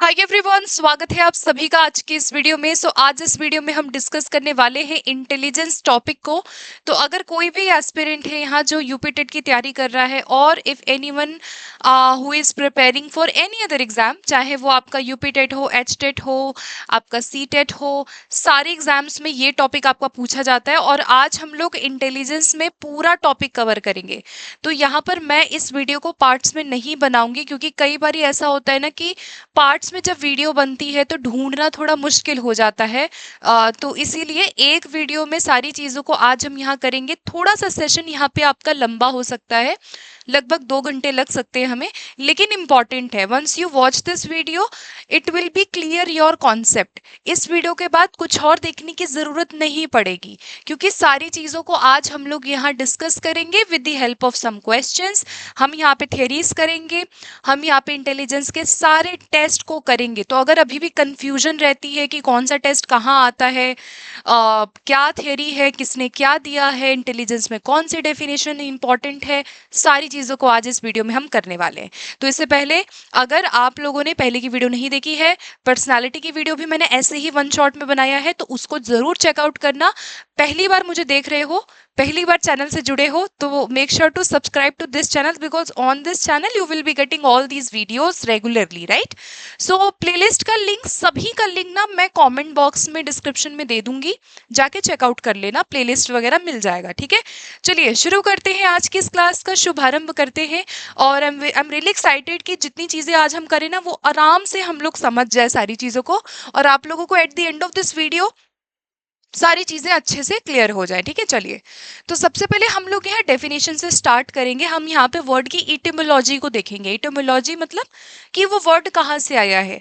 Hi everyone, स्वागत है आप सभी का आज की इस वीडियो में। आज इस वीडियो में हम डिस्कस करने वाले हैं इंटेलिजेंस टॉपिक को। तो अगर कोई भी एस्पिरेंट है यहाँ जो यूपी टेट की तैयारी कर रहा है, और if anyone who is preparing for any other exam, चाहे वो आपका यूपी टेट हो, एच टेट हो, आपका सी टेट हो, सारे एग्जाम्स में ये टॉपिक आपका पूछा जाता है। और आज हम लोग इंटेलिजेंस में पूरा टॉपिक कवर करेंगे। तो यहाँ पर मैं इस वीडियो को पार्ट्स में नहीं बनाऊंगी, क्योंकि कई बार ऐसा होता है ना कि पार्ट्स में जब वीडियो बनती है तो ढूंढना थोड़ा मुश्किल हो जाता है। तो इसीलिए एक वीडियो में सारी चीज़ों को आज हम यहाँ करेंगे। थोड़ा सा सेशन यहाँ पे आपका लंबा हो सकता है, लगभग 2 घंटे लग सकते हैं हमें, लेकिन इंपॉर्टेंट है। Once you watch this video it will be clear your concept. इस वीडियो के बाद कुछ और देखने की ज़रूरत नहीं पड़ेगी, क्योंकि सारी चीज़ों को आज हम लोग यहाँ डिस्कस करेंगे with the help of some questions. हम यहाँ पे थियरीज करेंगे, हम यहाँ पे इंटेलिजेंस के सारे टेस्ट को करेंगे। तो अगर अभी भी कंफ्यूजन रहती है कि कौन सा टेस्ट कहाँ आता है, क्या थियरी है, किसने क्या दिया है, इंटेलिजेंस में कौन सी डेफिनेशन इंपॉर्टेंट है, सारी चीज़ों को आज इस वीडियो में हम करने वाले हैं। तो इससे पहले, अगर आप लोगों ने पहले की वीडियो नहीं देखी है, पर्सनालिटी की वीडियो भी मैंने ऐसे ही वन शॉट में बनाया है, तो उसको ज़रूर चेकआउट करना। पहली बार मुझे देख रहे हो, पहली बार चैनल से जुड़े हो, तो make sure to subscribe to this channel, because on this channel you will be getting all these videos regularly, right. So playlist का लिंक, सभी का लिंक ना मैं कमेंट बॉक्स में डिस्क्रिप्शन में दे दूंगी, जाके चेकआउट कर लेना, प्लेलिस्ट वगैरह मिल जाएगा, ठीक है। चलिए शुरू करते हैं, आज की इस क्लास का शुभारंभ करते हैं। और आई एम रियली एक्साइटेड कि जितनी चीज़ें आज हम करें ना, वो आराम से हम लोग समझ जाए सारी चीज़ों को, और आप लोगों को at the end of this video सारी चीज़ें अच्छे से क्लियर हो जाए, ठीक है। चलिए, तो सबसे पहले हम लोग यहाँ डेफिनेशन से स्टार्ट करेंगे। हम यहाँ पे वर्ड की इटिमोलॉजी को देखेंगे। इटिमोलॉजी मतलब कि वो वर्ड कहाँ से आया है,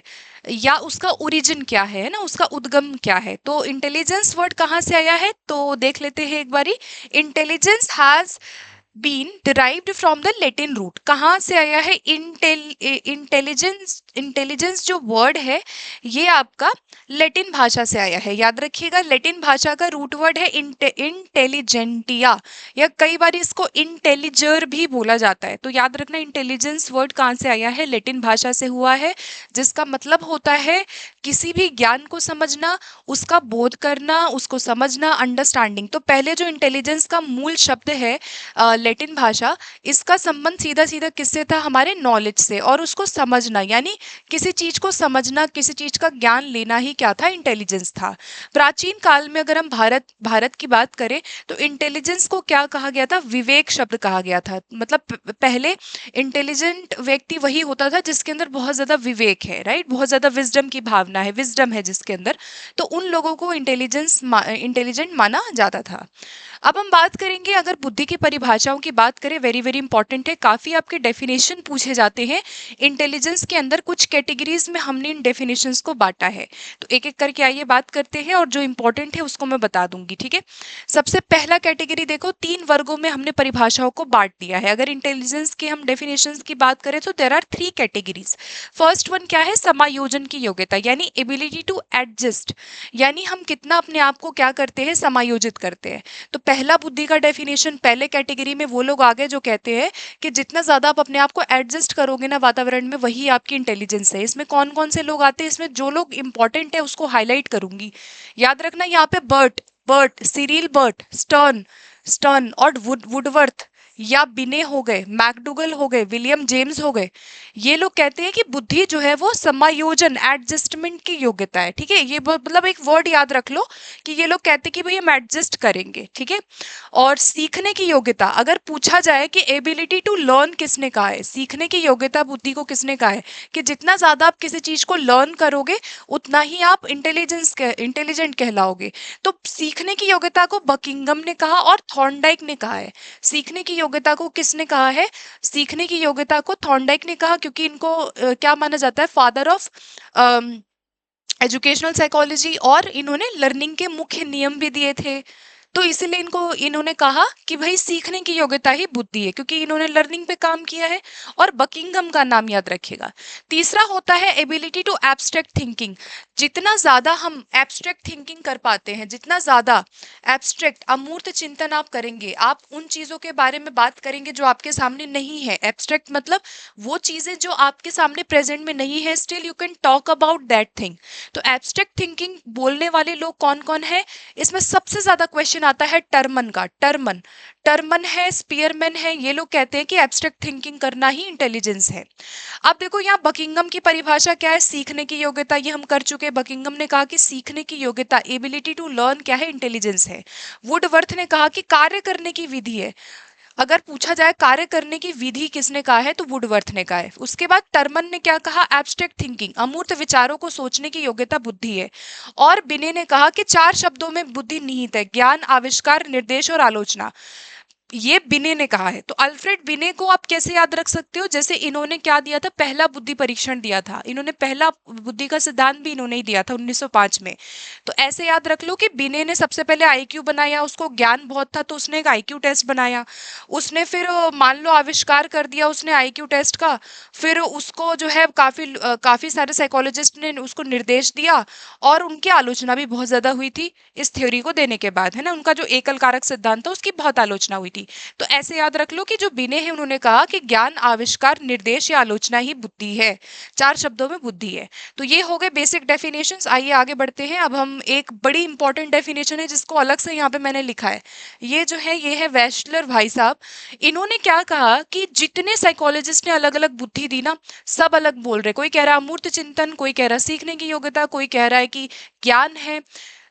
या उसका ओरिजिन क्या है ना, उसका उद्गम क्या है। तो इंटेलिजेंस वर्ड कहाँ से आया है, तो देख लेते हैं एक बारी। Intelligence has been derived from the Latin root. कहाँ से आया है इंटेलिजेंस? इंटेलिजेंस जो वर्ड है ये आपका लेटिन भाषा से आया है। याद रखिएगा, लेटिन भाषा का रूट वर्ड है इंटेलिजेंटिया, या कई बार इसको इंटेलिजर भी बोला जाता है। तो याद रखना, इंटेलिजेंस वर्ड कहाँ से आया है, लेटिन भाषा से हुआ है, जिसका मतलब होता है किसी भी ज्ञान को समझना, उसका बोध करना, उसको समझना, अंडरस्टैंडिंग। तो पहले जो इंटेलिजेंस का मूल शब्द है लेटिन भाषा, इसका संबंध सीधा सीधा किससे था, हमारे नॉलेज से, और उसको समझना, यानी किसी चीज को समझना, किसी चीज का ज्ञान लेना ही क्या था, इंटेलिजेंस था। प्राचीन काल में अगर हम भारत की बात करें, तो इंटेलिजेंस को क्या कहा गया था, विवेक शब्द कहा गया था। मतलब पहले इंटेलिजेंट व्यक्ति वही होता था जिसके अंदर बहुत ज्यादा विवेक है, राइट, बहुत ज्यादा विजडम की भावना है, विजडम है जिसके अंदर, तो उन लोगों को इंटेलिजेंट माना जाता था। अब हम बात करेंगे, अगर बुद्धि की परिभाषाओं की बात करें, वेरी वेरी इंपॉर्टेंट है, काफी आपके डेफिनेशन पूछे जाते हैं। इंटेलिजेंस के अंदर कुछ कैटेगरीज में हमने इन डेफिनेशंस को बांटा है, तो एक एक करके आइए बात करते हैं, और जो इंपॉर्टेंट है उसको मैं बता दूंगी, ठीक है। सबसे पहला कैटेगरी देखो, 3 वर्गों में हमने परिभाषाओं को बांट दिया है। अगर इंटेलिजेंस के हम डेफिनेशंस की बात करें तो there are 3 categories. First one क्या है, समायोजन की योग्यता, यानी एबिलिटी टू एडजस्ट, यानी हम कितना अपने आप को क्या करते हैं, समायोजित करते हैं। तो पहला बुद्धि का डेफिनेशन, पहले कैटेगरी में वो लोग आ गए जो कहते हैं कि जितना ज्यादा आप अपने आप को एडजस्ट करोगे ना वातावरण में, वही आपकी इंटेलिजेंस है। इसमें कौन कौन से लोग आते हैं, इसमें जो लोग इंपॉर्टेंट है उसको हाईलाइट करूंगी। याद रखना, यहाँ पे Burt Burt Cyril Burt, Stern Stern और वुडवर्थ या बिने हो गए, मैकडुगल हो गए, विलियम जेम्स हो गए, ये लोग कहते हैं कि बुद्धि जो है वो समायोजन, एडजस्टमेंट की योग्यता है, ठीक है। ये मतलब एक वर्ड याद रख लो कि ये लोग कहते हैं कि भाई हम एडजस्ट करेंगे, ठीक है। और सीखने की योग्यता, अगर पूछा जाए कि एबिलिटी टू लर्न किसने कहा है, सीखने की योग्यता बुद्धि को किसने कहा है, कि जितना ज्यादा आप किसी चीज को लर्न करोगे उतना ही आप इंटेलिजेंट कहलाओगे। तो सीखने की योग्यता को बकिंगम ने कहा और थॉर्नडाइक ने कहा है। सीखने की योग्यता को किसने कहा है, सीखने की योग्यता को थॉर्नडाइक ने कहा, क्योंकि इनको क्या माना जाता है, फादर ऑफ एजुकेशनल साइकोलॉजी, और इन्होंने लर्निंग के मुख्य नियम भी दिए थे। तो इसीलिए इन्होंने कहा कि भाई सीखने की योग्यता ही बुद्धि है, क्योंकि इन्होंने लर्निंग पे काम किया है। और बकिंगम का नाम याद रखिएगा। तीसरा होता है एबिलिटी टू एब्स्ट्रैक्ट थिंकिंग। जितना ज्यादा हम एब्स्ट्रैक्ट थिंकिंग कर पाते हैं, जितना ज्यादा एब्स्ट्रैक्ट अमूर्त चिंतन आप करेंगे, आप उन चीजों के बारे में बात करेंगे जो आपके सामने नहीं है। एब्स्ट्रैक्ट मतलब वो चीजें जो आपके सामने प्रेजेंट में नहीं है, still you can talk about that thing. तो एब्स्ट्रैक्ट थिंकिंग बोलने वाले लोग कौन कौन है? इसमें सबसे ज्यादा क्वेश्चन आता है टर्मन का। टर्मन टर्मन है, स्पीयरमैन है, ये लोग कहते हैं कि एब्स्ट्रैक्ट थिंकिंग करना ही इंटेलिजेंस है। अब देखो यहाँ बकिंगम की परिभाषा क्या है? सीखने की योग्यता, ये हम कर चुके हैं। बकिंगम ने कहा कि सीखने की योग्यता, एबिलिटी टू लर्न, क्या है? इंटेलिजेंस है। वुडवर्थ ने कहा कि कार्य करने की विधि है। अगर पूछा जाए कार्य करने की विधि किसने कहा है, तो वुडवर्थ ने कहा है। उसके बाद टर्मन ने क्या कहा? एब्स्ट्रैक्ट थिंकिंग, अमूर्त विचारों को सोचने की योग्यता बुद्धि है। और बिने ने कहा कि 4 शब्दों में बुद्धि निहित है: ज्ञान, आविष्कार, निर्देश और आलोचना। ये बिने ने कहा है। तो अल्फ्रेड बिने को आप कैसे याद रख सकते हो? जैसे इन्होंने क्या दिया था? पहला बुद्धि परीक्षण दिया था इन्होंने, पहला बुद्धि का सिद्धांत भी इन्होंने ही दिया था 1905 में। तो ऐसे याद रख लो कि बिने ने सबसे पहले आईक्यू बनाया, उसको ज्ञान बहुत था तो उसने एक आईक्यू टेस्ट बनाया। उसने फिर मान लो आविष्कार कर दिया उसने आईक्यू टेस्ट का। फिर उसको जो है काफी सारे साइकोलॉजिस्ट ने उसको निर्देश दिया, और उनकी आलोचना भी बहुत ज्यादा हुई थी इस थ्योरी को देने के बाद, है ना। उनका जो एकल कारक सिद्धांत था उसकी बहुत आलोचना हुई थी। तो ऐसे याद रख लो कि जो बिने हैं उन्होंने कहा कि ज्ञान, आविष्कार, निर्देश या आलोचना ही बुद्धि है। 4 शब्दों में बुद्धि है। तो ये हो गए बेसिक डेफिनेशंस। आइए आगे बढ़ते हैं। अब हम एक बड़ी इंपॉर्टेंट डेफिनेशन है जिसको अलग से यहाँ पे मैंने लिखा है। ये जो है ये है वेस्टलर भाई साहब। इन्होंने क्या कहा कि जितने साइकोलॉजिस्ट ने अलग अलग बुद्धि दी ना, सब अलग बोल रहे। कोई कह रहा है अमूर्त चिंतन, कोई कह रहा है सीखने की योग्यता, कोई कह रहा है कि ज्ञान है।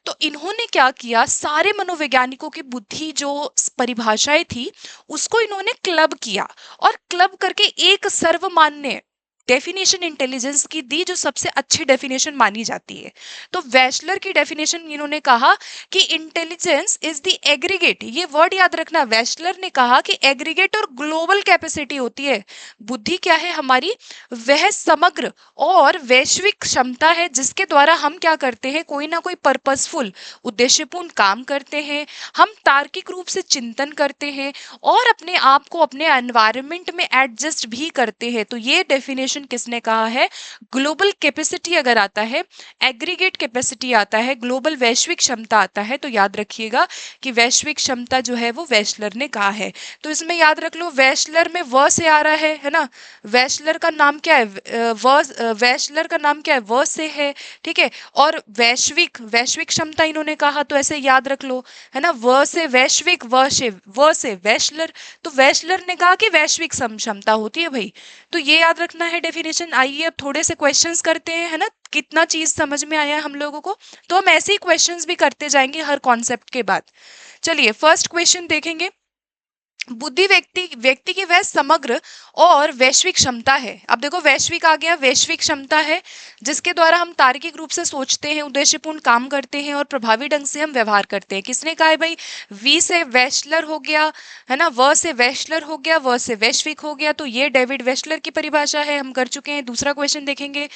तो इन्होंने क्या किया, सारे मनोवैज्ञानिकों की बुद्धि जो परिभाषाएं थी उसको इन्होंने क्लब किया, और क्लब करके एक सर्वमान्य डेफिनेशन इंटेलिजेंस की दी, जो सबसे अच्छी डेफिनेशन मानी जाती है। तो वेस्लर की डेफिनेशन इन्होंने कहा कि इंटेलिजेंस इज द एग्रीगेट, ये वर्ड याद रखना। वेस्लर ने कहा कि एग्रीगेट और ग्लोबल कैपेसिटी होती है। बुद्धि क्या है हमारी? वह समग्र और वैश्विक क्षमता है जिसके द्वारा हम क्या करते हैं, कोई ना कोई पर्पसफुल उद्देश्यपूर्ण काम करते हैं, हम तार्किक रूप से चिंतन करते हैं, और अपने आप को अपने एनवायरनमेंट में एडजस्ट भी करते हैं। तो ये डेफिनेशन किसने कहा है? ग्लोबल कैपेसिटी अगर आता है, एग्रीगेट कैपेसिटी आता है, ग्लोबल वैश्विक क्षमता आता है, तो याद रखिएगा कि वैश्विक क्षमता जो है वो वेस्लर ने कहा है। तो इसमें याद रख लो वेस्लर में व से आ रहा है ना। वेस्लर का नाम क्या है? वेस्लर का नाम क्या है? व से है, ठीक है। और वैश्विक, वैश्विक क्षमता इन्होंने कहा, तो ऐसे याद रख लो, है ना। व से वैश्विक, व से वेस्लर। तो वेस्लर ने कहा कि वैश्विक क्षमता होती है भाई। तो ये याद रखना है डेफिनेशन। आइए अब थोड़े से क्वेश्चंस करते हैं, है ना। कितना चीज समझ में आया हम लोगों को? तो हम ऐसे ही क्वेश्चंस भी करते जाएंगे हर कॉन्सेप्ट के बाद। चलिए फर्स्ट क्वेश्चन देखेंगे। बुद्धि व्यक्ति व्यक्ति की वह समग्र और वैश्विक क्षमता है। अब देखो वैश्विक आ गया, वैश्विक क्षमता है जिसके द्वारा हम तार्किक रूप से सोचते हैं, उद्देश्यपूर्ण काम करते हैं और प्रभावी ढंग से हम व्यवहार करते हैं। किसने कहा है भाई? वी से वेस्लर हो गया, है ना। व से वेस्लर हो गया, व से वैश्विक हो गया। तो ये डेविड वेस्लर की परिभाषा है, हम कर चुके हैं। दूसरा क्वेश्चन देखेंगे।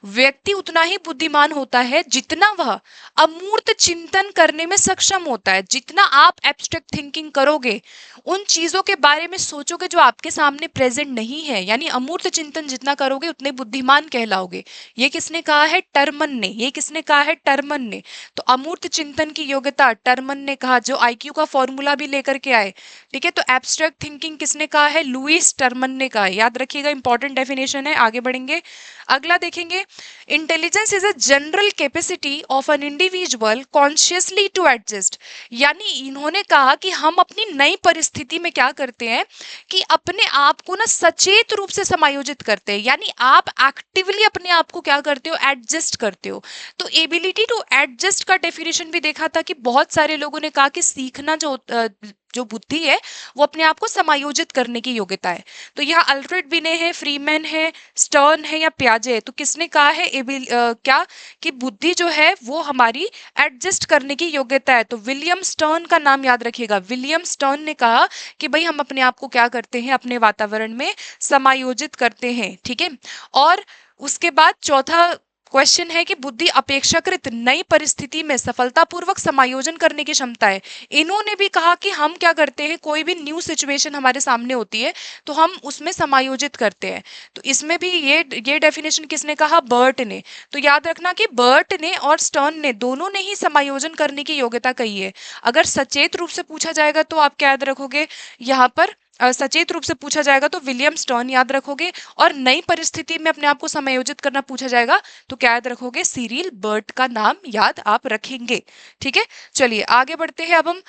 व्यक्ति उतना ही बुद्धिमान होता है जितना वह अमूर्त चिंतन करने में सक्षम होता है। जितना आप एब्स्ट्रैक्ट थिंकिंग करोगे, उन चीजों के बारे में सोचोगे जो आपके सामने प्रेजेंट नहीं है, यानी अमूर्त चिंतन जितना करोगे उतने बुद्धिमान कहलाओगे। ये किसने कहा है? टर्मन ने। ये किसने कहा है? टर्मन ने। तो अमूर्त चिंतन की योग्यता टर्मन ने कहा, जो आईक्यू का फॉर्मूला भी लेकर के आए, ठीक है। तो एब्स्ट्रैक्ट थिंकिंग किसने कहा है? लुईस टर्मन ने कहा। याद रखिएगा, इंपॉर्टेंट डेफिनेशन है। आगे बढ़ेंगे, अगला देखेंगे। Intelligence is a general capacity of an individual consciously to adjust. यानी इन्होंने कहा कि हम अपनी नई परिस्थिति में क्या करते हैं कि अपने आप को ना सचेत रूप से समायोजित करते हैं, यानी आप एक्टिवली अपने आप को क्या करते हो? एडजस्ट करते हो। तो एबिलिटी टू एडजस्ट का डेफिनेशन भी देखा था कि बहुत सारे लोगों ने कहा कि सीखना जो बुद्धि है वो अपने आप को समायोजित करने की योग्यता है। तो यहाँ अल्फ्रेड बिने है, फ्रीमैन है, स्टर्न है या पियाजे है। तो किसने कहा है क्या कि बुद्धि जो है वो हमारी एडजस्ट करने की योग्यता है? तो विलियम स्टर्न का नाम याद रखिएगा। विलियम स्टर्न ने कहा कि भाई हम अपने आप को क्या करते हैं? अपने वातावरण में समायोजित करते हैं, ठीक है। और उसके बाद चौथा क्वेश्चन है कि बुद्धि अपेक्षाकृत नई परिस्थिति में सफलतापूर्वक समायोजन करने की क्षमता है। इन्होंने भी कहा कि हम क्या करते हैं, कोई भी न्यू सिचुएशन हमारे सामने होती है तो हम उसमें समायोजित करते हैं। तो इसमें भी ये डेफिनेशन किसने कहा, बर्ट ने। तो याद रखना कि बर्ट ने और स्टर्न ने दोनों ने ही समायोजन करने की योग्यता कही है। अगर सचेत रूप से पूछा जाएगा तो आप क्या याद रखोगे, यहाँ पर सचेत रूप से पूछा जाएगा तो विलियम स्टर्न याद रखोगे, और नई परिस्थिति में अपने आप को समायोजित करना पूछा जाएगा तो क्या याद रखोगे, सिरिल बर्ट का नाम याद आप रखेंगे। ठीक है, चलिए आगे बढ़ते हैं। अब हम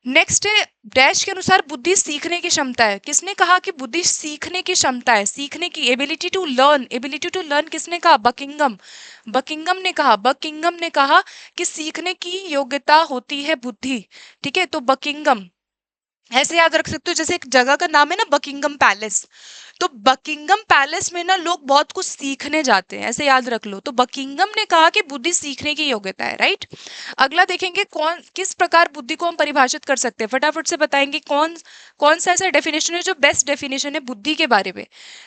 नेक्स्ट है, डैश के अनुसार बुद्धि सीखने की क्षमता है। किसने कहा कि बुद्धि सीखने की क्षमता है, सीखने की, ability to learn. Ability to learn किसने कहा, बकिंगम। बकिंगम ने कहा कि सीखने की योग्यता होती है बुद्धि। ठीक है, तो बकिंगम ऐसे याद रख सकते हो, जैसे एक जगह का नाम है ना बकिंगम पैलेस, तो बकिंगम पैलेस में ना लोग बहुत कुछ सीखने जाते हैं, ऐसे याद रख लो। तो बकिंगम ने कहा कि बुद्धि सीखने की योग्यता है, राइट। अगला देखेंगे किस प्रकार बुद्धि को हम परिभाषित कर सकते हैं, फटाफट से बताएंगे कौन सा ऐसा डेफिनेशन है जो बेस्ट डेफिनेशन है बुद्धि के बारे में।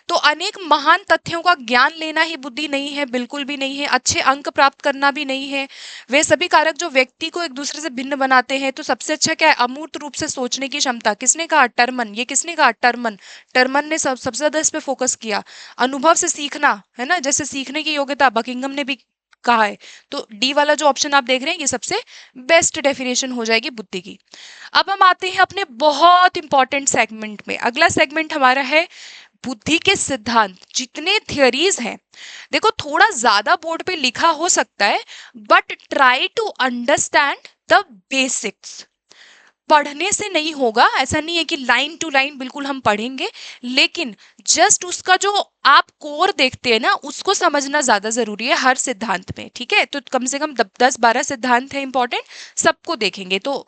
तो अनेक महान तथ्यों का ज्ञान लेना ही बुद्धि नहीं है, बिल्कुल भी नहीं है। अच्छे अंक प्राप्त करना भी नहीं है। वे सभी कारक जो व्यक्ति को एक दूसरे से भिन्न बनाते हैं। तो सबसे अच्छा क्या है, अमूर्त रूप से सोचने की क्षमता। किसने कहा, टर्मन। ये किसने कहा, टर्मन ने सबसे ज्यादा इस पे फोकस किया। अनुभव से सीखना, है ना, जैसे सीखने की योग्यता बकिंगम ने भी कहा है। तो डी वाला जो ऑप्शन आप देख रहे हैं ये सबसे बेस्ट डेफिनेशन हो जाएगी बुद्धि की। अब हम आते हैं अपने बहुत इंपॉर्टेंट सेगमेंट में। अगला सेगमेंट हमारा है बुद्धि के सिद्धांत। जितने थियरीज हैं, देखो थोड़ा ज्यादा बोर्ड पे लिखा हो सकता है, but try to understand the basics. पढ़ने से नहीं होगा, ऐसा नहीं है कि लाइन टू लाइन बिल्कुल हम पढ़ेंगे, लेकिन जस्ट उसका जो आप कोर देखते हैं ना, उसको समझना ज्यादा जरूरी है हर सिद्धांत में। ठीक है, तो कम से कम 10-12 सिद्धांत है इंपॉर्टेंट, सबको देखेंगे। तो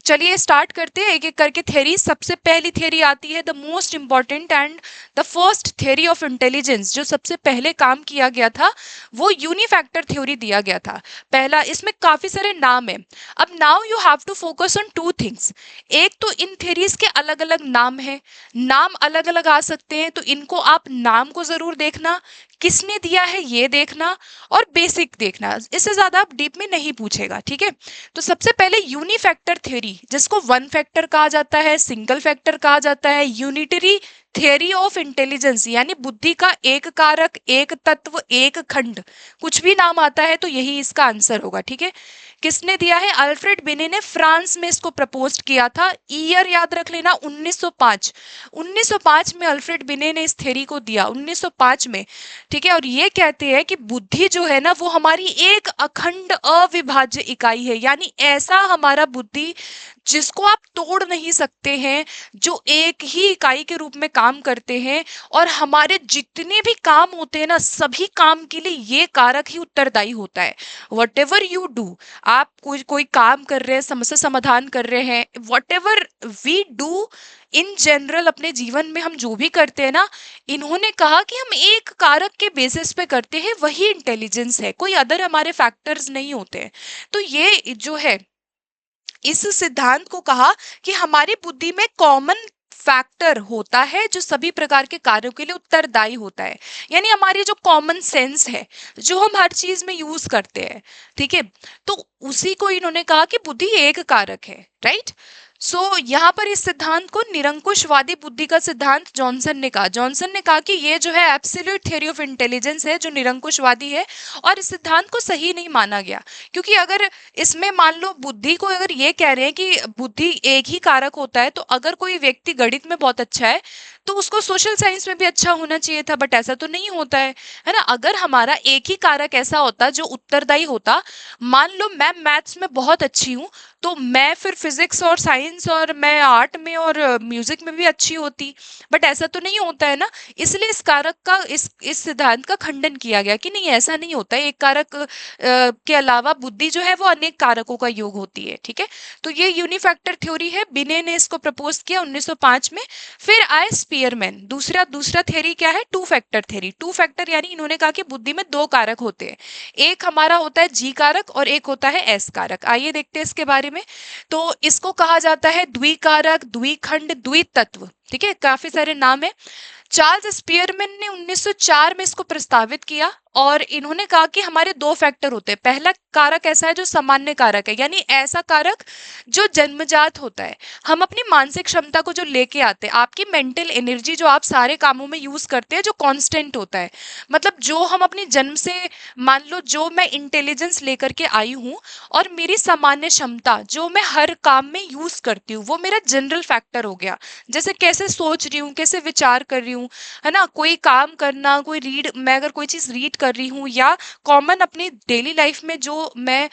चलिए स्टार्ट करते हैं एक एक करके थ्योरी। सबसे पहली थ्योरी आती है the most important and the first theory of intelligence. जो सबसे पहले काम किया गया था वो यूनिफैक्टर थ्योरी दिया गया था पहला। इसमें काफी सारे नाम है। अब now you have to focus on 2 things. एक तो इन थ्योरीज के अलग अलग नाम है, नाम अलग अलग आ सकते हैं, तो इनको आप नाम को जरूर देखना, किसने दिया है ये देखना, और बेसिक देखना। इससे ज्यादा आप डीप में नहीं पूछेगा। ठीक है, तो सबसे पहले यूनिफैक्टर थ्योरी, जिसको वन फैक्टर कहा जाता है, सिंगल फैक्टर कहा जाता है, यूनिटरी थ्योरी ऑफ इंटेलिजेंस, यानी बुद्धि का एक कारक, एक तत्व, एक खंड, कुछ भी नाम आता है तो यही इसका आंसर होगा। ठीक है, किसने दिया है, अल्फ्रेड बिने ने फ्रांस में इसको प्रपोज किया था। ईयर याद रख लेना 1905। 1905 में अल्फ्रेड बिने ने इस थ्योरी को दिया, 1905 में। ठीक है, और ये कहते हैं कि बुद्धि जो है ना वो हमारी एक अखंड अविभाज्य इकाई है, यानी ऐसा हमारा बुद्धि जिसको आप तोड़ नहीं सकते हैं, जो एक ही इकाई के रूप में काम करते हैं, और हमारे जितने भी काम होते हैं ना, सभी काम के लिए ये कारक ही उत्तरदायी होता है। वट एवर यू डू, आप कोई काम कर रहे हैं, समस्या समाधान कर रहे हैं, whatever we do in general, अपने जीवन में हम जो भी करते हैं ना, इन्होंने कहा कि हम एक कारक के बेसिस पे करते हैं, वही इंटेलिजेंस है, कोई अदर हमारे फैक्टर्स नहीं होते हैं। तो ये जो है, इस सिद्धांत को कहा कि हमारी बुद्धि में कॉमन फैक्टर होता है जो सभी प्रकार के कार्यों के लिए उत्तरदायी होता है, यानी हमारी जो कॉमन सेंस है, जो हम हर चीज में यूज करते हैं। ठीक है, तो उसी को इन्होंने कहा कि बुद्धि एक कारक है, राइट। सो यहाँ पर इस सिद्धांत को निरंकुशवादी बुद्धि का सिद्धांत जॉनसन ने कहा। जॉनसन ने कहा कि ये जो है एब्सोल्यूट थ्योरी ऑफ इंटेलिजेंस है, जो निरंकुशवादी है, और इस सिद्धांत को सही नहीं माना गया, क्योंकि अगर इसमें मान लो बुद्धि को अगर ये कह रहे हैं कि बुद्धि एक ही कारक होता है, तो अगर कोई व्यक्ति गणित में बहुत अच्छा है तो उसको सोशल साइंस में भी अच्छा होना चाहिए था, बट ऐसा तो नहीं होता है ना। अगर हमारा एक ही कारक ऐसा होता जो उत्तरदायी होता, मान लो मैं मैथ्स में बहुत अच्छी हूँ, तो मैं फिर फिजिक्स और साइंस और मैं आर्ट में और म्यूजिक में भी अच्छी होती, बट ऐसा तो नहीं होता है ना। इसलिए इस कारक का, इस सिद्धांत का खंडन किया गया कि नहीं, ऐसा नहीं होता है। एक कारक के अलावा बुद्धि जो है वो अनेक कारकों का योग होती है। ठीक है, तो ये यूनिफैक्टर थ्योरी है, बिने ने इसको प्रपोज किया 1905 में। फिर आए स्पीयरमैन। दूसरा थ्योरी क्या है, two factor theory. Two factor यानी इन्होंने कहा कि बुद्धि में 2 कारक होते हैं, एक हमारा होता है जी कारक और एक होता है एस कारक। आइए देखते हैं इसके बारे में। तो इसको कहा जाता है द्विकारक, द्विखंड, द्वितत्व। ठीक है, काफी सारे नाम है। चार्ल्स स्पीयरमैन ने 1904 में इसको प्रस्तावित किया, और इन्होंने कहा कि हमारे दो फैक्टर होते हैं। पहला कारक ऐसा है जो सामान्य कारक है, यानी ऐसा कारक जो जन्मजात होता है। हम अपनी मानसिक क्षमता को जो लेके आते हैं, आपकी मेंटल एनर्जी जो आप सारे कामों में यूज करते हैं, जो कांस्टेंट होता है, मतलब जो हम अपनी जन्म से, मान लो जो मैं इंटेलिजेंस लेकर के आई हूँ और मेरी सामान्य क्षमता जो मैं हर काम में यूज करती हूँ, वो मेरा जनरल फैक्टर हो गया। जैसे कैसे सोच रही हूँ, कैसे विचार कर रही हूँ, है ना, कोई काम करना, कोई मैं अगर कोई चीज रीड कर रही हूँ, या कॉमन अपनी डेली लाइफ में जो मैं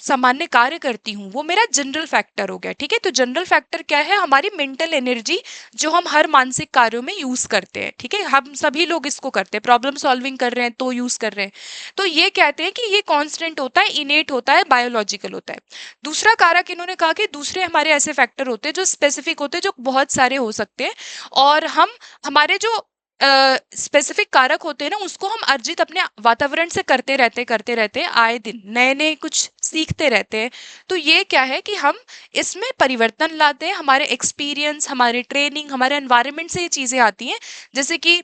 सामान्य कार्य करती हूँ, वो मेरा जनरल फैक्टर हो गया। ठीक है, तो जनरल फैक्टर क्या है? हमारी मेंटल एनर्जी जो हम हर मानसिक कार्यों में यूज करते हैं। ठीक है, हम सभी लोग इसको करते हैं, प्रॉब्लम सॉल्विंग कर रहे हैं तो यूज कर रहे हैं। तो ये कहते हैं कि ये कांस्टेंट होता है, इनेट होता है, बायोलॉजिकल होता है। दूसरा कारक इन्होंने कहा कि दूसरे हमारे ऐसे फैक्टर होते हैं जो स्पेसिफिक होते हैं, जो बहुत सारे हो सकते हैं, और हम हमारे जो स्पेसिफिक कारक होते हैं ना, उसको हम अर्जित अपने वातावरण से करते रहते आए दिन नए नए कुछ सीखते रहते हैं। तो ये क्या है कि हम इसमें परिवर्तन लाते हैं, हमारे एक्सपीरियंस, हमारे ट्रेनिंग, हमारे एनवायरनमेंट से ये चीजें आती हैं। जैसे कि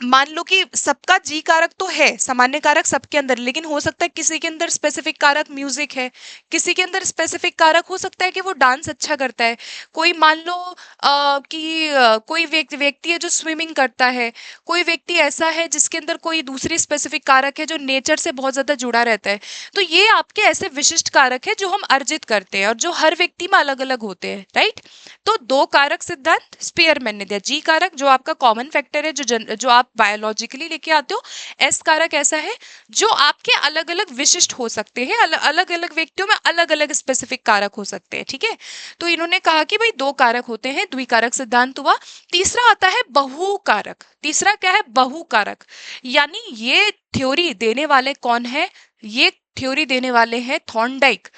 मान लो कि सबका जी कारक तो है, सामान्य कारक सबके अंदर, लेकिन हो सकता है किसी के अंदर स्पेसिफिक कारक म्यूजिक है, किसी के अंदर स्पेसिफिक कारक हो सकता है कि वो डांस अच्छा करता है, कोई मान लो कि कोई व्यक्ति है जो स्विमिंग करता है, कोई व्यक्ति ऐसा है जिसके अंदर कोई दूसरी स्पेसिफिक कारक है जो नेचर से बहुत ज्यादा जुड़ा रहता है। तो ये आपके ऐसे विशिष्ट कारक है जो हम अर्जित करते हैं और जो हर व्यक्ति में अलग अलग होते हैं, राइट। तो दो कारक सिद्धांत स्पीयरमैन ने दिया। जी कारक जो आपका कॉमन फैक्टर है, जो आप बायोलॉजिकली लेके आते हो। एस कारक ऐसा है जो आपके अलग अलग विशिष्ट हो सकते हैं, अलग अलग व्यक्तियों में अलग अलग स्पेसिफिक कारक हो सकते हैं। ठीक है, तो इन्होंने कहा कि भाई दो कारक होते हैं, द्विकारक सिद्धांत हुआ। तीसरा आता है बहुकारक। तीसरा क्या है? बहुकारक। यानी ये थ्योरी देने वाले कौन है? ये थ्योरी देने वाले हैं थॉर्नडाइक।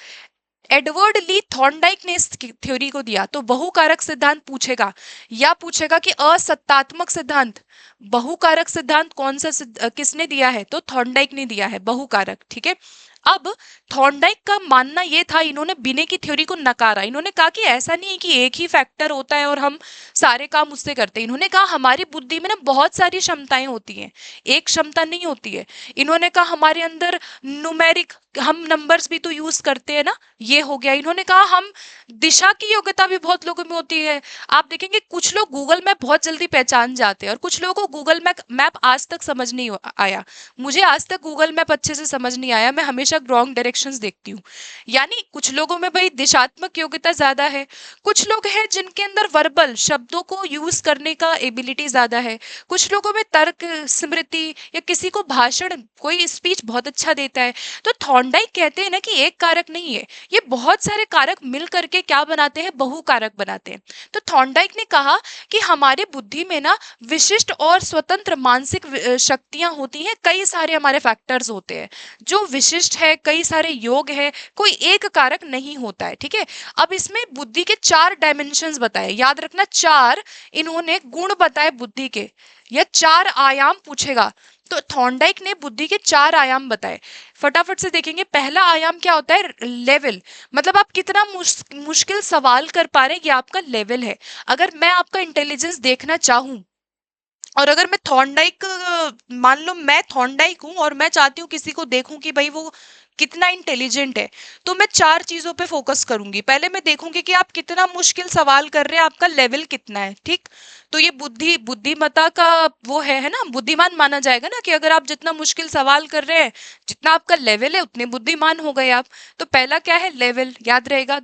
एडवर्ड ली थॉर्नडाइक ने इस थ्योरी को दिया। तो बहुकारक सिद्धांत पूछेगा, या पूछेगा कि असत्तात्मक सिद्धांत, बहुकारक सिद्धांत कौन सा किसने दिया है? तो थॉर्नडाइक ने दिया है बहुकारक। ठीक है, अब थॉर्नडाइक का मानना यह था, इन्होंने बिने की थ्योरी को नकारा। इन्होंने कहा कि ऐसा नहीं है कि एक ही फैक्टर होता है और हम सारे काम उससे करते हैं। इन्होंने कहा हमारी बुद्धि में ना बहुत सारी क्षमताएं होती हैं, एक क्षमता नहीं होती है। इन्होंने कहा हमारे अंदर न्यूमेरिक, हम नंबर्स भी तो यूज करते हैं ना, ये हो गया। इन्होंने कहा हम दिशा की योग्यता भी बहुत लोगों में होती है। आप देखेंगे कुछ लोग गूगल मैप बहुत जल्दी पहचान जाते हैं और कुछ लोगों को गूगल मैप आज तक समझ नहीं आया। मुझे आज तक गूगल मैप अच्छे से समझ नहीं आया, मैं हमेशा रॉन्ग डायरेक्शंस देखती हूँ। यानी कुछ लोगों में भाई दिशात्मक योग्यता ज्यादा है। कुछ लोग हैं जिनके अंदर वर्बल शब्दों को यूज करने का एबिलिटी ज्यादा है। कुछ लोगों में तर्क, स्मृति, या किसी को भाषण, कोई स्पीच बहुत अच्छा देता है। तो थॉर्नडाइक कहते हैं ना कि एक कारक नहीं है, ये बहुत सारे कारक मिल करके क्या बनाते हैं? बहुकारक बनाते हैं। तो थॉर्नडाइक ने कहा कि हमारे बुद्धि में ना विशिष्ट और स्वतंत्र मानसिक शक्तियां होती हैं, कई सारे हमारे फैक्टर्स होते हैं जो विशिष्ट है, कई सारे योग है, कोई एक कारक नहीं होता है। ठीक है, अब इसमें बुद्धि के 4 डायमेंशंस बताए, याद रखना 4 इन्होंने गुण बताए बुद्धि के, या 4 आयाम पूछेगा। तो थॉर्नडाइक ने बुद्धि के 4 आयाम बताए, फटाफट से देखेंगे। पहला आयाम क्या होता है? लेवल, मतलब आप कितना मुश्किल सवाल कर पा रहे हैं, ये आपका लेवल है। अगर मैं आपका इंटेलिजेंस देखना चाहूं, और अगर मैं थॉर्नडाइक, मान लो मैं थॉर्नडाइक हूं और मैं चाहती हूँ किसी को देखूं कि भाई वो कितना इंटेलिजेंट है, तो मैं 4 चीजों पे फोकस करूंगी। पहले मैं देखूंगी कि आप कितना मुश्किल सवाल कर रहे हैं, आपका लेवल कितना है। ठीक, तो ये बुद्धिमत्ता का वो है ना, बुद्धिमान माना जाएगा ना, कि अगर आप जितना मुश्किल सवाल कर रहे हैं, जितना आपका लेवल है, उतने बुद्धिमान हो गए आप। तो पहला क्या है? लेवल, याद रहेगा।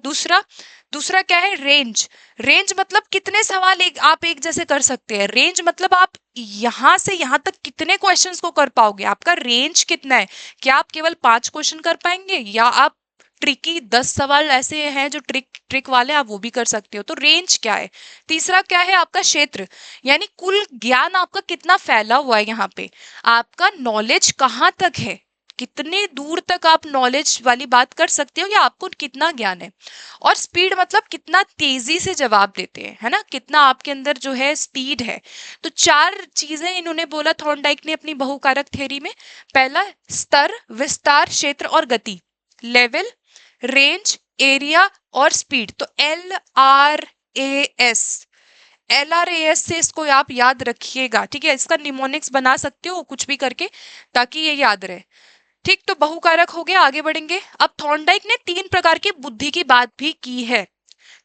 दूसरा क्या है? रेंज। रेंज मतलब कितने सवाल आप एक जैसे कर सकते हैं। रेंज मतलब आप यहां से यहां तक कितने क्वेश्चंस को कर पाओगे, आपका रेंज कितना है। क्या आप केवल 5 क्वेश्चन कर पाएंगे, या आप ट्रिकी 10 सवाल ऐसे हैं जो ट्रिक वाले, आप वो भी कर सकते हो। तो रेंज क्या है। तीसरा क्या है? आपका क्षेत्र, यानी कुल ज्ञान आपका कितना फैला हुआ है, यहाँ पे आपका नॉलेज कहाँ तक है, कितने दूर तक आप नॉलेज वाली बात कर सकते हो, या आपको कितना ज्ञान है। और स्पीड मतलब कितना तेजी से जवाब देते हैं, है ना, कितना आपके अंदर जो है स्पीड है। तो 4 चीजें इन्होंने बोला थॉर्नडाइक ने अपनी बहुकारक थ्योरी में। पहला स्तर, विस्तार, क्षेत्र और गति। लेवल, रेंज, एरिया और स्पीड। तो LRAS, LRAS से इसको आप याद रखिएगा, ठीक है। इसका निमोनिक्स बना सकते हो कुछ भी करके, ताकि ये याद रहे। ठीक, तो बहुकारक हो गया। आगे बढ़ेंगे। अब थॉर्नडाइक ने 3 प्रकार की बुद्धि की बात भी की है।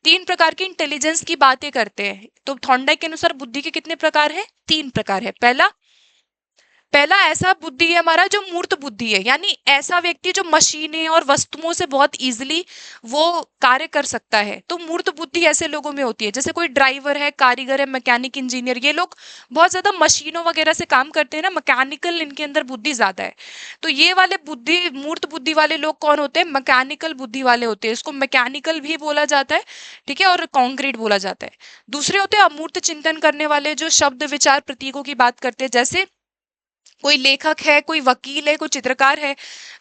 3 प्रकार की इंटेलिजेंस की बातें करते हैं। तो थॉर्नडाइक के अनुसार बुद्धि के कितने प्रकार है? 3 प्रकार है। पहला ऐसा बुद्धि है हमारा जो मूर्त बुद्धि है, यानी ऐसा व्यक्ति जो मशीनें और वस्तुओं से बहुत इजीली वो कार्य कर सकता है। तो मूर्त बुद्धि ऐसे लोगों में होती है, जैसे कोई ड्राइवर है, कारीगर है, मैकेनिक, इंजीनियर, ये लोग बहुत ज्यादा मशीनों वगैरह से काम करते हैं ना, मैकेनिकल इनके अंदर बुद्धि ज्यादा है। तो ये वाले बुद्धि, मूर्त बुद्धि वाले लोग कौन होते हैं? मैकेनिकल बुद्धि वाले होते हैं। इसको मैकेनिकल भी बोला जाता है, ठीक है, और कॉन्क्रीट बोला जाता है। दूसरे होते हैं अमूर्त चिंतन करने वाले, जो शब्द विचार प्रतीकों की बात करते हैं। जैसे कोई लेखक है, कोई वकील है, कोई चित्रकार है,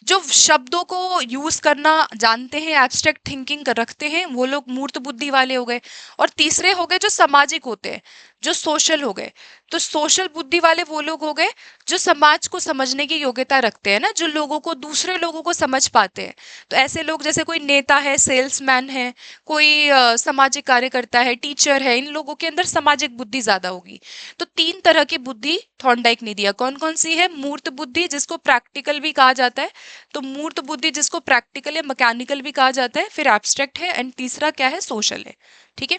जो शब्दों को यूज करना जानते हैं, एब्स्ट्रैक्ट थिंकिंग रखते हैं, वो लोग मूर्त बुद्धि वाले हो गए। और तीसरे हो गए जो सामाजिक होते हैं, जो सोशल हो गए। तो सोशल बुद्धि वाले वो लोग हो गए जो समाज को समझने की योग्यता रखते हैं ना, जो लोगों को, दूसरे लोगों को समझ पाते हैं। तो ऐसे लोग जैसे कोई नेता है, सेल्समैन है, कोई सामाजिक कार्यकर्ता है, टीचर है, इन लोगों के अंदर सामाजिक बुद्धि ज्यादा होगी। तो 3 तरह की बुद्धि थॉर्नडाइक ने दिया। कौन कौन सी है? मूर्त बुद्धि, जिसको प्रैक्टिकल भी कहा जाता है। तो मूर्त बुद्धि जिसको प्रैक्टिकल या मैकेनिकल भी कहा जाता है, फिर एब्स्ट्रैक्ट है, एंड तीसरा क्या है? सोशल है। ठीक है,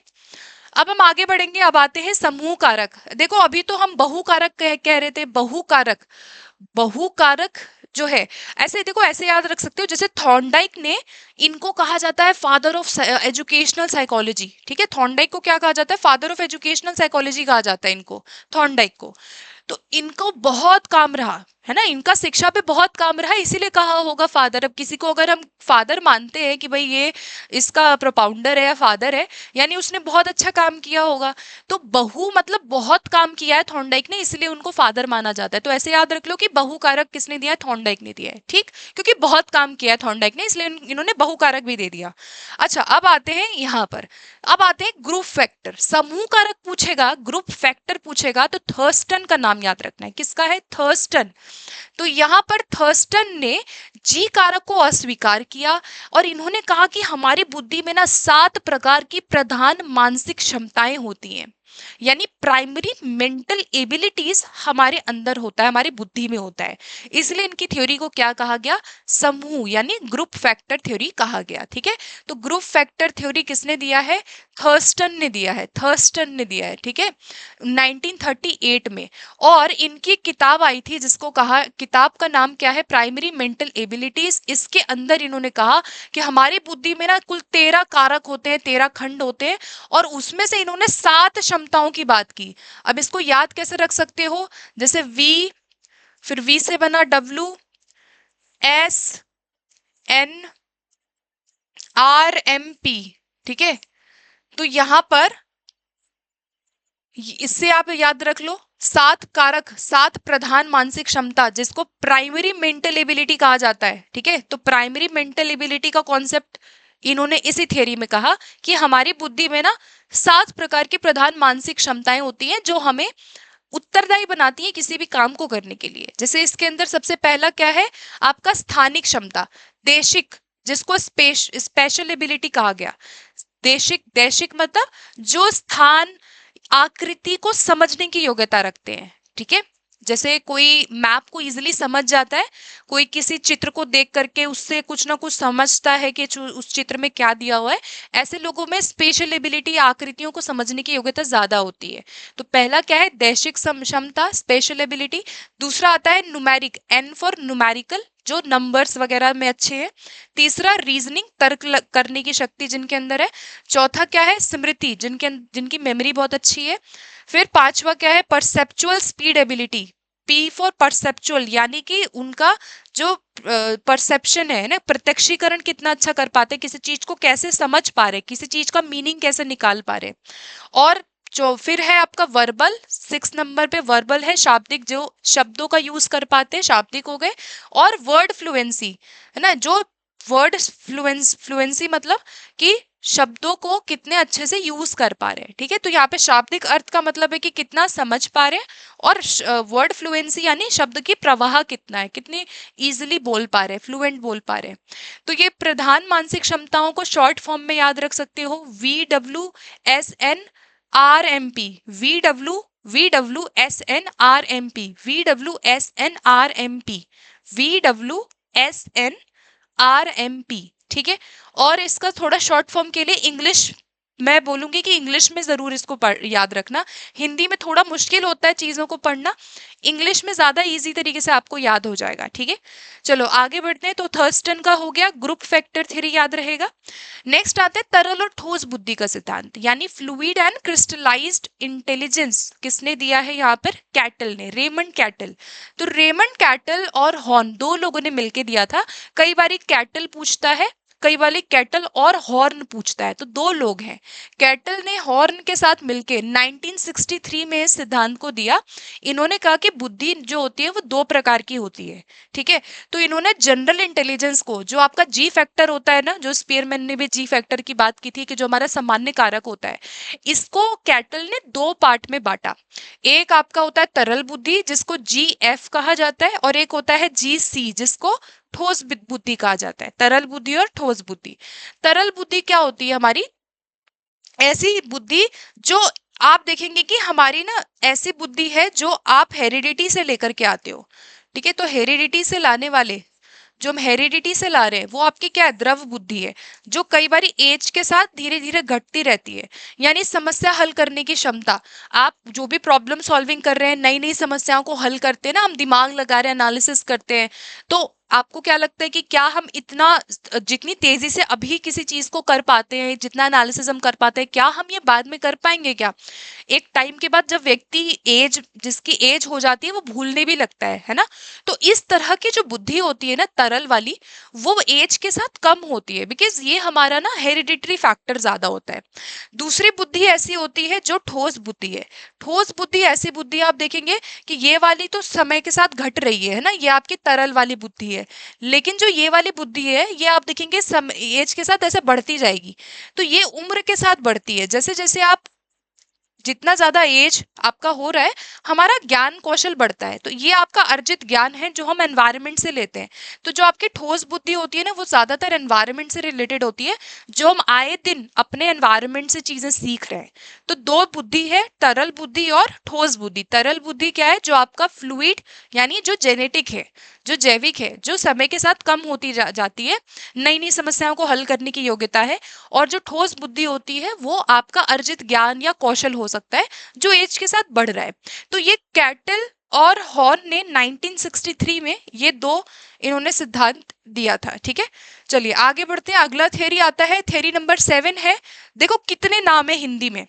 अब हम आगे बढ़ेंगे। अब आते हैं समूह कारक। देखो अभी तो हम बहुकारक कह रहे थे। बहुकारक जो है, ऐसे देखो, ऐसे याद रख सकते हो, जैसे थॉर्नडाइक ने, इनको कहा जाता है फादर ऑफ एजुकेशनल साइकोलॉजी। ठीक है, थॉर्नडाइक को क्या कहा जाता है? फादर ऑफ एजुकेशनल साइकोलॉजी कहा जाता है इनको, थॉर्नडाइक को। तो इनको बहुत काम रहा है ना, इनका शिक्षा पे बहुत काम रहा, इसीलिए कहा होगा फादर। अब किसी को अगर हम फादर मानते हैं कि भाई ये इसका प्रोपाउंडर है या फादर है, यानी उसने बहुत अच्छा काम किया होगा। तो बहु मतलब बहुत काम किया है थॉर्नडाइक ने, इसलिए उनको फादर माना जाता है। तो ऐसे याद रख लो कि बहुकारक किसने दिया है? थॉर्नडाइक ने दिया है। ठीक, क्योंकि बहुत काम किया है थॉर्नडाइक ने, इसलिए इन्होंने बहुकारक भी दे दिया। अच्छा, अब आते हैं यहाँ पर। अब आते हैं ग्रुप फैक्टर। समूह कारक पूछेगा, ग्रुप फैक्टर पूछेगा, तो थर्स्टन का नाम याद रखना है। किसका है? थर्स्टन। तो यहाँ पर थर्स्टन ने जी कारक को अस्वीकार किया, और इन्होंने कहा कि हमारी बुद्धि में ना 7 प्रकार की प्रधान मानसिक क्षमताएं होती हैं, यानी प्राइमरी मेंटल एबिलिटीज हमारे अंदर होता है, हमारी बुद्धि में होता है। इसलिए इनकी थ्योरी को क्या कहा गया? समूह यानी ग्रुप फैक्टर थ्योरी कहा गया। ठीक है, तो ग्रुप फैक्टर थ्योरी किसने दिया है? थर्स्टन ने दिया है, थर्स्टन ने दिया है। ठीक है, 1938 में। और इनकी किताब आई थी, जिसको कहा, किताब का नाम क्या है? Primary mental abilities. इसके अंदर इन्होंने कहा कि हमारी बुद्धि में ना कुल 13 कारक होते हैं, 13 खंड होते हैं, और उसमें से इन्होंने 7 क्षमताओं की बात की। अब इसको याद कैसे रख सकते हो? जैसे वी, फिर वी से बना W, S, N, R, M, P। ठीक है, तो यहां पर इससे आप याद रख लो 7 कारक, 7 प्रधान मानसिक क्षमता, जिसको प्राइमरी मेंटल एबिलिटी कहा जाता है। ठीक है, तो प्राइमरी मेंटल एबिलिटी का कॉन्सेप्ट इन्होंने इसी थियरी में कहा कि हमारी बुद्धि में ना 7 प्रकार की प्रधान मानसिक क्षमताएं होती हैं, जो हमें उत्तरदायी बनाती है किसी भी काम को करने के लिए। जैसे इसके अंदर सबसे पहला क्या है? आपका स्थानिक क्षमता, देशिक, जिसको स्पेशल एबिलिटी कहा गया। देशिक, देशिक मतलब जो स्थान, आकृति को समझने की योग्यता रखते हैं। ठीक है, जैसे कोई मैप को इजीली समझ जाता है, कोई किसी चित्र को देख करके उससे कुछ ना कुछ समझता है कि उस चित्र में क्या दिया हुआ है। ऐसे लोगों में स्पेशल एबिलिटी, आकृतियों को समझने की योग्यता ज्यादा होती है। तो पहला क्या है? दैशिक क्षमता, स्पेशल एबिलिटी। दूसरा आता है न्यूमेरिक, एन फॉर न्यूमेरिकल, जो नंबर्स वगैरह में अच्छे हैं। तीसरा रीजनिंग, तर्क करने की शक्ति जिनके अंदर है। चौथा क्या है? स्मृति, जिनकी मेमोरी बहुत अच्छी है। फिर पांचवा क्या है? Perceptual speed ability, P for perceptual, यानी कि उनका जो परसेप्शन है ना, प्रत्यक्षीकरण कितना अच्छा कर पाते, किसी चीज को कैसे समझ पा रहे, किसी चीज का मीनिंग कैसे निकाल पा रहे। और जो फिर है आपका वर्बल, 6 नंबर पे वर्बल है, शाब्दिक, जो शब्दों का यूज कर पाते हैं, शाब्दिक हो गए। और वर्ड फ्लुएंसी है ना, जो वर्ड फ्लुएंसी मतलब कि शब्दों को कितने अच्छे से यूज कर पा रहे हैं। ठीक है, तो यहाँ पे शाब्दिक अर्थ का मतलब है कि कितना समझ पा रहे हैं, और वर्ड फ्लुएंसी यानी शब्द की प्रवाह कितना है, कितनी इजिली बोल पा रहे हैं, फ्लुएंट बोल पा रहे हैं। तो ये प्रधान मानसिक क्षमताओं को शॉर्ट फॉर्म में याद रख सकते हो, VWSN RMP, VWSNRMP, VWSNRMP, VWSNRMP, ठीक है। और इसका थोड़ा शॉर्ट फॉर्म के लिए इंग्लिश मैं बोलूंगी कि इंग्लिश में जरूर इसको याद रखना। हिंदी में थोड़ा मुश्किल होता है चीजों को पढ़ना, इंग्लिश में ज्यादा इजी तरीके से आपको याद हो जाएगा, ठीक है। चलो आगे बढ़ते हैं। तो थर्स्टन का हो गया, ग्रुप फैक्टर थ्योरी याद रहेगा। नेक्स्ट आते हैं तरल और ठोस बुद्धि का सिद्धांत, यानी फ्लूइड एंड क्रिस्टलाइज्ड इंटेलिजेंस। किसने दिया है यहाँ पर? कैटल ने, रेमंड कैटल। तो रेमंड कैटल और हॉर्न दो लोगों ने मिलकर दिया था। कई बार कैटल पूछता है, कई बार कैटल और हॉर्न पूछता है, तो दो लोग हैं। कैटल ने हॉर्न के साथ मिलकर 1963 में इस सिद्धांत को दिया। इन्होंने कहा कि बुद्धि जो होती है वो दो प्रकार की होती है, ठीक है। तो इन्होंने जनरल इंटेलिजेंस को, जो आपका जी फैक्टर होता है ना, जो स्पीयरमैन ने भी जी फैक्टर की बात की थी कि जो हमारा सामान्य कारक होता है, इसको कैटल ने दो पार्ट में बांटा। एक आपका होता है तरल बुद्धि जिसको GF कहा जाता है, और एक होता है GC जिसको ठोस बुद्धि कहा जाता है। तरल बुद्धि और ठोस बुद्धि। तरल बुद्धि क्या होती है? हमारी ऐसी बुद्धि जो आप देखेंगे कि हमारी ना ऐसी बुद्धि है जो आप हेरिडिटी से लेकर के आते हो, ठीक है। तो हेरिडिटी से लाने वाले, जो हम हेरिडिटी से ला रहे हैं, वो आपकी क्या है? द्रव बुद्धि है, जो कई बार एज के साथ धीरे धीरे घटती रहती है। यानी समस्या हल करने की क्षमता, आप जो भी प्रॉब्लम सॉल्विंग कर रहे हैं, नई नई समस्याओं को हल करते हैं ना, हम दिमाग लगा रहे हैं, एनालिसिस करते हैं, तो आपको क्या लगता है कि क्या हम इतना, जितनी तेजी से अभी किसी चीज को कर पाते हैं, जितना एनालिसिस हम कर पाते हैं, क्या हम ये बाद में कर पाएंगे? क्या एक टाइम के बाद जब व्यक्ति जिसकी एज हो जाती है, वो भूलने भी लगता है ना। तो इस तरह की जो बुद्धि होती है ना तरल वाली, वो एज के साथ कम होती है, बिकॉज ये हमारा ना हेरिडिटरी फैक्टर ज्यादा होता है। दूसरी बुद्धि ऐसी होती है जो ठोस बुद्धि है। ठोस बुद्धि ऐसी बुद्धि आप देखेंगे कि ये वाली तो समय के साथ घट रही है ना, ये आपकी तरल वाली बुद्धि है। लेकिन जो ये वाली बुद्धि है, ये आप देखेंगे एज के साथ ऐसे बढ़ती जाएगी। तो ये उम्र के साथ बढ़ती है, जैसे जैसे आप जितना ज्यादा एज आपका हो रहा है, हमारा ज्ञान कौशल बढ़ता है। तो ये आपका अर्जित ज्ञान है जो हम एनवायरनमेंट से लेते हैं। तो जो आपकी ठोस बुद्धि होती है ना, वो ज्यादातर एनवायरनमेंट से रिलेटेड होती है, जो हम आए दिन अपने एनवायरनमेंट से चीजें सीख रहे हैं। तो दो बुद्धि है, तरल बुद्धि और ठोस बुद्धि। तरल बुद्धि क्या है? जो आपका फ्लूइड, यानी जो जेनेटिक है, जो जैविक है, जो समय के साथ कम होती जाती है, नई नई समस्याओं को हल करने की योग्यता है। और जो ठोस बुद्धि होती है, वो आपका अर्जित ज्ञान या कौशल हो सकता है, जो एज के साथ बढ़ रहा है। तो ये कैटल और हॉर्न ने 1963 में ये दो इन्होंने सिद्धांत दिया था, ठीक है। चलिए आगे बढ़ते हैं। अगला थ्योरी आता है, थ्योरी नंबर 7 है। देखो कितने नाम है हिंदी में,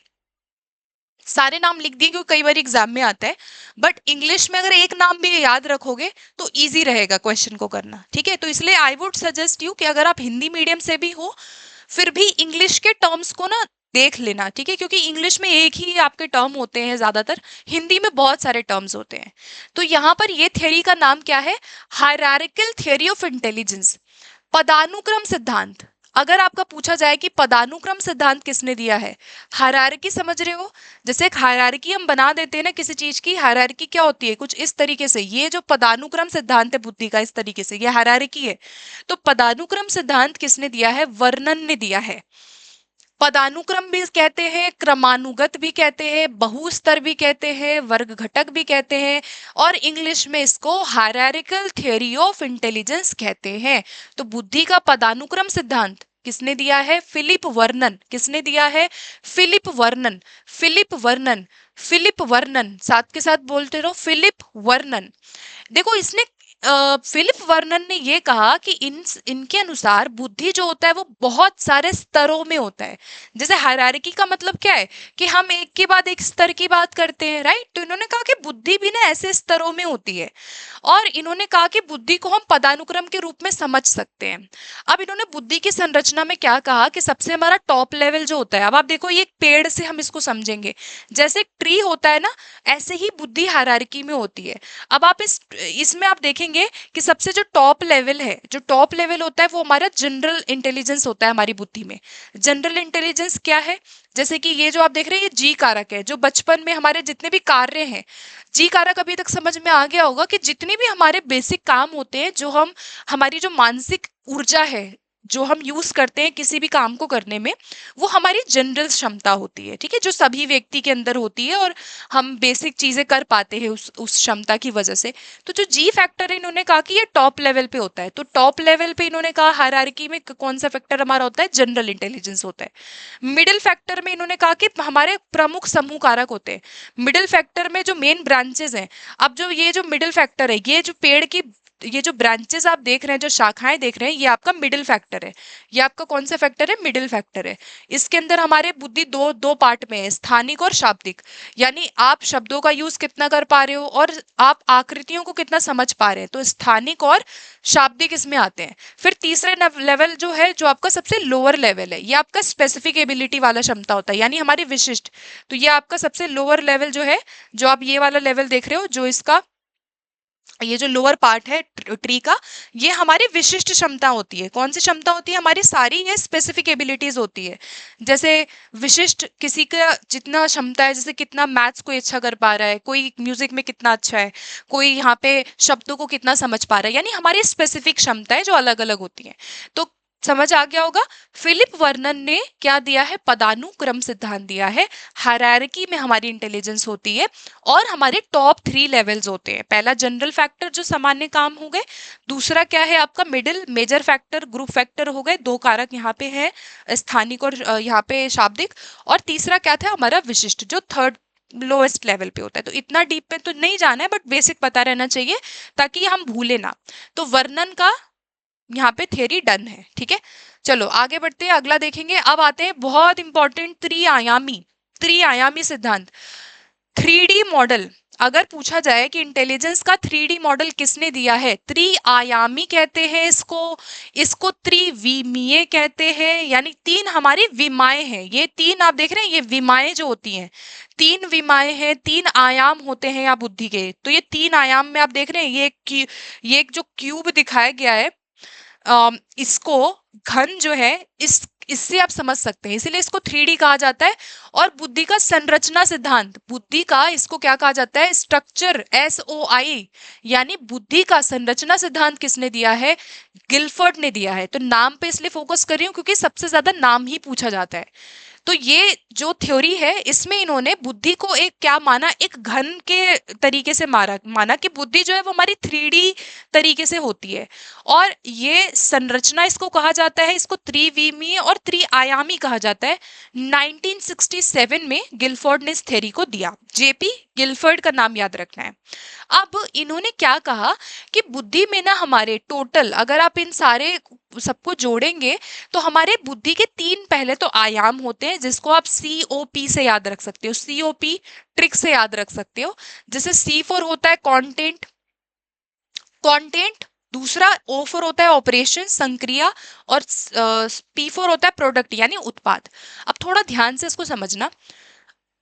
सारे नाम लिख दिए क्योंकि कई बार एग्जाम में आता है, बट इंग्लिश में अगर एक नाम भी याद रखोगे तो इजी रहेगा क्वेश्चन को करना, ठीक है। तो इसलिए आई वुड सजेस्ट यू कि अगर आप हिंदी मीडियम से भी हो, फिर भी इंग्लिश के टर्म्स को ना देख लेना, ठीक है, क्योंकि इंग्लिश में एक ही आपके टर्म होते हैं ज्यादातर, हिंदी में बहुत सारे टर्म्स होते हैं। तो यहाँ पर ये थ्योरी का नाम क्या है? हायरार्किकल थ्योरी ऑफ इंटेलिजेंस, पदानुक्रम सिद्धांत। अगर आपका पूछा जाए कि पदानुक्रम सिद्धांत किसने दिया है, हायरार्की समझ रहे हो? जैसे एक हायरार्की हम बना देते हैं ना किसी चीज की, हायरार्की क्या होती है? कुछ इस तरीके से। ये जो पदानुक्रम सिद्धांत है बुद्धि का, इस तरीके से ये हायरार्की है। तो पदानुक्रम सिद्धांत किसने दिया है? वर्णन ने दिया है। पदानुक्रम भी कहते हैं, क्रमानुगत भी कहते हैं, बहुस्तर भी कहते हैं, वर्ग घटक भी कहते हैं, और इंग्लिश में इसको हायरार्किकल थ्योरी ऑफ इंटेलिजेंस कहते हैं। तो बुद्धि का पदानुक्रम सिद्धांत किसने दिया है? Philip Vernon. किसने दिया है? Philip Vernon. Philip Vernon, Philip Vernon, साथ के साथ बोलते रहो, फिलिप वर्नन। देखो इसने फिलिप वर्नन ने ये कहा कि इनके अनुसार बुद्धि जो होता है वो बहुत सारे स्तरों में होता है। जैसे हायरार्की का मतलब क्या है कि हम एक के बाद एक स्तर की बात करते हैं, राइट। तो इन्होंने कहा कि बुद्धि भी ना ऐसे स्तरों में होती है, और इन्होंने कहा कि बुद्धि को हम पदानुक्रम के रूप में समझ सकते हैं। अब इन्होंने बुद्धि की संरचना में क्या कहा कि सबसे हमारा टॉप लेवल जो होता है, अब आप देखो ये एक पेड़ से हम इसको समझेंगे, जैसे एक ट्री होता है ना, ऐसे ही बुद्धि हायरार्की में होती है। अब आप इसमें आप देखेंगे कि सबसे जो टॉप लेवल है, जो टॉप लेवल होता है, वो हमारा जनरल इंटेलिजेंस होता है हमारी बुद्धि में। जनरल इंटेलिजेंस क्या है? जैसे कि ये जो आप देख रहे हैं, ये जी कारक है, जो बचपन में हमारे जितने भी कार्य हैं, जी कारक अभी तक समझ में आ गया होगा कि जितने भी हमारे बेसिक काम होते हैं, जो हम, हमारी जो मानसिक ऊर्जा है, जो हम यूज करते हैं किसी भी काम को करने में, वो हमारी जनरल क्षमता होती है, ठीक है, जो सभी व्यक्ति के अंदर होती है और हम बेसिक चीजें कर पाते हैं उस क्षमता की वजह से। तो जो जी फैक्टर है, इन्होंने कहा कि ये टॉप लेवल पे होता है। तो टॉप लेवल पे इन्होंने कहा हायरार्की में कौन सा फैक्टर हमारा होता है, जनरल इंटेलिजेंस होता है। मिडिल फैक्टर में इन्होंने कहा कि हमारे प्रमुख समूह कारक होते हैं। मिडिल फैक्टर में जो मेन ब्रांचेस हैं, अब जो ये जो मिडिल फैक्टर है, ये जो पेड़ की ये जो ब्रांचेस आप देख रहे हैं, जो शाखाएं देख रहे हैं, ये आपका मिडिल फैक्टर है। ये आपका कौन सा फैक्टर है, मिडिल फैक्टर है। इसके अंदर हमारे बुद्धि दो दो पार्ट में है, स्थानिक और शाब्दिक। यानी आप शब्दों का यूज कितना कर पा रहे हो और आप आकृतियों को कितना समझ पा रहे हैं, तो स्थानिक और शाब्दिक इसमें आते हैं। फिर तीसरे लेवल जो है, जो आपका सबसे लोअर लेवल है, ये आपका स्पेसिफिक एबिलिटी वाला क्षमता होता है, यानी हमारी विशिष्ट। तो ये आपका सबसे लोअर लेवल जो है, जो आप ये वाला लेवल देख रहे हो, जो इसका ये जो लोअर पार्ट है ट्री का, ये हमारी विशिष्ट क्षमता होती है। कौन सी क्षमता होती है, हमारी सारी ये स्पेसिफिक एबिलिटीज होती है। जैसे विशिष्ट किसी का जितना क्षमता है, जैसे कितना मैथ्स कोई अच्छा कर पा रहा है, कोई म्यूजिक में कितना अच्छा है, कोई यहाँ पे शब्दों को कितना समझ पा रहा है, यानी हमारी स्पेसिफिक क्षमता है जो अलग अलग होती है। तो समझ आ गया होगा। फिलिप वर्नन ने क्या दिया है, पदानुक्रम सिद्धांत दिया है। हायरार्की में हमारी इंटेलिजेंस होती है और हमारे टॉप 3 लेवल्स होते हैं। पहला जनरल फैक्टर जो सामान्य काम हो गए, दूसरा क्या है आपका middle, major factor, group factor हो गए, दो कारक यहाँ पे है, स्थानिक और यहाँ पे शाब्दिक, और तीसरा क्या था हमारा विशिष्ट, जो थर्ड लोएस्ट लेवल पे होता है। तो इतना डीप में तो नहीं जाना है, बट बेसिक पता रहना चाहिए ताकि हम भूले ना। तो वर्णन का यहाँ पे थ्योरी डन है, ठीक है। चलो आगे बढ़ते हैं, अगला देखेंगे। अब आते हैं बहुत इंपॉर्टेंट त्रिआयामी सिद्धांत, 3D मॉडल। अगर पूछा जाए कि इंटेलिजेंस का 3D मॉडल किसने दिया है, त्रिआयामी कहते हैं इसको त्रिविमीय कहते हैं, यानी तीन हमारी विमाएं हैं। ये तीन आप देख रहे हैं, ये विमाएं जो होती हैं, तीन विमाएं हैं, तीन आयाम होते हैं या बुद्धि के। तो ये तीन आयाम में आप देख रहे हैं, ये एक जो क्यूब दिखाया गया है, इसको घन जो है, इससे आप समझ सकते हैं, इसीलिए इसको 3D कहा जाता है। और बुद्धि का संरचना सिद्धांत, बुद्धि का इसको क्या कहा जाता है, स्ट्रक्चर, SOI, यानी बुद्धि का संरचना सिद्धांत किसने दिया है, गिलफर्ड ने दिया है। तो नाम पे इसलिए फोकस कर रही हूँ क्योंकि सबसे ज्यादा नाम ही पूछा जाता है। तो ये जो थ्योरी है, इसमें इन्होंने बुद्धि को एक क्या माना, एक घन के तरीके से माना कि बुद्धि जो है वो हमारी 3D तरीके से होती है। और ये संरचना इसको कहा जाता है, इसको त्रिविमीय और त्रिआयामी कहा जाता है। 1967 में गिलफोर्ड ने इस थ्योरी को दिया। JP गिलफर्ड का नाम याद रखना है। अब इन्होंने क्या कहा कि बुद्धि में ना हमारे टोटल, अगर आप इन सारे सबको जोड़ेंगे तो हमारे बुद्धि के तीन पहले तो आयाम होते हैं, जिसको आप COP से याद रख सकते हो, COP ट्रिक से याद रख सकते हो। जैसे C4 होता है कंटेंट, दूसरा O4 होता है ऑपरेशन, संक्रिया, और P4 होता है प्रोडक्ट यानी उत्पाद। अब थोड़ा ध्यान से इसको समझना।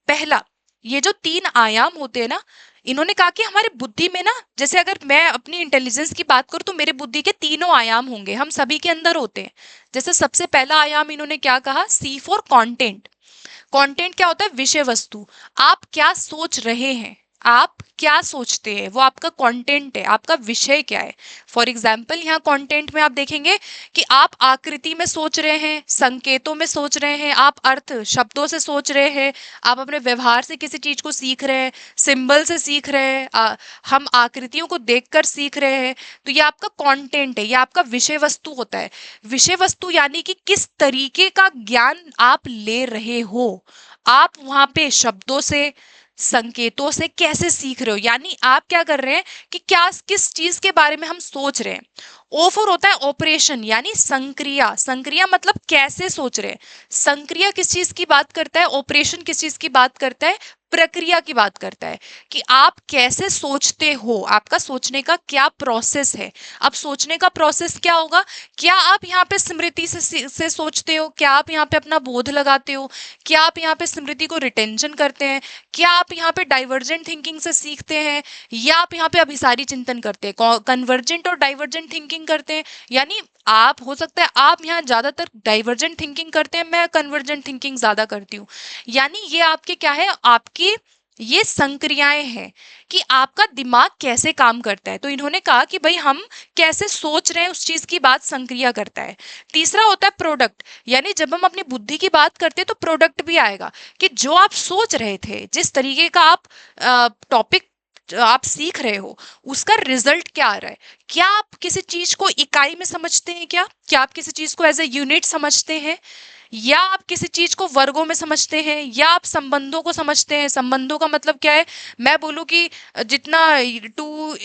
पहला, ये जो तीन आयाम होते हैं ना, इन्होंने कहा कि हमारे बुद्धि में ना, जैसे अगर मैं अपनी इंटेलिजेंस की बात करूं तो मेरे बुद्धि के तीनों आयाम होंगे, हम सभी के अंदर होते हैं। जैसे सबसे पहला आयाम इन्होंने क्या कहा, C4 कंटेंट। कंटेंट क्या होता है, विषय वस्तु, आप क्या सोच रहे हैं, आप क्या सोचते हैं, वो आपका कंटेंट है, आपका विषय क्या है। फॉर एग्जाम्पल यहाँ कंटेंट में आप देखेंगे कि आप आकृति में सोच रहे हैं, संकेतों में सोच रहे हैं, आप अर्थ शब्दों से सोच रहे हैं, आप अपने व्यवहार से किसी चीज को सीख रहे हैं, सिंबल से सीख रहे हैं, हम आकृतियों को देखकर सीख रहे हैं। तो ये आपका कंटेंट है, ये आपका विषय वस्तु होता है। विषय वस्तु यानी कि किस तरीके का ज्ञान आप ले रहे हो, आप वहां पे शब्दों से, संकेतों से कैसे सीख रहे हो, यानी आप क्या कर रहे हैं कि क्या किस चीज के बारे में हम सोच रहे हैं। O4 होता है ऑपरेशन, यानी संक्रिया मतलब कैसे सोच रहे हैं। संक्रिया किस चीज की बात करता है, ऑपरेशन किस चीज की बात करता है, प्रक्रिया की बात करता है कि आप कैसे सोचते हो, आपका सोचने का क्या प्रोसेस है। अब सोचने का प्रोसेस क्या होगा, क्या आप यहाँ पे स्मृति से सोचते हो, क्या आप यहाँ पे अपना बोध लगाते हो, क्या आप यहाँ पे स्मृति को रिटेंशन करते हैं, क्या आप यहाँ पे डाइवर्जेंट थिंकिंग से सीखते हैं, या आप यहाँ पे अभिसारी चिंतन करते हैं, कन्वर्जेंट और डाइवर्जेंट थिंकिंग करते हैं। यानी आप, हो सकता है आप यहाँ ज्यादातर डाइवर्जेंट थिंकिंग करते हैं, मैं कन्वर्जेंट थिंकिंग ज्यादा करती हूँ। यानी ये आपके क्या है, आपकी ये संक्रियाएं हैं कि आपका दिमाग कैसे काम करता है। तो इन्होंने कहा कि भाई हम कैसे सोच रहे हैं उस चीज की बात संक्रिया करता है। तीसरा होता है प्रोडक्ट, यानी जब हम अपनी बुद्धि की बात करते हैं तो प्रोडक्ट भी आएगा कि जो आप सोच रहे थे, जिस तरीके का आप टॉपिक आप सीख रहे हो, उसका रिजल्ट क्या आ रहा है। क्या आप किसी चीज को इकाई में समझते हैं, क्या आप किसी चीज को एज ए यूनिट समझते हैं, या आप किसी चीज को वर्गों में समझते हैं, या आप संबंधों को समझते हैं। संबंधों का मतलब क्या है, मैं बोलूं कि जितना टू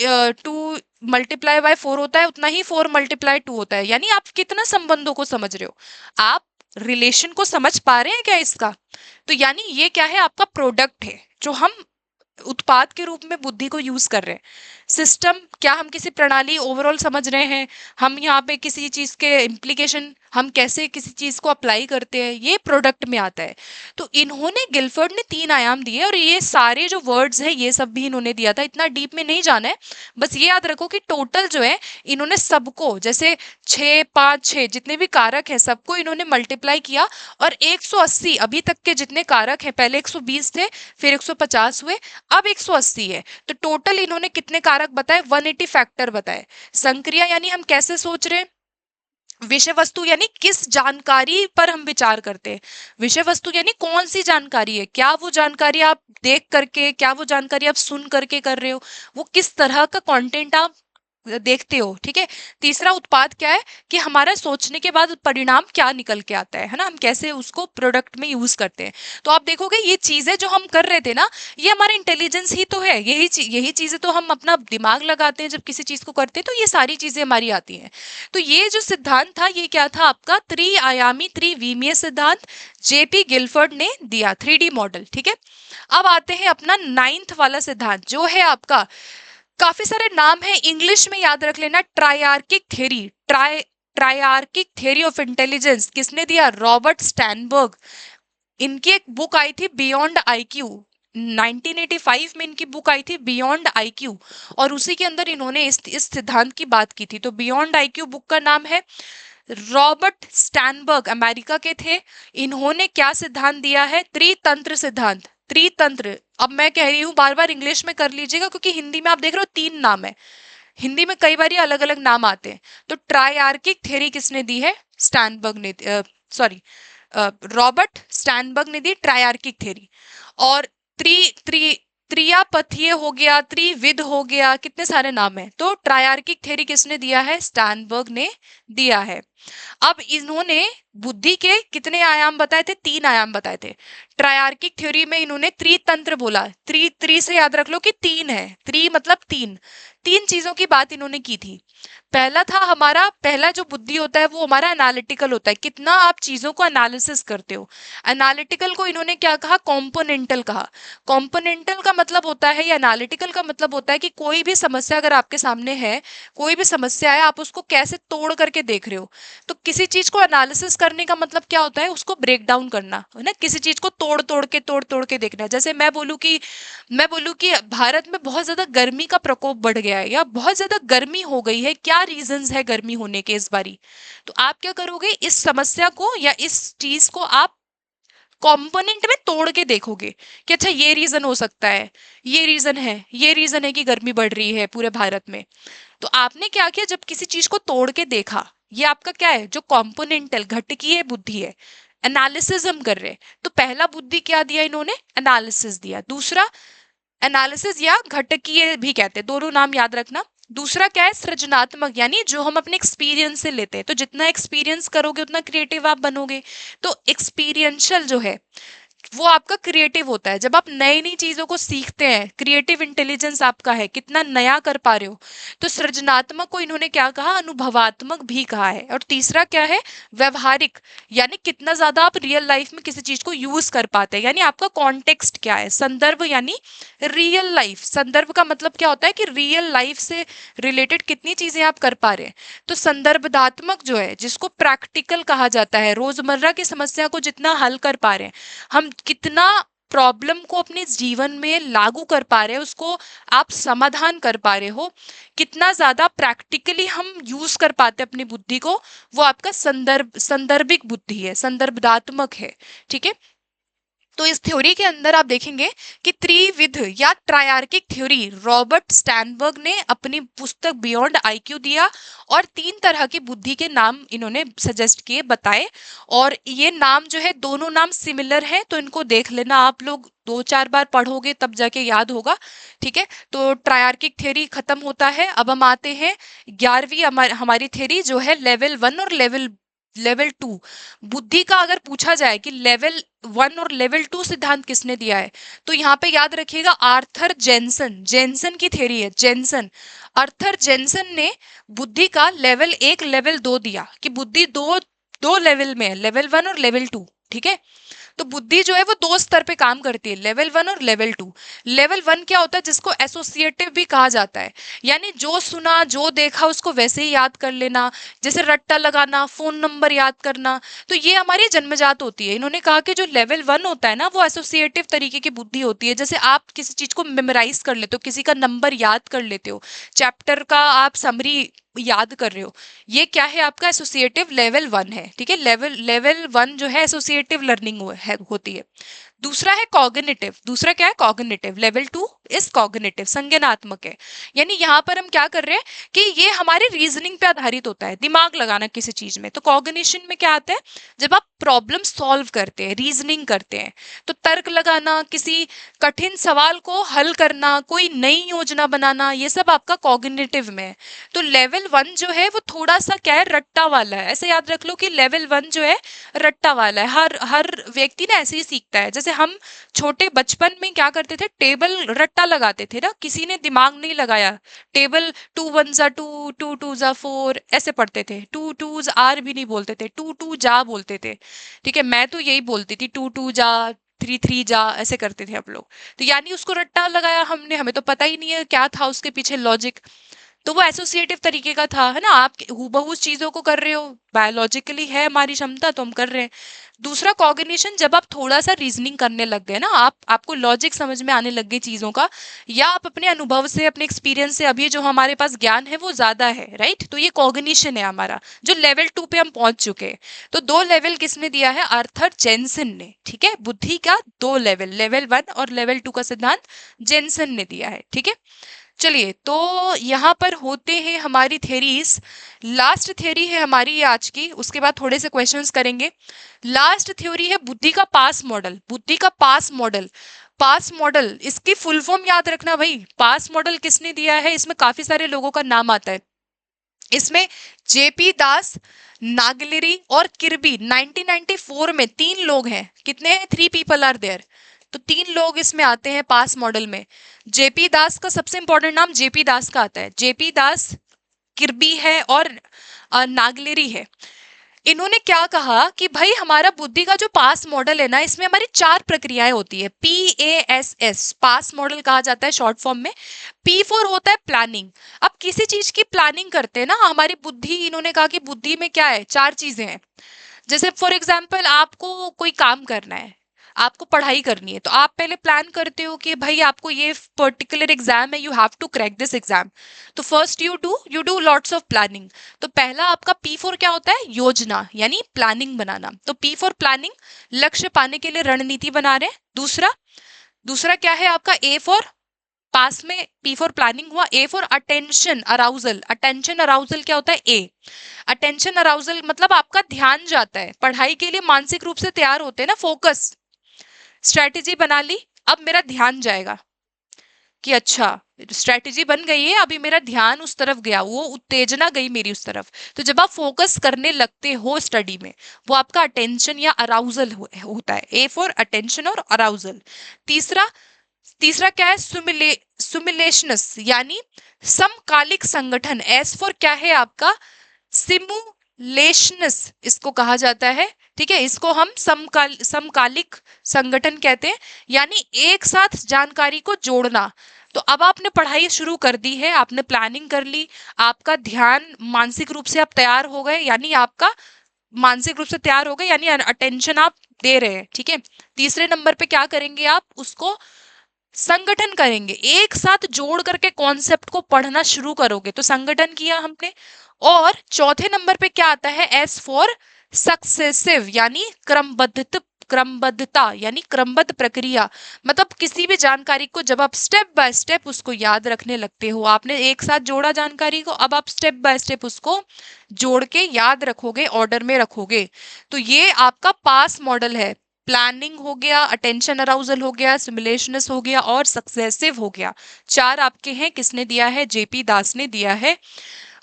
टू मल्टीप्लाई बाय 4 होता है उतना ही 4 मल्टीप्लाई 2 होता है, यानी आप कितना संबंधों को समझ रहे हो, आप रिलेशन को समझ पा रहे हैं क्या इसका। तो यानी ये क्या है, आपका प्रोडक्ट है जो हम उत्पाद के रूप में बुद्धि को यूज कर रहे हैं। सिस्टम, क्या हम किसी प्रणाली ओवरऑल समझ रहे हैं, हम यहाँ पे किसी चीज के इम्प्लीकेशन, हम कैसे किसी चीज को अप्लाई करते हैं, ये प्रोडक्ट में आता है। तो इन्होंने, गिलफर्ड ने 3 आयाम दिए, और ये सारे जो वर्ड्स है ये सब भी इन्होंने दिया था। इतना डीप में नहीं जाना है, बस ये याद रखो कि टोटल जो है इन्होंने सबको, जैसे 6 5 6 जितने भी कारक है सबको इन्होंने मल्टीप्लाई किया, और 180 अभी तक के जितने कारक हैं, पहले 120 थे फिर 150 हुए, अब 180 है। तो टोटल इन्होंने कितने कारक बताए, 180 फैक्टर बताए। संक्रिया यानी हम कैसे सोच रहे हैं, विषय वस्तु यानी किस जानकारी पर हम विचार करते हैं। विषय वस्तु यानी कौन सी जानकारी है, क्या वो जानकारी आप देख करके, क्या वो जानकारी आप सुन करके कर रहे हो, वो किस तरह का कंटेंट आप देखते हो। ठीक है। तीसरा उत्पाद क्या है कि हमारा सोचने के बाद परिणाम क्या निकल के आता है ना, हम कैसे उसको प्रोडक्ट में यूज करते हैं। तो आप देखोगे ये चीजें जो हम कर रहे थे ना, ये हमारा इंटेलिजेंस ही तो है। यही चीजें तो हम अपना दिमाग लगाते हैं जब किसी चीज को करते हैं, तो ये सारी चीजें हमारी आती हैं। तो ये जो सिद्धांत था ये क्या था, आपका त्रिआयामी त्रिविमीय सिद्धांत जेपी गिलफर्ड ने दिया, 3D मॉडल। ठीक है। अब आते हैं अपना 9th वाला सिद्धांत जो है आपका, काफी सारे नाम है, इंग्लिश में याद रख लेना, ट्रायआर्किक थ्योरी। ट्रायआर्किक थ्योरी ऑफ इंटेलिजेंस किसने दिया, रॉबर्ट स्टैनबर्ग। इनकी एक बुक आई थी बियॉन्ड आईक्यू, 1985 में इनकी बुक आई थी बियॉन्ड आईक्यू, और उसी के अंदर इन्होंने इस सिद्धांत की बात की थी। तो बियॉन्ड आईक्यू बुक का नाम है, रॉबर्ट स्टैनबर्ग अमेरिका के थे। इन्होंने क्या सिद्धांत दिया है, त्रितंत्र सिद्धांत। त्रितंत्र, अब मैं कह रही हूँ बार बार इंग्लिश में कर लीजिएगा, क्योंकि हिंदी में आप देख रहे हो 3 नाम है, हिंदी में कई बार अलग अलग नाम आते हैं। तो ट्रायआर्किक थ्योरी किसने दी है, स्टैनबर्ग ने, सॉरी रॉबर्ट स्टैनबर्ग ने दी ट्रायआर्किक थ्योरी। और त्रि त्रि त्रियापथीय हो गया, त्रिविध हो गया, कितने सारे नाम है। तो ट्रायआर्किक थ्योरी किसने दिया है, स्टैनबर्ग ने दिया है। अब इन्होंने बुद्धि के कितने आयाम बताए थे, 3 आयाम बताए थे। ट्रायआर्किक थ्योरी में इन्होंने त्रितंत्र बोला, त्रि से याद रख लो कि 3 है, त्रि मतलब 3, 3 चीजों की बात इन्होंने की थी। पहला था हमारा, पहला जो बुद्धि होता है वो हमारा एनालिटिकल होता है, कितना आप चीजों को एनालिसिस करते हो। एनालिटिकल को इन्होंने क्या कहा, कॉम्पोनेंटल कहा। कॉम्पोनेंटल का मतलब होता है, या एनालिटिकल का मतलब होता है कि कोई भी समस्या अगर आपके सामने है, कोई भी समस्या है, आप उसको कैसे तोड़ करके देख रहे हो। तो किसी चीज को एनालिसिस करने का मतलब क्या होता है, उसको ब्रेक डाउन करना है ना, किसी चीज को तोड़ तोड़ के देखना। जैसे मैं बोलूं कि भारत में बहुत ज्यादा गर्मी का प्रकोप बढ़ गया है, या बहुत ज्यादा गर्मी हो गई है, क्या रीजंस है गर्मी होने के इस बारी। तो आप क्या करोगे, इस समस्या को या इस चीज को आप कंपोनेंट में तोड़ के देखोगे कि अच्छा ये रीजन हो सकता है, ये रीजन है कि गर्मी बढ़ रही है पूरे भारत में। तो आपने क्या किया, जब किसी चीज को तोड़ के देखा, ये आपका क्या है, जो कॉम्पोनेंटल घटकीय बुद्धि है, एनालिसिस हम कर रहे हैं। तो पहला बुद्धि क्या दिया इन्होंने, एनालिसिस दिया। दूसरा, एनालिसिस या घटकीय भी कहते हैं, दोनों नाम याद रखना। दूसरा क्या है, सृजनात्मक, यानी जो हम अपने एक्सपीरियंस से लेते हैं। तो जितना एक्सपीरियंस करोगे उतना क्रिएटिव आप बनोगे। तो एक्सपीरियंशियल जो है वो आपका क्रिएटिव होता है, जब आप नई नई चीजों को सीखते हैं, क्रिएटिव इंटेलिजेंस आपका है, कितना नया कर पा रहे हो। तो सृजनात्मक को इन्होंने क्या कहा, अनुभवात्मक भी कहा है। और तीसरा क्या है, व्यवहारिक, यानी कितना ज्यादा आप रियल लाइफ में किसी चीज को यूज कर पाते हैं, यानी आपका कॉन्टेक्स्ट क्या है। संदर्भ यानी रियल लाइफ, संदर्भ का मतलब क्या होता है कि रियल लाइफ से रिलेटेड कितनी चीजें आप कर पा रहे हैं। तो संदर्भदात्मक जो है, जिसको प्रैक्टिकल कहा जाता है, रोजमर्रा की समस्या को जितना हल कर पा रहे हैं, हम कितना प्रॉब्लम को अपने जीवन में लागू कर पा रहे हैं, उसको आप समाधान कर पा रहे हो, कितना ज्यादा प्रैक्टिकली हम यूज कर पाते हैं अपनी बुद्धि को, वो आपका संदर्भिक बुद्धि है, संदर्भदात्मक है। ठीक है। तो इस थ्योरी के अंदर आप देखेंगे कि त्रिविध या ट्रायर्किक थ्योरी रॉबर्ट स्टैनबर्ग ने अपनी पुस्तक बियॉन्ड आईक्यू दिया और 3 तरह की बुद्धि के नाम इन्होंने सजेस्ट किए, बताए। और ये नाम जो है, दोनों नाम सिमिलर हैं, तो इनको देख लेना आप लोग, 2-4 बार पढ़ोगे तब जाके याद होगा। ठीक है, तो ट्रायर्किक थ्योरी खत्म होता है। अब हम आते हैं 11वीं हमारी थ्योरी जो है लेवल 1 और लेवल 2। बुद्धि का अगर पूछा जाए कि लेवल 1 और लेवल 2 सिद्धांत किसने दिया है, तो यहाँ पे याद रखिएगा आर्थर जेनसन की थ्योरी है। आर्थर जेनसन ने बुद्धि का लेवल 1 लेवल 2 दिया कि बुद्धि दो लेवल में है, लेवल 1 और लेवल 2। ठीक है, तो बुद्धि जो है वो 2 स्तर पे काम करती है, लेवल 1 और लेवल 2। लेवल 1 क्या होता है, जिसको एसोसिएटिव भी कहा जाता है, यानी जो सुना जो देखा उसको वैसे ही याद कर लेना, जैसे रट्टा लगाना, फोन नंबर याद करना। तो ये हमारी जन्मजात होती है। इन्होंने कहा कि जो लेवल 1 होता है ना, वो एसोसिएटिव तरीके की बुद्धि होती है। जैसे आप किसी चीज को मेमोराइज कर लेते हो, किसी का नंबर याद कर लेते हो, चैप्टर का आप समरी याद कर रहे हो, ये क्या है, आपका एसोसिएटिव लेवल 1 है। ठीक है, लेवल 1 जो है एसोसिएटिव लर्निंग होती है। दूसरा है कॉग्निटिव। दूसरा क्या है, कॉग्निटिव। लेवल 2 इस कॉग्निटिव, संज्ञानात्मक है। यानी यहाँ पर हम क्या कर रहे हैं कि ये हमारे रीजनिंग पे आधारित होता है, दिमाग लगाना किसी चीज में। तो कॉग्निशन में क्या आता है, जब आप प्रॉब्लम सॉल्व करते हैं, रीजनिंग करते हैं, तो तर्क लगाना, किसी कठिन सवाल को हल करना, कोई नई योजना बनाना, ये सब आपका कॉग्निटिव में है। तो लेवल 1 जो है वो थोड़ा सा क्या है, रट्टा वाला है। ऐसे याद रख लो कि लेवल 1 जो है रट्टा वाला है। हर व्यक्ति ना ऐसे ही सीखता है। जैसे हम छोटे बचपन में क्या करते थे, टेबल रट्टा लगाते थे ना, किसी ने दिमाग नहीं लगाया, टेबल 2 1 जा 2, 2 2 जा 4 ऐसे पढ़ते थे, 2 2 आर भी नहीं बोलते थे, 2 2 जा बोलते थे। ठीक है, मैं तो यही बोलती थी, 2 2 जा 3 3 जा, ऐसे करते थे हम लोग। तो यानी उसको रट्टा लगाया हमने, हमें तो पता ही नहीं है क्या था उसके पीछे लॉजिक। तो वो एसोसिएटिव तरीके का था, है ना। आप हूबहू चीजों को कर रहे हो, बायोलॉजिकली है हमारी क्षमता, तो हम कर रहे हैं। दूसरा कॉग्निशन, जब आप थोड़ा सा रीजनिंग करने लग गए ना, आपको लॉजिक समझ में आने लग गई चीजों का, या आप अपने अनुभव से, अपने एक्सपीरियंस से, अभी जो हमारे पास ज्ञान है वो ज्यादा है, राइट, तो ये कॉग्निशन है हमारा, जो लेवल 2 पे हम पहुंच चुके हैं। तो 2 लेवल किसने दिया है, आर्थर जेनसन ने। ठीक है, बुद्धि का 2 लेवल, लेवल 1 और लेवल 2 का सिद्धांत जेनसन ने दिया है। ठीक है, चलिए, तो यहाँ पर होते हैं हमारी थ्योरीज। लास्ट थ्योरी है हमारी आज की, उसके बाद थोड़े से क्वेश्चंस करेंगे। लास्ट थ्योरी है बुद्धि का पास मॉडल। बुद्धि का पास मॉडल, इसकी फुल फॉर्म याद रखना भाई। पास मॉडल किसने दिया है, इसमें काफी सारे लोगों का नाम आता है। इसमें जेपी दास, नागलिरी और किर्बी 1994 में 3 लोग हैं। कितने हैं, 3 पीपल आर देयर। तो 3 लोग इसमें आते हैं पास मॉडल में। जेपी दास का सबसे इंपॉर्टेंट नाम जेपी दास का आता है। जेपी दास, किर्बी है और नागलिरी है। इन्होंने क्या कहा कि भाई हमारा बुद्धि का जो पास मॉडल है ना, इसमें हमारी 4 प्रक्रियाएं होती है। PASS पास मॉडल कहा जाता है शॉर्ट फॉर्म में। P4 होता है प्लानिंग। अब किसी चीज की प्लानिंग करते हैं ना हमारी बुद्धि, इन्होंने कहा कि बुद्धि में क्या है, 4 चीजें हैं। जैसे फॉर एग्जाम्पल, आपको कोई काम करना है, आपको पढ़ाई करनी है, तो आप पहले प्लान करते हो कि भाई आपको ये पर्टिकुलर एग्जाम है, you have to crack this exam. तो first you do lots of planning. तो पहला आपका P4 क्या होता है, योजना, यानी प्लानिंग बनाना। तो P4 प्लानिंग, लक्ष्य पाने के लिए रणनीति बना रहे हैं। दूसरा क्या है आपका A4, पास में P4 प्लानिंग हुआ। A4 attention arousal. Attention arousal क्या होता है, A। अटेंशन अराउजल मतलब आपका ध्यान जाता है, पढ़ाई के लिए मानसिक रूप से तैयार होते हैं ना, फोकस, स्ट्रेटेजी बना ली, अब मेरा ध्यान जाएगा कि अच्छा स्ट्रेटेजी बन गई है, अभी मेरा ध्यान उस तरफ गया, वो उत्तेजना गई मेरी उस तरफ। तो जब आप फोकस करने लगते हो स्टडी में, वो आपका अटेंशन या अराउजल होता है। A4 अटेंशन और अराउजल। तीसरा क्या है, सुमिलेशनस, यानी समकालिक संगठन। S4 क्या है आपका, सिमुलेशनस इसको कहा जाता है। ठीक है, इसको हम समकालिक संगठन कहते हैं, यानी एक साथ जानकारी को जोड़ना। तो अब आपने पढ़ाई शुरू कर दी है, आपने प्लानिंग कर ली, आपका ध्यान मानसिक रूप से आप तैयार हो गए, यानी आपका मानसिक रूप से तैयार हो गए, यानी अटेंशन आप दे रहे हैं। ठीक है, तीसरे नंबर पे क्या करेंगे, आप उसको संगठन करेंगे, एक साथ जोड़ करके कॉन्सेप्ट को पढ़ना शुरू करोगे, तो संगठन किया हमने। और चौथे नंबर पे क्या आता है, S4 सक्सेसिव, यानी क्रमबद्धता यानी क्रमबद्ध प्रक्रिया, मतलब किसी भी जानकारी को जब आप स्टेप बाय स्टेप उसको याद रखने लगते हो, आपने एक साथ जोड़ा जानकारी को, अब आप स्टेप बाय स्टेप उसको जोड़ के याद रखोगे, ऑर्डर में रखोगे। तो ये आपका पास मॉडल है। प्लानिंग हो गया, अटेंशन अराउजल हो गया, सिमुलेशनस हो गया और सक्सेसिव हो गया। चार आपके हैं, किसने दिया है? जेपी दास ने दिया है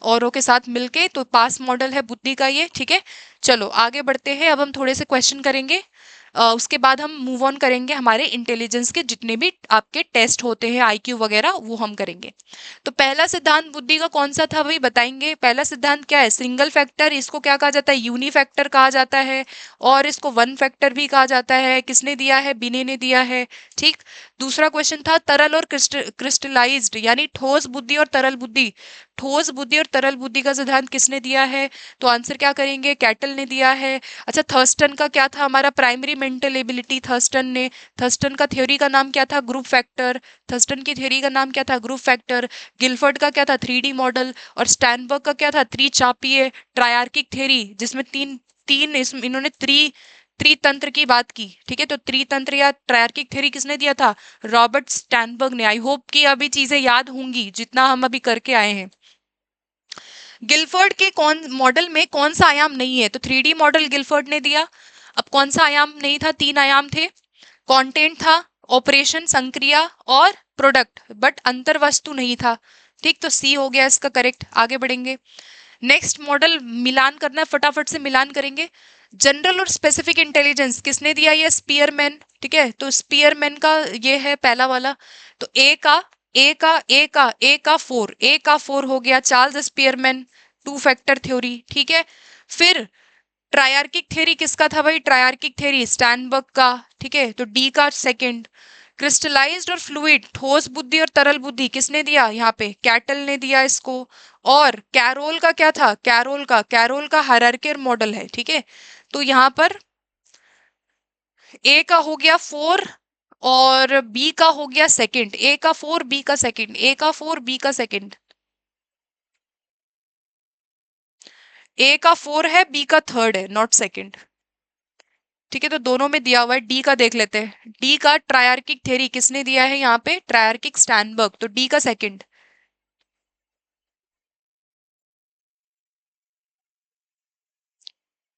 औरों के साथ मिलके। तो पास मॉडल है बुद्धि का ये, ठीक है। चलो आगे बढ़ते हैं, अब हम थोड़े से क्वेश्चन करेंगे। उसके बाद हम मूव ऑन करेंगे, हमारे इंटेलिजेंस के जितने भी आपके टेस्ट होते हैं, आईक्यू वगैरह, वो हम करेंगे। तो पहला सिद्धांत बुद्धि का कौन सा था भाई, बताएंगे। पहला सिद्धांत क्या है? सिंगल फैक्टर, इसको क्या कहा जाता है? यूनी फैक्टर कहा जाता है, और इसको वन फैक्टर भी कहा जाता है। किसने दिया है? बिने ने दिया है, ठीक। दूसरा क्वेश्चन था तरल और क्रिस्टलाइज्ड, यानी ठोस बुद्धि और तरल बुद्धि। ठोस बुद्धि और तरल बुद्धि का सिद्धांत किसने दिया है? तो आंसर क्या करेंगे? कैटल ने दिया है। अच्छा, थर्स्टन का क्या था? हमारा प्राइमरी मेंटल एबिलिटी, थर्स्टन ने। थर्स्टन का थ्योरी का नाम क्या था? Group factor. थर्स्टन की थ्योरी का नाम क्या था? Group factor. गिलफर्ड का क्या था? 3D model. और स्टैनबर्ग का क्या था? त्रिचापीय ट्रायर्किक थ्योरी, जिसमें तीन तीन इन्होंने त्रितंत्र की बात की, ठीक है। तो त्रितंत्र या ट्रायर्किक थ्योरी किसने दिया था? रॉबर्ट स्टैनबर्ग ने। आई होप कि अभी चीजें याद होंगी जितना हम अभी करके आए हैं। गिलफर्ड के कौन मॉडल में कौन सा आयाम नहीं है? तो 3D मॉडल गिलफर्ड ने दिया। अब कौन सा आयाम नहीं था? तीन आयाम थे। कंटेंट था, ऑपरेशन, संक्रिया और प्रोडक्ट, बट अंतर वस्तु नहीं था, ठीक। तो सी हो गया इसका करेक्ट। आगे बढ़ेंगे। नेक्स्ट मॉडल, मिलान करना है, फटाफट से मिलान करेंगे। जनरल और स्पेसिफिक इंटेलिजेंस किसने दिया? ये स्पीयरमैन, ठीक है। तो स्पीयरमैन का ये है पहला वाला। तो ए का फोर हो गया, Charles Spearman, two factor theory, ठीक है। फिर ट्रायर्किक थ्योरी किसका था भाई? ट्रायर्किक थ्योरी स्टैनबर्ग का, ठीक है। तो डी का सेकंड। क्रिस्टलाइज्ड और फ्लूइड, ठोस बुद्धि और तरल बुद्धि, किसने दिया? यहाँ पे कैटल ने दिया इसको। और कैरोल का क्या था? कैरोल का हायरार्किकल मॉडल है, ठीक है। तो यहाँ पर ए का हो गया फोर और बी का हो गया सेकंड। ए का फोर, बी का सेकंड, ए का फोर, बी का सेकंड। ए का फोर है, बी का थर्ड है, नॉट सेकंड, ठीक है। तो दोनों में दिया हुआ है। डी का देख लेते हैं। डी का ट्रायर्किक थ्योरी किसने दिया है? यहाँ पे ट्रायर्किक स्टैनबर्ग, तो डी का सेकंड।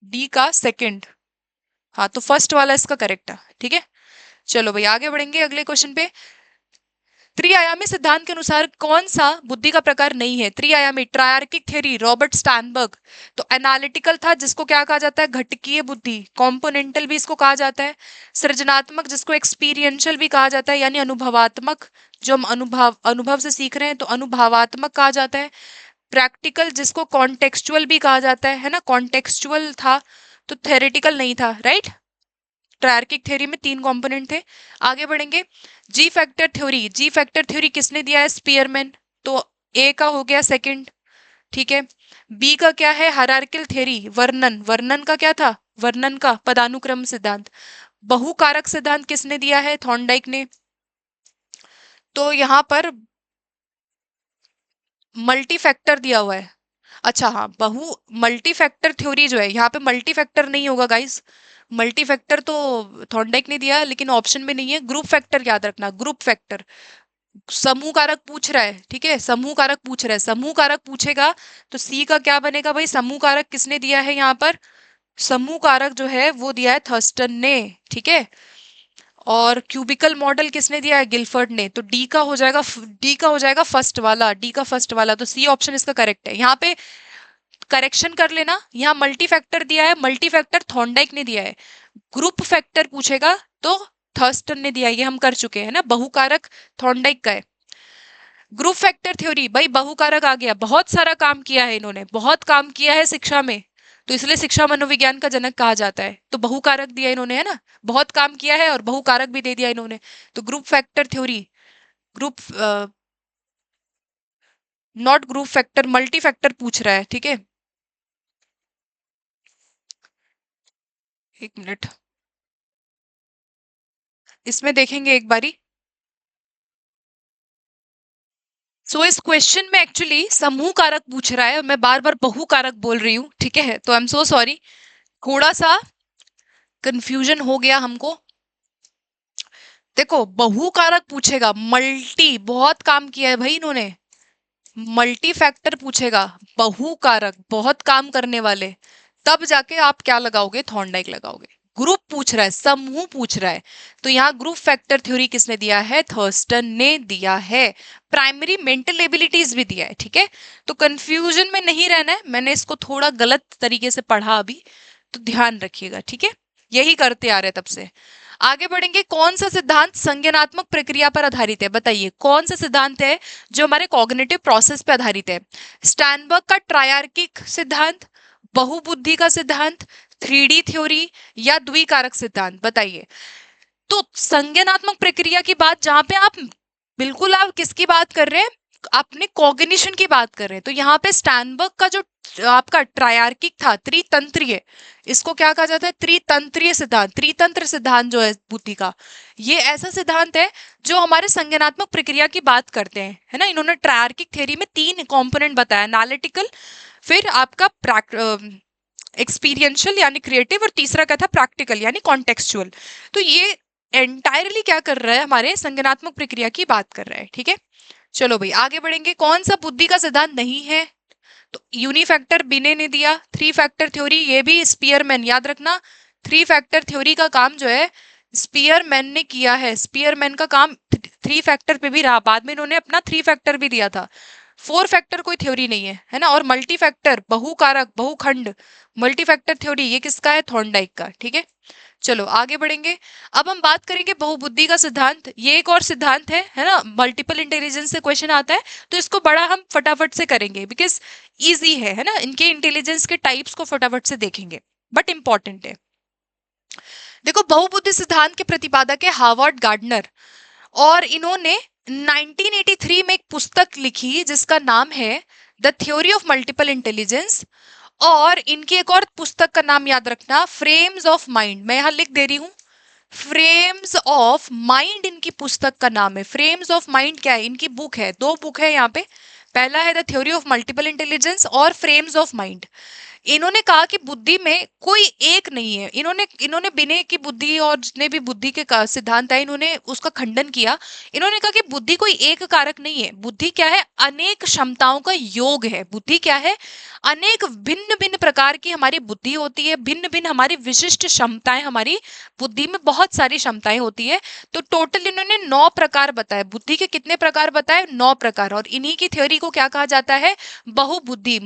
डी का सेकंड, हाँ। तो फर्स्ट वाला इसका करेक्ट है, ठीक है। चलो भाई आगे बढ़ेंगे अगले क्वेश्चन पे। त्रिआयामी सिद्धांत के अनुसार कौन सा बुद्धि का प्रकार नहीं है? त्रिआयामी ट्रायर्किक थ्योरी, रॉबर्ट स्टैनबर्ग। तो एनालिटिकल था, जिसको क्या कहा जाता है? घटकीय बुद्धि। कॉम्पोनेंटल भी इसको कहा जाता है। सृजनात्मक, जिसको एक्सपीरियंशियल भी कहा जाता है, यानी अनुभवात्मक, जो हम अनुभव से सीख रहे हैं, तो अनुभवात्मक कहा जाता है। प्रैक्टिकल, जिसको कॉन्टेक्सचुअल भी कहा जाता है ना, कॉन्टेक्सचुअल था, तो थेरेटिकल नहीं था, राइट। ट्रायर्किक थ्योरी में तीन कंपोनेंट थे। आगे बढ़ेंगे। जी फैक्टर थ्योरी किसने दिया है? स्पीयरमैन। तो ए का हो गया सेकंड, ठीक है। बी का क्या है? हायरार्किकल थ्योरी, वर्णन। वर्णन का क्या था? वर्णन का पदानुक्रम सिद्धांत। बहुकारक सिद्धांत किसने दिया है? थॉर्नडाइक ने। तो यहाँ पर मल्टी फैक्टर दिया हुआ है। अच्छा हाँ, मल्टी फैक्टर थ्योरी जो है, यहाँ पे मल्टी फैक्टर नहीं होगा गाइस। मल्टी फैक्टर तो थॉर्नडाइक ने दिया, लेकिन ऑप्शन में नहीं है। ग्रुप फैक्टर याद रखना, ग्रुप फैक्टर। समूह कारक पूछ रहा है, ठीक है। समूह कारक पूछ रहा है, समूह कारक पूछेगा तो सी का क्या बनेगा भाई? समूह कारक किसने दिया है यहाँ पर? समूह कारक जो है वो दिया है थर्स्टन ने, ठीक है। और क्यूबिकल मॉडल किसने दिया है? गिलफर्ड ने। तो डी का हो जाएगा फर्स्ट वाला, डी का फर्स्ट वाला। तो सी ऑप्शन इसका करेक्ट है। यहाँ पे करेक्शन कर लेना, यहाँ मल्टी फैक्टर दिया है, मल्टी फैक्टर थॉर्नडाइक ने दिया है। ग्रुप फैक्टर पूछेगा तो थर्स्टन ने दिया है, ये हम कर चुके हैं ना। बहुकारक थॉर्नडाइक का है। ग्रुप फैक्टर थ्योरी, भाई बहुकारक आ गया। बहुत सारा काम किया है इन्होंने, बहुत काम किया है शिक्षा में, तो इसलिए शिक्षा मनोविज्ञान का जनक कहा जाता है। तो बहुकारक दिया इन्होंने, है ना। बहुत काम किया है और बहुकारक भी दे दिया इन्होंने। तो group factor theory, group not group factor, multi factor पूछ रहा है, ठीक है। एक मिनट, इसमें देखेंगे एक बारी। इस क्वेश्चन में एक्चुअली समूह कारक पूछ रहा है और मैं बार बार बहु कारक बोल रही हूँ, ठीक है। तो आई एम सो सॉरी, थोड़ा सा कंफ्यूजन हो गया हमको? देखो बहुकारक पूछेगा, मल्टी, बहुत काम किया है भाई इन्होंने, मल्टी फैक्टर पूछेगा, बहुकारक, बहुत काम करने वाले, तब जाके आप क्या लगाओगे, थॉर्नडाइक लगाओगे। ग्रुप पूछ रहा है, समूह पूछ रहा है, तो यहाँ ग्रुप फैक्टर थ्योरी किसने दिया है, थर्स्टन ने दिया है। प्राइमरी मेंटल एबिलिटीज भी दिया है, ठीक है। तो कंफ्यूजन में नहीं रहना है, मैंने इसको थोड़ा गलत तरीके से पढ़ा अभी, तो ध्यान रखिएगा, ठीक है। यही करते आ रहे तब से। आगे बढ़ेंगे, कौन सा सिद्धांत संज्ञानात्मक प्रक्रिया पर आधारित है, बताइए कौन सा सिद्धांत है जो हमारे कॉग्निटिव प्रोसेस पे आधारित है। स्टैनबर्ग का ट्रायर्किक सिद्धांत, बहुबुद्धि का सिद्धांत, 3D थ्योरी या द्विकारक सिद्धांत, बताइए। तो संज्ञानात्मक प्रक्रिया की बात जहां पे आप बिल्कुल, आप किसकी बात कर रहे हैं, अपने कॉग्निशन की बात कर रहे हैं। तो यहाँ पे स्टैनबर्ग का जो आपका ट्रायर्किक था, त्रितंत्रीय, इसको क्या कहा जाता है, त्रितंत्रीय सिद्धांत, त्रितंत्र सिद्धांत जो है बुद्धि का, ये ऐसा सिद्धांत है जो हमारे संज्ञानात्मक प्रक्रिया की बात करते हैं, है ना। इन्होंने ट्रायर्किक थ्योरी में 3 कंपोनेंट बताया, एनालिटिकल, फिर आपका एक्सपीरियंशियल यानी क्रिएटिव, और तीसरा क्या था, प्रैक्टिकल यानी कॉन्टेक्सचुअल। तो ये एंटायरली क्या कर रहा है, हमारे संज्ञानात्मक प्रक्रिया की बात कर रहा है, ठीक है। चलो भाई आगे बढ़ेंगे, कौन सा बुद्धि का सिद्धांत नहीं है, तो यूनिफैक्टर बिने ने दिया, 3 फैक्टर थ्योरी, ये भी स्पीयरमैन, याद रखना 3 फैक्टर थ्योरी का काम जो है स्पीयरमैन ने किया है। स्पीयरमैन का काम 3 फैक्टर पे भी रहा, बाद में इन्होंने अपना 3 फैक्टर भी दिया था। 4 फैक्टर कोई थ्योरी नहीं है ना। और मल्टी फैक्टर, बहुकारक, बहुखंड, मल्टी फैक्टर थ्योरी, ये किसका है, थॉर्नडाइक का, ठीक है। चलो आगे बढ़ेंगे, अब हम बात करेंगे बहुबुद्धि का सिद्धांत। ये एक और सिद्धांत है ना, मल्टीपल इंटेलिजेंस से क्वेश्चन आता है, तो इसको बड़ा हम फटाफट से करेंगे बिकॉज इजी है ना, इनके इंटेलिजेंस के टाइप्स को फटाफट से देखेंगे, बट इंपॉर्टेंट है। देखो बहुबुद्धि सिद्धांत के प्रतिपादक है हार्वर्ड गार्डनर, और इन्होंने 1983 में एक पुस्तक लिखी जिसका नाम है the theory of multiple intelligence, और इनकी एक और पुस्तक का नाम याद रखना, फ्रेम्स ऑफ माइंड। मैं यहां लिख दे रही हूं, फ्रेम्स ऑफ माइंड इनकी पुस्तक का नाम है। फ्रेम्स ऑफ माइंड क्या है, इनकी बुक है, 2 बुक है यहाँ पे, पहला है the theory of multiple intelligence और फ्रेम्स ऑफ माइंड। इन्होंने कहा कि बुद्धि में कोई एक नहीं है, इन्होंने बिने की बुद्धि और जितने भी बुद्धि के सिद्धांत है, इन्होंने उसका खंडन किया। इन्होंने कहा कि बुद्धि कोई एक कारक नहीं है, बुद्धि क्या है, अनेक क्षमताओं का योग है। बुद्धि क्या है, अनेक भिन्न भिन्न प्रकार की हमारी बुद्धि होती है, भिन्न भिन्न हमारी विशिष्ट क्षमताएं, हमारी बुद्धि में बहुत सारी क्षमताएं होती है। तो टोटल इन्होंने 9 प्रकार बताए, बुद्धि के कितने प्रकार बताए, 9 प्रकार, और इन्हीं की थ्योरी को क्या कहा जाता है, बहुबुद्धि,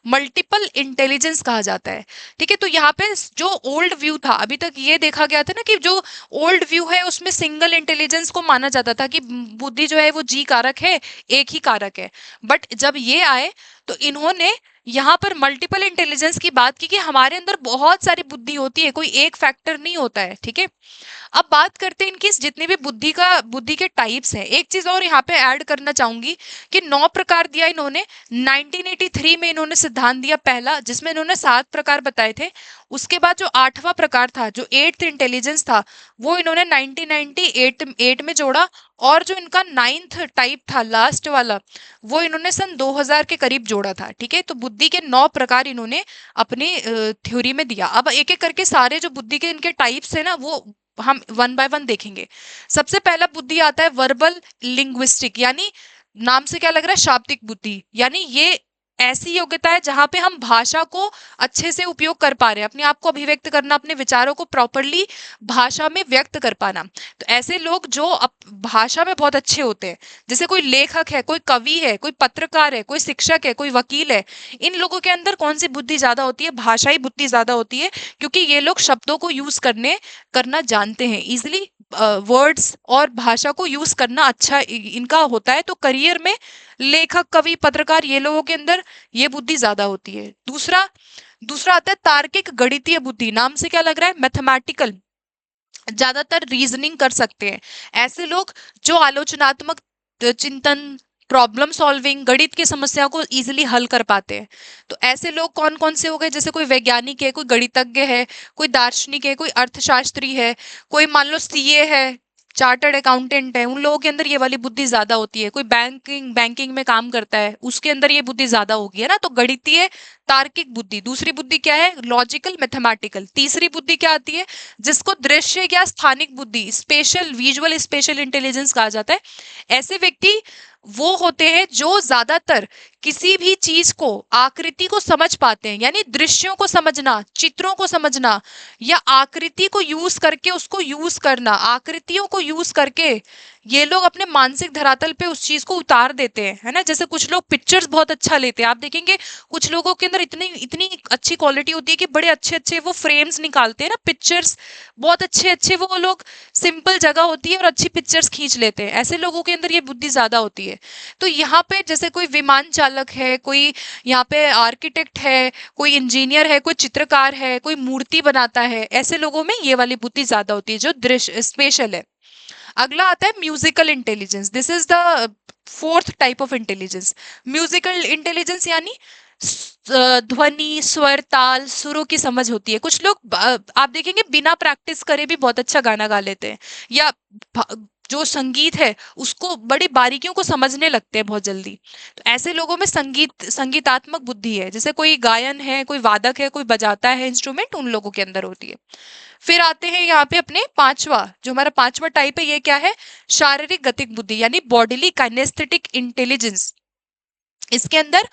मल्टीपल इंटेलिजेंस कहा जाता है, ठीक है। तो यहाँ पे जो ओल्ड व्यू था, अभी तक ये देखा गया था ना कि जो ओल्ड व्यू है उसमें सिंगल इंटेलिजेंस को माना जाता था कि बुद्धि जो है वो जी कारक है, एक ही कारक है। बट जब ये आए तो इन्होंने यहाँ पर मल्टीपल इंटेलिजेंस की बात की कि हमारे अंदर बहुत सारी बुद्धि होती है, कोई एक फैक्टर नहीं होता है, ठीक है। अब बात करते हैं इनकी जितनी भी बुद्धि के टाइप्स हैं। एक चीज और यहाँ पे ऐड करना चाहूंगी कि 9 प्रकार दिया इन्होंने, 1983 में इन्होंने सिद्धांत दिया पहला, जिसमें इन्होंने 7 प्रकार बताए थे। उसके बाद जो 8वां प्रकार था, जो 8th इंटेलिजेंस था, वो इन्होंने 1998 में जोड़ा, और जो इनका 9th टाइप था, लास्ट वाला, वो इन्होंने सन 2000 के करीब जोड़ा था, ठीक है। तो बुद्धि के 9 प्रकार इन्होंने अपनी थ्योरी में दिया। अब एक एक करके सारे जो बुद्धि के इनके टाइप्स है ना, वो हम 1 बाय 1 देखेंगे। सबसे पहला बुद्धि आता है वर्बल लिंग्विस्टिक, यानी नाम से क्या लग रहा है, शाब्दिक बुद्धि, यानी ये ऐसी योग्यता है जहां पे हम भाषा को अच्छे से उपयोग कर पा रहे हैं, अपने आप को अभिव्यक्त करना, अपने विचारों को प्रॉपरली भाषा में व्यक्त कर पाना। तो ऐसे लोग जो भाषा में बहुत अच्छे होते हैं, जैसे कोई लेखक है, कोई कवि है, कोई पत्रकार है, कोई शिक्षक है, कोई वकील है, इन लोगों के अंदर कौन सी बुद्धि ज्यादा होती है, भाषाई बुद्धि ज्यादा होती है, क्योंकि ये लोग शब्दों को यूज करना जानते हैं, इजिली वर्ड्स और भाषा को यूज करना अच्छा इनका होता है। तो करियर में लेखक, कवि, पत्रकार, ये लोगों के अंदर ये बुद्धि ज्यादा होती है। दूसरा आता है तार्किक गणितीय बुद्धि, नाम से क्या लग रहा है, मैथमेटिकल, ज्यादातर रीजनिंग कर सकते हैं। ऐसे लोग जो आलोचनात्मक चिंतन, प्रॉब्लम सॉल्विंग, गणित की समस्या को इजीली हल कर पाते हैं। तो ऐसे लोग कौन कौन से हो गए, जैसे कोई वैज्ञानिक है, कोई गणितज्ञ है, कोई दार्शनिक है, कोई अर्थशास्त्री है, कोई मान लो सीए है, चार्टर्ड अकाउंटेंट है, उन लोगों के अंदर ये वाली बुद्धि ज्यादा होती है। कोई बैंकिंग में काम करता है, उसके अंदर ये बुद्धि ज्यादा होगी, है ना। तो गणितीय तार्किक बुद्धि। दूसरी बुद्धि क्या है? Logical mathematical. तीसरी बुद्धि क्या आती है? जिसको दृश्य या स्थानिक बुद्धि, स्पेशल विजुअल स्पेशल इंटेलिजेंस कहा जाता है। ऐसे व्यक्ति वो होते हैं जो ज्यादातर किसी भी चीज को, आकृति को समझ पाते हैं, यानी दृश्यों को समझना, चित्रों को समझना, या आकृति को यूज करके उसको यूज करना, आकृतियों को यूज करके ये लोग अपने मानसिक धरातल पे उस चीज को उतार देते हैं, है ना। जैसे कुछ लोग पिक्चर्स बहुत अच्छा लेते हैं, आप देखेंगे कुछ लोगों के अंदर इतनी इतनी अच्छी क्वालिटी होती है कि बड़े अच्छे अच्छे वो फ्रेम्स निकालते हैं ना, पिक्चर्स बहुत अच्छे अच्छे, वो लोग सिंपल जगह होती है और अच्छी पिक्चर्स खींच लेते हैं। ऐसे लोगों के अंदर ये बुद्धि ज्यादा होती है। तो यहाँ पे जैसे कोई विमान चालक है, कोई यहाँ पे आर्किटेक्ट है, कोई इंजीनियर है, कोई चित्रकार है, कोई मूर्ति बनाता है, ऐसे लोगों में ये वाली बुद्धि ज्यादा होती है जो दृश्य स्पेशल है। अगला आता है musical intelligence. This is the fourth type of intelligence. Musical intelligence यानी ध्वनि, स्वर, ताल, सुरों की समझ होती है। कुछ लोग आप देखेंगे बिना प्रैक्टिस करे भी बहुत अच्छा गाना गा लेते हैं, या जो संगीत है उसको बड़ी बारीकियों को समझने लगते हैं बहुत जल्दी। तो ऐसे लोगों में संगीतात्मक बुद्धि है। जैसे कोई गायन है, कोई वादक है, कोई बजाता है इंस्ट्रूमेंट, उन लोगों के अंदर होती है। फिर आते हैं यहाँ पे अपने पांचवा, जो हमारा पांचवा टाइप है, ये क्या है? शारीरिक गतिक बुद्धि, यानी बॉडीली काइनेस्थेटिक इंटेलिजेंस। इसके अंदर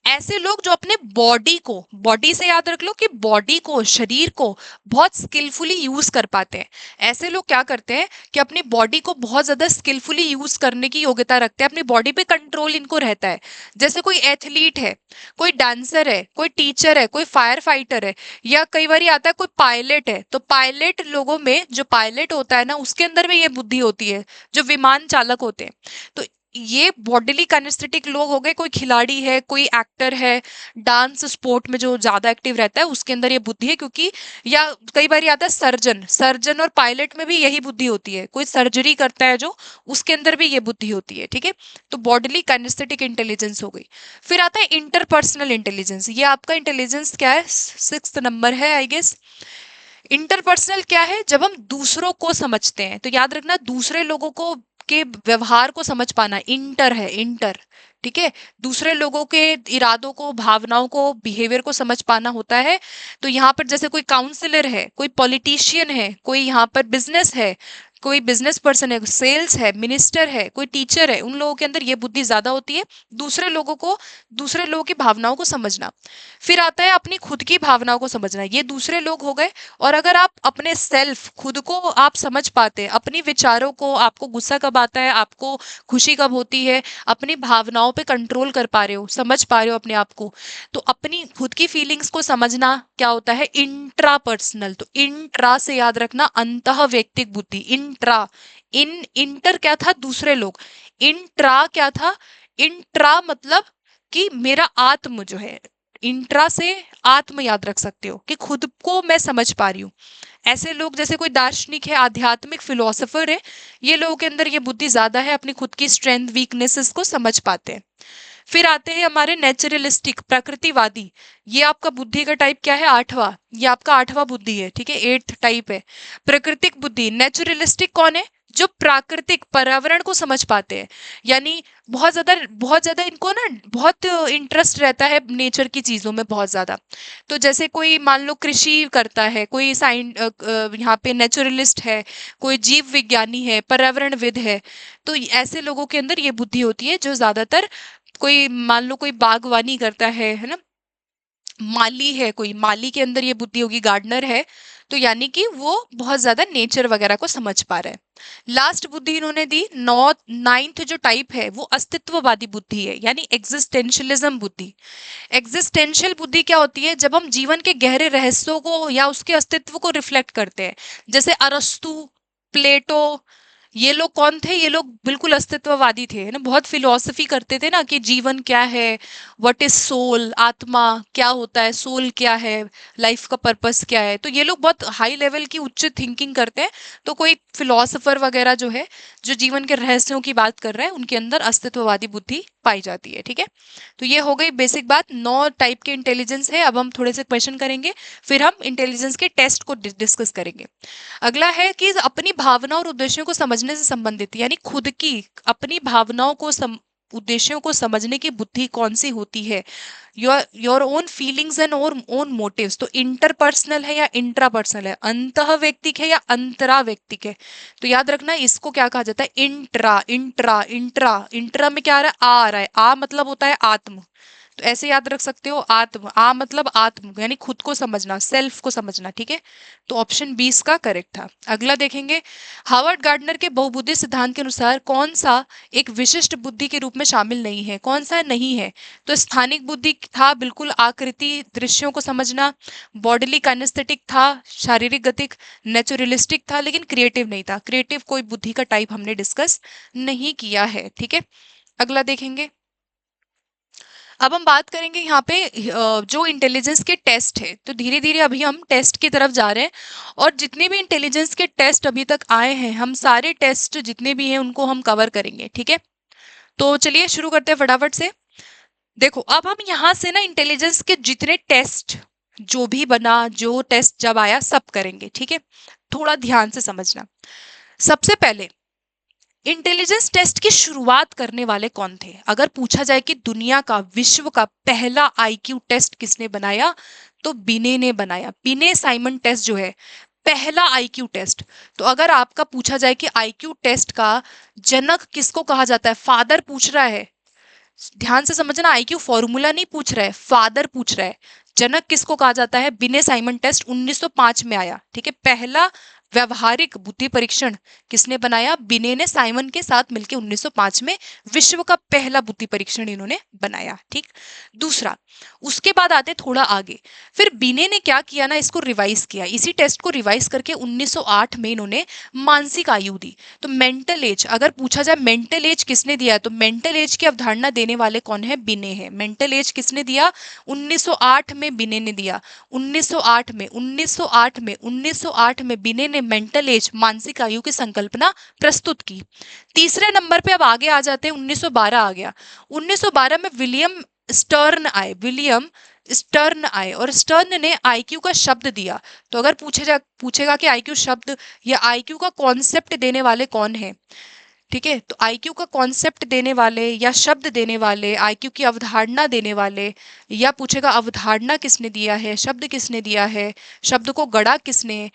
ऐसे लोग जो अपने बॉडी को, बॉडी से याद रख लो कि बॉडी को, शरीर को बहुत स्किलफुली यूज कर पाते हैं। ऐसे लोग क्या करते हैं कि अपनी बॉडी को बहुत ज्यादा स्किलफुली यूज करने की योग्यता रखते हैं, अपनी बॉडी पे कंट्रोल इनको रहता है। जैसे कोई एथलीट है, कोई डांसर है, कोई टीचर है, कोई फायर फाइटर है, या कई बार आता है कोई पायलट है। तो पायलट लोगों में, जो पायलट होता है ना, उसके अंदर में ये बुद्धि होती है, जो विमान चालक होते हैं। तो ये बॉडीली काइनेस्थेटिक लोग हो गए। कोई खिलाड़ी है, कोई एक्टर है, डांस स्पोर्ट में जो ज्यादा एक्टिव रहता है, उसके अंदर ये बुद्धि है। क्योंकि या कई बार आता है सर्जन और पायलट में भी यही बुद्धि होती है। कोई सर्जरी करता है जो, उसके अंदर भी ये बुद्धि होती है, ठीक है। तो बॉडीली काइनेस्थेटिक इंटेलिजेंस हो गई। फिर आता है इंटरपर्सनल इंटेलिजेंस। ये आपका इंटेलिजेंस क्या है? 6th नंबर है आई गेस। इंटरपर्सनल क्या है? जब हम दूसरों को समझते हैं। तो याद रखना, दूसरे लोगों को के व्यवहार को समझ पाना इंटर है, इंटर, ठीक है। दूसरे लोगों के इरादों को, भावनाओं को, बिहेवियर को समझ पाना होता है। तो यहाँ पर जैसे कोई काउंसलर है, कोई पॉलिटिशियन है, कोई यहाँ पर बिजनेस है, कोई बिजनेस पर्सन है, सेल्स है, मिनिस्टर है, कोई टीचर है, उन लोगों के अंदर ये बुद्धि ज्यादा होती है, दूसरे लोगों को, दूसरे लोगों की भावनाओं को समझना। फिर आता है अपनी खुद की भावनाओं को समझना, ये दूसरे लोग हो गए। और अगर आप अपने सेल्फ, खुद को आप समझ पाते हैं, अपनी विचारों को, आपको गुस्सा कब आता है, आपको खुशी कब होती है, अपनी भावनाओं पे कंट्रोल कर पा रहे हो, समझ पा रहे हो अपने आप को, तो अपनी खुद की फीलिंग्स को समझना क्या होता है? इंट्रापर्सनल। तो इंट्रा से याद रखना अंतः व्यक्तिक बुद्धि। इंट्रा, इंटर क्या था? दूसरे लोग। इंट्रा क्या था? इंट्रा मतलब कि मेरा आत्म जो है, इंट्रा से आत्म याद रख सकते हो कि खुद को मैं समझ पा रही हूँ। ऐसे लोग जैसे कोई दार्शनिक है, आध्यात्मिक फिलोसोफर है, ये लोगों के अंदर ये बुद्धि ज्यादा है, अपनी खुद की स्ट्रेंथ, वीकनेसेस को समझ पाते हैं। फिर आते हैं हमारे नेचुरलिस्टिक, प्रकृतिवादी। ये आपका बुद्धि का टाइप क्या है? 8वां। ये आपका 8वां बुद्धि है, ठीक है, 8th टाइप है। प्राकृतिक बुद्धि। नेचुरलिस्टिक कौन है? जो प्राकृतिक पर्यावरण को समझ पाते हैं, यानी बहुत ज्यादा इनको ना बहुत इंटरेस्ट रहता है नेचर की चीजों में, बहुत ज्यादा। तो जैसे कोई मान लो कृषि करता है, कोई यहाँ पे नेचुरलिस्ट है, कोई जीव विज्ञानी है, पर्यावरणविद है, तो ऐसे लोगों के अंदर ये बुद्धि होती है, जो ज्यादातर, कोई मान लो कोई बागवानी करता है ना, माली है, कोई माली के अंदर ये बुद्धि होगी, गार्डनर है, तो यानी कि वो बहुत ज्यादा नेचर वगैरह को समझ पा रहा है। लास्ट बुद्धि इन्होंने दी, 9th जो टाइप है वो अस्तित्ववादी बुद्धि है, यानी एग्जिस्टेंशियलिज्म बुद्धि। एग्जिस्टेंशियल बुद्धि क्या होती है? जब हम जीवन के गहरे रहस्यों को या उसके अस्तित्व को रिफ्लेक्ट करते हैं। जैसे अरस्तु, प्लेटो, ये लोग कौन थे? ये लोग बिल्कुल अस्तित्ववादी थे, है ना, बहुत फिलॉसफी करते थे ना कि जीवन क्या है, व्हाट इज सोल, आत्मा क्या होता है, सोल क्या है, लाइफ का पर्पस क्या है। तो ये लोग बहुत हाई लेवल की उच्च थिंकिंग करते हैं। तो कोई फिलोसोफर वगैरह जो है, जो जीवन के रहस्यों की बात कर रहा है, उनके अंदर अस्तित्ववादी बुद्धि पाई जाती है। ठीक है, तो ये हो गई बेसिक बात। 9 टाइप के इंटेलिजेंस है। अब हम थोड़े से क्वेश्चन करेंगे, फिर हम इंटेलिजेंस के टेस्ट को डिस्कस करेंगे। अगला है कि अपनी भावनाओं और उद्देश्यों को समझने से संबंधित, यानी खुद की अपनी भावनाओं को उद्देश्यों को समझने की बुद्धि कौन सी होती है। Your own feelings and own motives. तो इंटरपर्सनल है या इंट्रापर्सनल है, अंतः व्यक्तिक है या अंतरा व्यक्तिक है। तो याद रखना इसको क्या कहा जाता है, इंट्रा इंट्रा इंट्रा। इंट्रा में क्या आ रहा है, आ रहा है, आ मतलब होता है आत्म, तो ऐसे याद रख सकते हो आत्म, आ मतलब आत्म यानी खुद को समझना, सेल्फ को समझना। ठीक है, तो ऑप्शन 20 का करेक्ट था। अगला देखेंगे, हावर्ड गार्डनर के बहुबुद्धि सिद्धांत के अनुसार कौन सा एक विशिष्ट बुद्धि के रूप में शामिल नहीं है, कौन सा नहीं है। तो स्थानिक बुद्धि था, बिल्कुल आकृति दृश्यों को समझना। बॉडीली काइनेस्थेटिक था, शारीरिक गतिक। नेचुरलिस्टिक था, लेकिन क्रिएटिव नहीं था। क्रिएटिव कोई बुद्धि का टाइप हमने डिस्कस नहीं किया है। ठीक है, अगला देखेंगे। अब हम बात करेंगे यहाँ पे जो इंटेलिजेंस के टेस्ट है। तो धीरे धीरे अभी हम टेस्ट की तरफ जा रहे हैं, और जितने भी इंटेलिजेंस के टेस्ट अभी तक आए हैं, हम सारे टेस्ट जितने भी हैं उनको हम कवर करेंगे। ठीक है, तो चलिए शुरू करते हैं फटाफट से। देखो, अब हम यहाँ से ना इंटेलिजेंस के जितने टेस्ट जो भी बना, जो टेस्ट जब आया, सब करेंगे। ठीक है, थोड़ा ध्यान से समझना। सबसे पहले इंटेलिजेंस टेस्ट की शुरुआत करने वाले कौन थे। अगर पूछा जाए कि दुनिया का, विश्व का पहला आईक्यू टेस्ट किसने बनाया, तो बिने ने बनाया। बिने साइमन टेस्ट जो है पहला आईक्यू टेस्ट। तो अगर आपका पूछा जाए कि आईक्यू टेस्ट का जनक किसको कहा जाता है, फादर पूछ रहा है, ध्यान से समझना, आईक्यू फॉर्मूला नहीं पूछ रहा है, फादर पूछ रहा है। जनक किसको कहा जाता है, बिने साइमन टेस्ट 1905 में आया। ठीक है, पहला व्यवहारिक बुद्धि परीक्षण किसने बनाया, बिने ने साइमन के साथ मिलकर 1905 में विश्व का पहला बुद्धि परीक्षण इन्होंने बनाया। ठीक, दूसरा, उसके बाद आते थोड़ा आगे, फिर बिने ने क्या किया ना, इसको रिवाइज किया। इसी टेस्ट को रिवाइज करके 1908 में इन्होंने मानसिक आयु दी। तो मेंटल एज, अगर पूछा जाए मेंटल एज किसने दिया, तो मेंटल एज की अवधारणा देने वाले कौन है, बिने है। मेंटल एज किसने दिया, 1908 में बिने ने दिया। 1908 में बिने ने मेंटल एज, मानसिक आयु की संकल्पना प्रस्तुत की। तीसरे नंबर पे अब आगे आ जाते हैं, 1912 आ गया। 1912 में विलियम स्टर्न आए और स्टर्न ने आईक्यू का शब्द दिया। तो अगर पूछेगा कि आईक्यू शब्द या आईक्यू का कॉन्सेप्ट देने वाले कौन है, ठीक है, तो आईक्यू का कॉन्सेप्ट देने वाले या शब्द देने वाले, आईक्यू की अवधारणा देने वाले, या पूछेगा अवधारणा किसने दिया है, शब्द किसने दिया है, शब्द को गढ़ा किसने,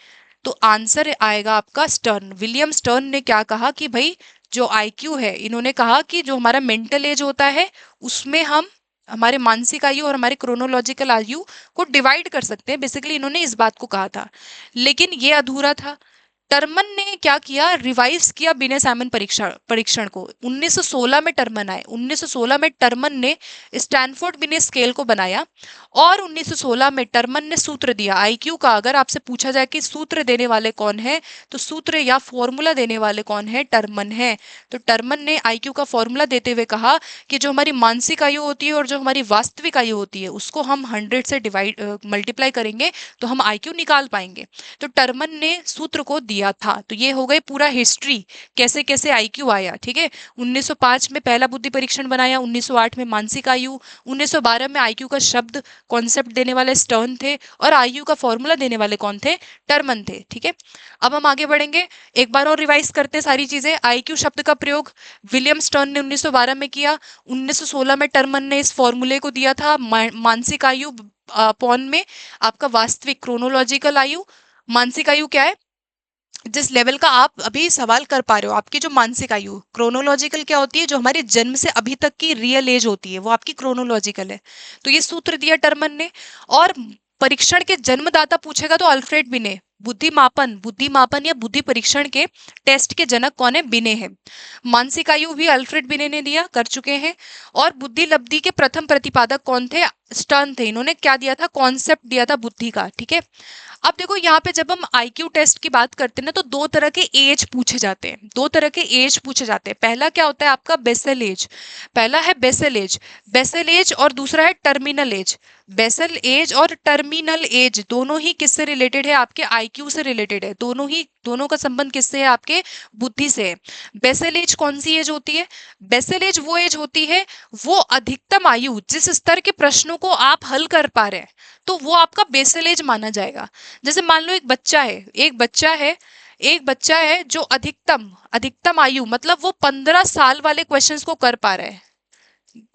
तो आंसर आएगा आपका स्टर्न। विलियम स्टर्न ने क्या कहा कि भाई जो आईक्यू है, इन्होंने कहा कि जो हमारा मेंटल एज होता है उसमें हम हमारे मानसिक आयु और हमारे क्रोनोलॉजिकल आयु को डिवाइड कर सकते हैं। बेसिकली इन्होंने इस बात को कहा था, लेकिन ये अधूरा था। टर्मन ने क्या किया, रिवाइज किया बिने साइमन परीक्षण को। 1916 में टर्मन आए। 1916 में टर्मन ने स्टैनफोर्ड बिने स्केल को बनाया, और 1916 में टर्मन ने सूत्र दिया आईक्यू का। अगर आपसे पूछा जाए कि सूत्र देने वाले कौन है, तो सूत्र या फॉर्मूला देने वाले कौन है, टर्मन है। तो टर्मन ने आईक्यू का फॉर्मूला देते हुए कहा कि जो हमारी मानसिक आयु होती है और जो हमारी वास्तविक आयु होती है, उसको हम 100 से मल्टीप्लाई करेंगे तो हम आईक्यू निकाल पाएंगे। तो टर्मन ने सूत्र को दिया था। तो ये हो गए पूरा हिस्ट्री, कैसे कैसे आईक्यू आया। ठीक है, 1905 में पहला बुद्धि परीक्षण बनाया, 1908 में मानसिक आयु, 1912 में आईक्यू का शब्द कॉन्सेप्ट देने वाले स्टर्न थे, और आईक्यू का फॉर्मूला देने वाले कौन थे, टर्मन थे। ठीक है, अब हम आगे बढ़ेंगे, एक बार और रिवाइज करते हैं सारी चीजें। आईक्यू शब्द का प्रयोग विलियम स्टर्न ने 1912 में किया। 1916 में टर्मन ने इस फॉर्मूले को दिया था, मानसिक आयु अपॉन में आपका वास्तविक क्रोनोलॉजिकल आयु। मानसिक आयु क्या है, जिस लेवल का आप अभी सवाल कर पा रहे हो, आपकी जो मानसिक आयु। क्रोनोलॉजिकल क्या होती है, जो हमारे जन्म से अभी तक की रियल एज होती है, वो आपकी क्रोनोलॉजिकल है। तो ये सूत्र दिया टर्मन ने। और परीक्षण के जन्मदाता पूछेगा तो अल्फ्रेड बिने। बुद्धिमापन या बुद्धि परीक्षण के टेस्ट के जनक कौन है, बिने है। मानसिक आयु भी अल्फ्रेड बिने ने दिया, कर चुके हैं। और बुद्धि लब्धि के प्रथम प्रतिपादक कौन थे, स्टर्न थे, इन्होंने क्या दिया था, कॉन्सेप्ट दिया था बुद्धि का। ठीक है, अब देखो यहाँ पे जब हम आईक्यू टेस्ट की बात करते हैं ना, तो दो तरह के एज पूछे जाते हैं, दो तरह के एज पूछे जाते हैं। पहला क्या होता है आपका बेसल एज, पहला है बेसल एज, बेसल एज, और दूसरा है टर्मिनल एज। बेसल एज और टर्मिनल एज दोनों ही किससे रिलेटेड है, आपके आईक्यू से रिलेटेड है, दोनों का संबंध किससे है, आपके बुद्धि से है। बेसल एज कौन सी एज होती है, बेसल एज वो एज होती है, वो अधिकतम आयु जिस स्तर के प्रश्नों को आप हल कर पा रहे हैं, तो वो आपका बेसल एज माना जाएगा। जैसे मान लो एक बच्चा है जो अधिकतम अधिकतम आयु मतलब वो 15 साल वाले क्वेश्चंस को कर पा रहा है,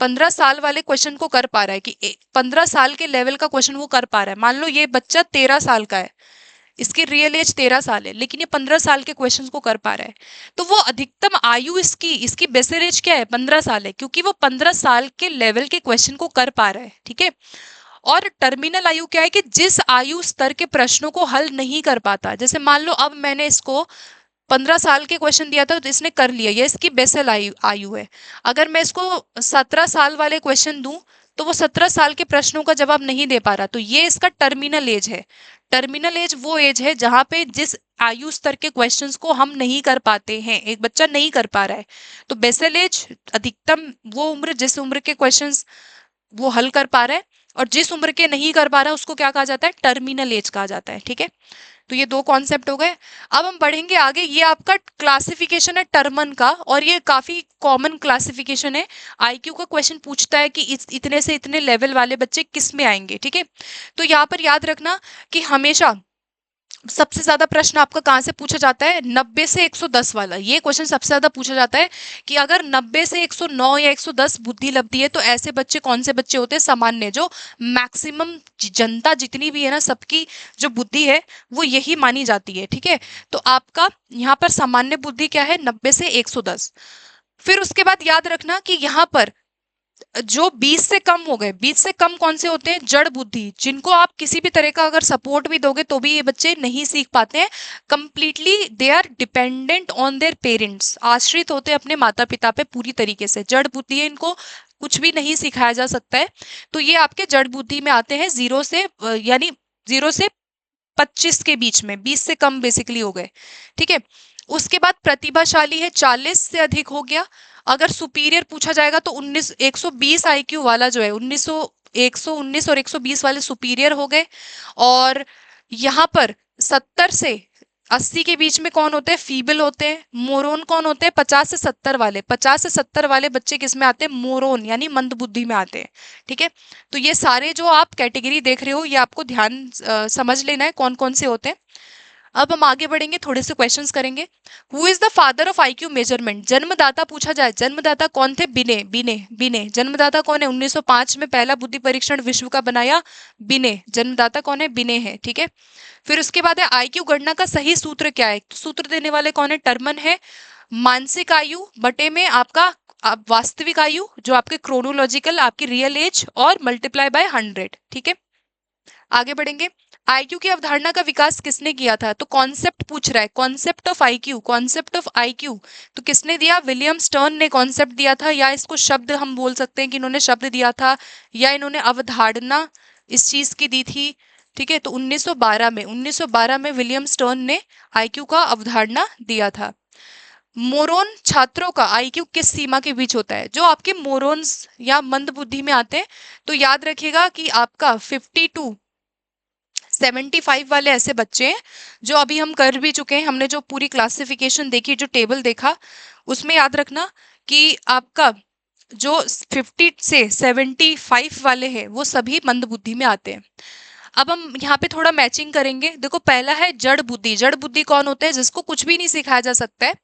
15 साल वाले क्वेश्चन को कर पा रहा है कि 15 साल के लेवल का क्वेश्चन वो कर पा रहा है। मान लो ये बच्चा 13 साल का है, इसकी रियल एज 13 साल है, लेकिन ये 15 साल के क्वेश्चंस को कर पा रहा है, तो वो अधिकतम आयु इसकी इसकी बेसिक एज क्या है, 15 साल है, क्योंकि वो 15 साल के लेवल के क्वेश्चन को कर पा रहा है। ठीक है, और टर्मिनल आयु क्या है कि जिस आयु स्तर के प्रश्नों को हल नहीं कर पाता, जैसे मान लो अब मैंने इसको 15 साल के क्वेश्चन दिया था तो इसने कर लिया, ये इसकी बेसल आयु आयु है। अगर मैं इसको 17 साल वाले क्वेश्चन दूं तो वो 17 साल के प्रश्नों का जवाब नहीं दे पा रहा, तो ये इसका टर्मिनल एज है। टर्मिनल एज वो एज है जहां पे जिस आयु स्तर के क्वेश्चंस को हम नहीं कर पाते हैं, एक बच्चा नहीं कर पा रहा है, तो बेसल एज अधिकतम वो उम्र जिस उम्र के क्वेश्चंस वो हल कर पा रहा है, और जिस उम्र के नहीं कर पा रहा है उसको क्या कहा जाता है, टर्मिनल एज कहा जाता है। ठीक है, तो ये दो कॉन्सेप्ट हो गए। अब हम बढ़ेंगे आगे, ये आपका क्लासिफिकेशन है टर्मन का, और ये काफी कॉमन क्लासिफिकेशन है। आईक्यू का क्वेश्चन पूछता है कि इतने से इतने लेवल वाले बच्चे किस में आएंगे। ठीक है, तो यहाँ पर याद रखना कि हमेशा सबसे ज्यादा प्रश्न आपका कहाँ से पूछा जाता है, 90 से 110 वाला, ये क्वेश्चन सबसे ज्यादा पूछा जाता है कि अगर 90 से 109 या 110 बुद्धि लब्धि है तो ऐसे बच्चे कौन से बच्चे होते हैं, सामान्य जो मैक्सिमम जनता जितनी भी है ना, सबकी जो बुद्धि है वो यही मानी जाती है। ठीक है, तो आपका यहाँ पर सामान्य बुद्धि क्या है, 90 से 110। फिर उसके बाद याद रखना कि यहाँ पर जो 20 से कम हो गए, 20 से कम कौन से होते हैं, जड़ बुद्धि, जिनको आप किसी भी तरह का अगर सपोर्ट भी दोगे तो भी ये बच्चे नहीं सीख पाते हैं, completely they are dependent on their parents, आश्रित होते हैं अपने माता पिता पे पूरी तरीके से, जड़ बुद्धि है, इनको कुछ भी नहीं सिखाया जा सकता है, तो ये आपके जड़ बुद्धि में आते हैं, यानी 0 से 25 के बीच में, 20 से कम बेसिकली हो गए। ठीक है, उसके बाद प्रतिभाशाली है, 40 से अधिक हो गया। अगर सुपीरियर पूछा जाएगा तो 120 आईक्यू वाला जो है 119 और 120 वाले सुपीरियर हो गए। और यहाँ पर 70 से 80 के बीच में कौन होते हैं, फीबल होते हैं। मोरोन कौन होते हैं, 50 से 70 वाले, 50 से 70 वाले बच्चे किस में आते हैं, मोरोन यानी मंद बुद्धि में आते हैं। ठीक है, तो ये सारे जो आप कैटेगरी देख रहे हो ये आपको ध्यान समझ लेना है कौन कौन से होते हैं। अब हम आगे बढ़ेंगे, थोड़े से क्वेश्चंस करेंगे। Who is the father of IQ measurement, जन्मदाता पूछा जाए, जन्मदाता कौन थे, बिने बिने बिने, जन्मदाता कौन है, 1905 में पहला बुद्धि परीक्षण विश्व का बनाया बिने, जन्मदाता कौन है, बिने है। ठीक है, फिर उसके बाद है आईक्यू गणना का सही सूत्र क्या है, सूत्र देने वाले कौन है, टर्मन है। मानसिक आयु बटे में आपका वास्तविक आयु जो आपके क्रोनोलॉजिकल आपकी रियल एज और मल्टीप्लाई बाय 100। ठीक है, आगे बढ़ेंगे। आईक्यू की अवधारणा का विकास किसने किया था, तो कॉन्सेप्ट पूछ रहा है, concept of IQ, concept of IQ तो किसने दिया, विलियम स्टर्न ने कॉन्सेप्ट दिया था, या इसको शब्द हम बोल सकते हैं कि इन्होंने शब्द दिया था, या इन्होंने अवधारणा इस चीज की दी थी। ठीक है, तो 1912 में विलियम स्टर्न ने आईक्यू का अवधारणा दिया था। मोरोन छात्रों का आईक्यू किस सीमा के बीच होता है, जो आपके मोरोन्स या मंद बुद्धि में आते हैं, तो याद रखिएगा कि आपका 75 वाले ऐसे बच्चे हैं जो अभी हम कर भी चुके हैं, हमने जो पूरी क्लासिफिकेशन देखी, जो टेबल देखा, उसमें याद रखना कि आपका जो 50 से 75 वाले हैं वो सभी मंद बुद्धि में आते हैं। अब हम यहाँ पे थोड़ा मैचिंग करेंगे। देखो, पहला है जड़ बुद्धि, जड़ बुद्धि कौन होता है, जिसको कुछ भी नहीं सिखाया जा सकता है,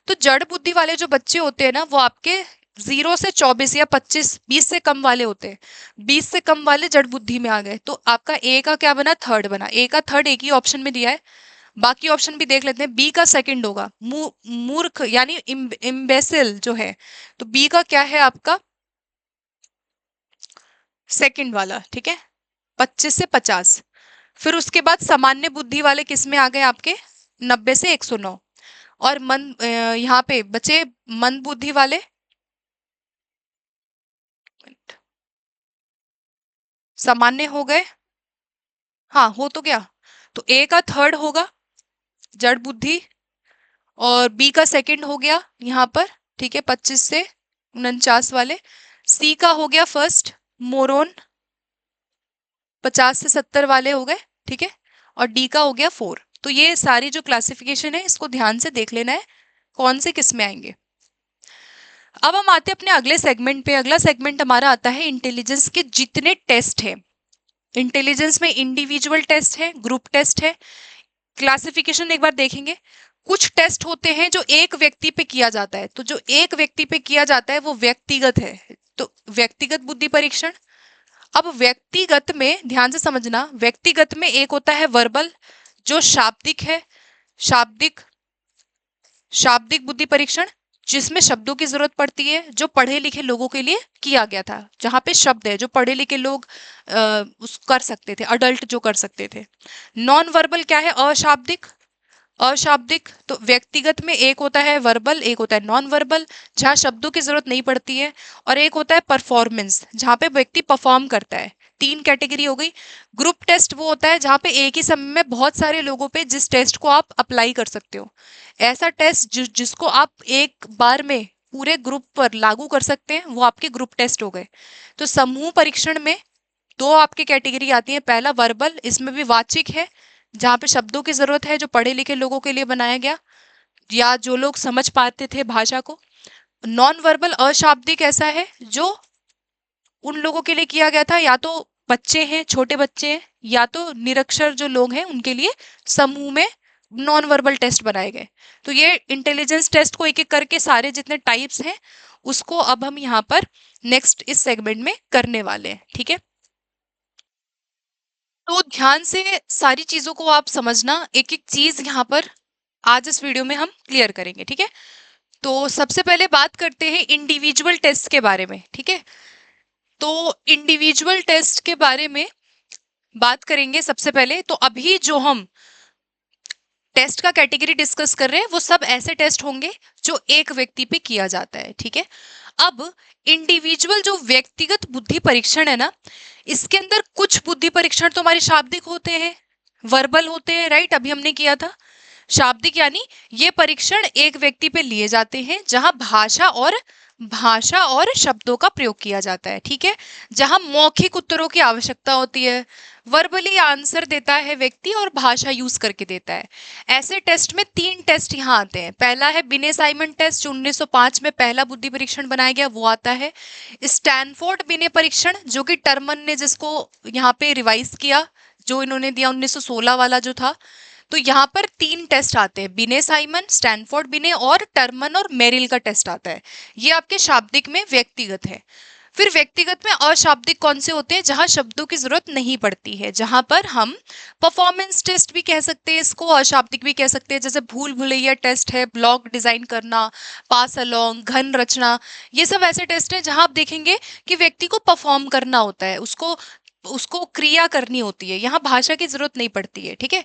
तो जड़ बुद्धि वाले जो बच्चे होते हैं ना वो आपके 0 से 24 या 25, 20 से कम वाले होते हैं, 20 से कम वाले जड़ बुद्धि में आ गए, तो आपका ए का क्या बना, थर्ड बना, ए का थर्ड एक ही ऑप्शन में दिया है, बाकी ऑप्शन भी देख लेते हैं। बी का सेकंड होगा, मूर्ख यानी इम्बेसिल जो है, तो बी का क्या है आपका सेकंड वाला। ठीक है, 25 से 50। फिर उसके बाद सामान्य बुद्धि वाले किस में आ गए आपके, 90 से 109। और यहाँ पे बचे मंद बुद्धि वाले, सामान्य हो गए, हाँ हो तो गया। तो ए का थर्ड होगा जड़ बुद्धि, और बी का सेकंड हो गया यहाँ पर, ठीक है, 25 से 49 वाले। सी का हो गया फर्स्ट मोरोन, 50 से 70 वाले हो गए, ठीक है। और डी का हो गया 4। तो ये सारी जो क्लासिफिकेशन है इसको ध्यान से देख लेना है कौन से किस में आएंगे। अब हम आते हैं अपने अगले सेगमेंट पे। अगला सेगमेंट हमारा आता है इंटेलिजेंस के जितने टेस्ट हैं। इंटेलिजेंस में इंडिविजुअल टेस्ट है, ग्रुप टेस्ट है, क्लासिफिकेशन एक बार देखेंगे। कुछ टेस्ट होते हैं जो एक व्यक्ति पे किया जाता है, तो जो एक व्यक्ति पे किया जाता है वो व्यक्तिगत है, तो व्यक्तिगत बुद्धि परीक्षण। अब व्यक्तिगत में ध्यान से समझना, व्यक्तिगत में एक होता है वर्बल जो शाब्दिक है, शाब्दिक शाब्दिक बुद्धि परीक्षण जिसमें शब्दों की जरूरत पड़ती है, जो पढ़े लिखे लोगों के लिए किया गया था, जहां पे शब्द है जो पढ़े लिखे लोग उस कर सकते थे, अडल्ट जो कर सकते थे। नॉन वर्बल क्या है, अशाब्दिक, अशाब्दिक। तो व्यक्तिगत में एक होता है वर्बल, एक होता है नॉन वर्बल जहां शब्दों की जरूरत नहीं पड़ती है, और एक होता है परफॉर्मेंस जहां पे व्यक्ति परफॉर्म करता है। तीन कैटेगरी हो गई। ग्रुप टेस्ट वो होता है जहां पे एक ही समय में बहुत सारे लोगों पे जिस टेस्ट को आप अप्लाई कर सकते हो, ऐसा टेस्ट जिसको आप एक बार में पूरे ग्रुप पर लागू कर सकते हैं, वो आपके ग्रुप टेस्ट हो गए। तो समूह परीक्षण में दो आपकी कैटेगरी आती है। पहला वर्बल, इसमें भी वाचिक है जहां पे शब्दों की जरूरत है, जो पढ़े लिखे लोगों के लिए बनाया गया या जो लोग समझ पाते थे भाषा को। नॉन वर्बल अशाब्दिक ऐसा है जो उन लोगों के लिए किया गया था, या तो बच्चे हैं, छोटे बच्चे हैं, या तो निरक्षर जो लोग हैं उनके लिए समूह में नॉन वर्बल टेस्ट बनाए गए। तो ये इंटेलिजेंस टेस्ट को एक एक करके सारे जितने टाइप्स हैं उसको अब हम यहाँ पर नेक्स्ट इस सेगमेंट में करने वाले हैं, ठीक है। तो ध्यान से सारी चीजों को आप समझना, एक एक चीज यहाँ पर आज इस वीडियो में हम क्लियर करेंगे, ठीक है। तो सबसे पहले बात करते हैं इंडिविजुअल टेस्ट के बारे में, ठीक है। तो इंडिविजुअल टेस्ट के बारे में बात करेंगे सबसे पहले। तो अभी जो हम टेस्ट का कैटेगरी डिस्कस कर रहे हैं वो सब ऐसे टेस्ट होंगे जो एक व्यक्ति पे किया जाता है, ठीक है। अब इंडिविजुअल जो व्यक्तिगत बुद्धि परीक्षण है ना, इसके अंदर कुछ बुद्धि परीक्षण तो हमारे शाब्दिक होते हैं, वर्बल होते हैं, राइट, अभी हमने किया था। शाब्दिक यानी ये परीक्षण एक व्यक्ति पे लिए जाते हैं जहां भाषा और शब्दों का प्रयोग किया जाता है, ठीक है, जहां मौखिक उत्तरों की आवश्यकता होती है, वर्बली आंसर देता है व्यक्ति और भाषा यूज करके देता है। ऐसे टेस्ट में तीन टेस्ट यहाँ आते हैं। पहला है बिने साइमन टेस्ट जो 1905 में पहला बुद्धि परीक्षण बनाया गया, वो आता है। स्टैनफोर्ड बिने परीक्षण जो कि टर्मन ने जिसको यहाँ पे रिवाइज किया, जो इन्होंने दिया 1916 वाला जो था। तो यहाँ पर तीन टेस्ट आते हैं, बिने साइमन, स्टैनफोर्ड बिने और टर्मन और मेरिल का टेस्ट आता है। ये आपके शाब्दिक में व्यक्तिगत है। फिर व्यक्तिगत में अशाब्दिक कौन से होते हैं, जहां शब्दों की जरूरत नहीं पड़ती है, जहां पर हम परफॉर्मेंस टेस्ट भी कह सकते हैं इसको, अशाब्दिक भी कह सकते हैं, जैसे भूल भुलैया टेस्ट है, ब्लॉग डिजाइन करना, पास अलोंग, घन रचना। ये सब ऐसे टेस्ट हैं जहां आप देखेंगे कि व्यक्ति को परफॉर्म करना होता है, उसको उसको क्रिया करनी होती है, यहाँ भाषा की जरूरत नहीं पड़ती है, ठीक है।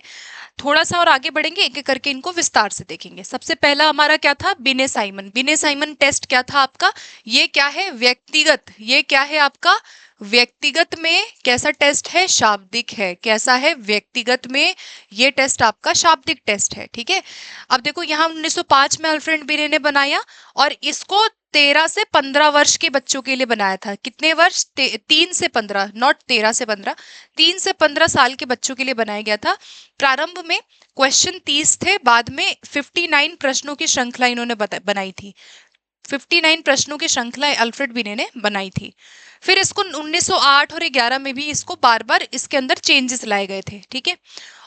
थोड़ा सा और आगे बढ़ेंगे, एक एक करके इनको विस्तार से देखेंगे। सबसे पहला हमारा क्या था, बिने साइमन। बिने साइमन टेस्ट क्या था आपका, ये क्या है, व्यक्तिगत। ये क्या है आपका, व्यक्तिगत में कैसा टेस्ट है, शाब्दिक है। कैसा है, व्यक्तिगत में ये टेस्ट आपका शाब्दिक टेस्ट है, ठीक है। अब देखो यहाँ 1905 में अल्फ्रेड बिने ने बनाया और इसको 13 से 15 वर्ष के बच्चों के लिए बनाया था। कितने वर्ष, 3 से 15, नॉट 13 से 15, 3 से 15 साल के बच्चों के लिए बनाया गया था। प्रारंभ में क्वेश्चन 30 थे, बाद में 59 प्रश्नों की श्रृंखला इन्होंने बनाई थी। 59 प्रश्नों की श्रृंखला अल्फ्रेड बिने ने बनाई थी। फिर इसको 1908 और 11 में भी इसको बार बार इसके अंदर चेंजेस लाए गए थे, ठीक है।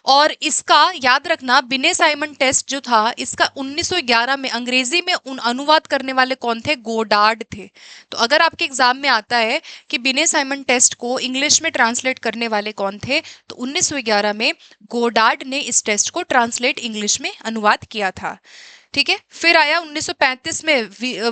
और इसका याद रखना, बिने साइमन टेस्ट जो था इसका 1911 में अंग्रेजी में अनुवाद करने वाले कौन थे, गोडार्ड थे। तो अगर आपके एग्जाम में आता है कि बिने साइमन टेस्ट को इंग्लिश में ट्रांसलेट करने वाले कौन थे, तो 1911 में गोडार्ड ने इस टेस्ट को ट्रांसलेट इंग्लिश में अनुवाद किया था, ठीक है। फिर आया 1935 में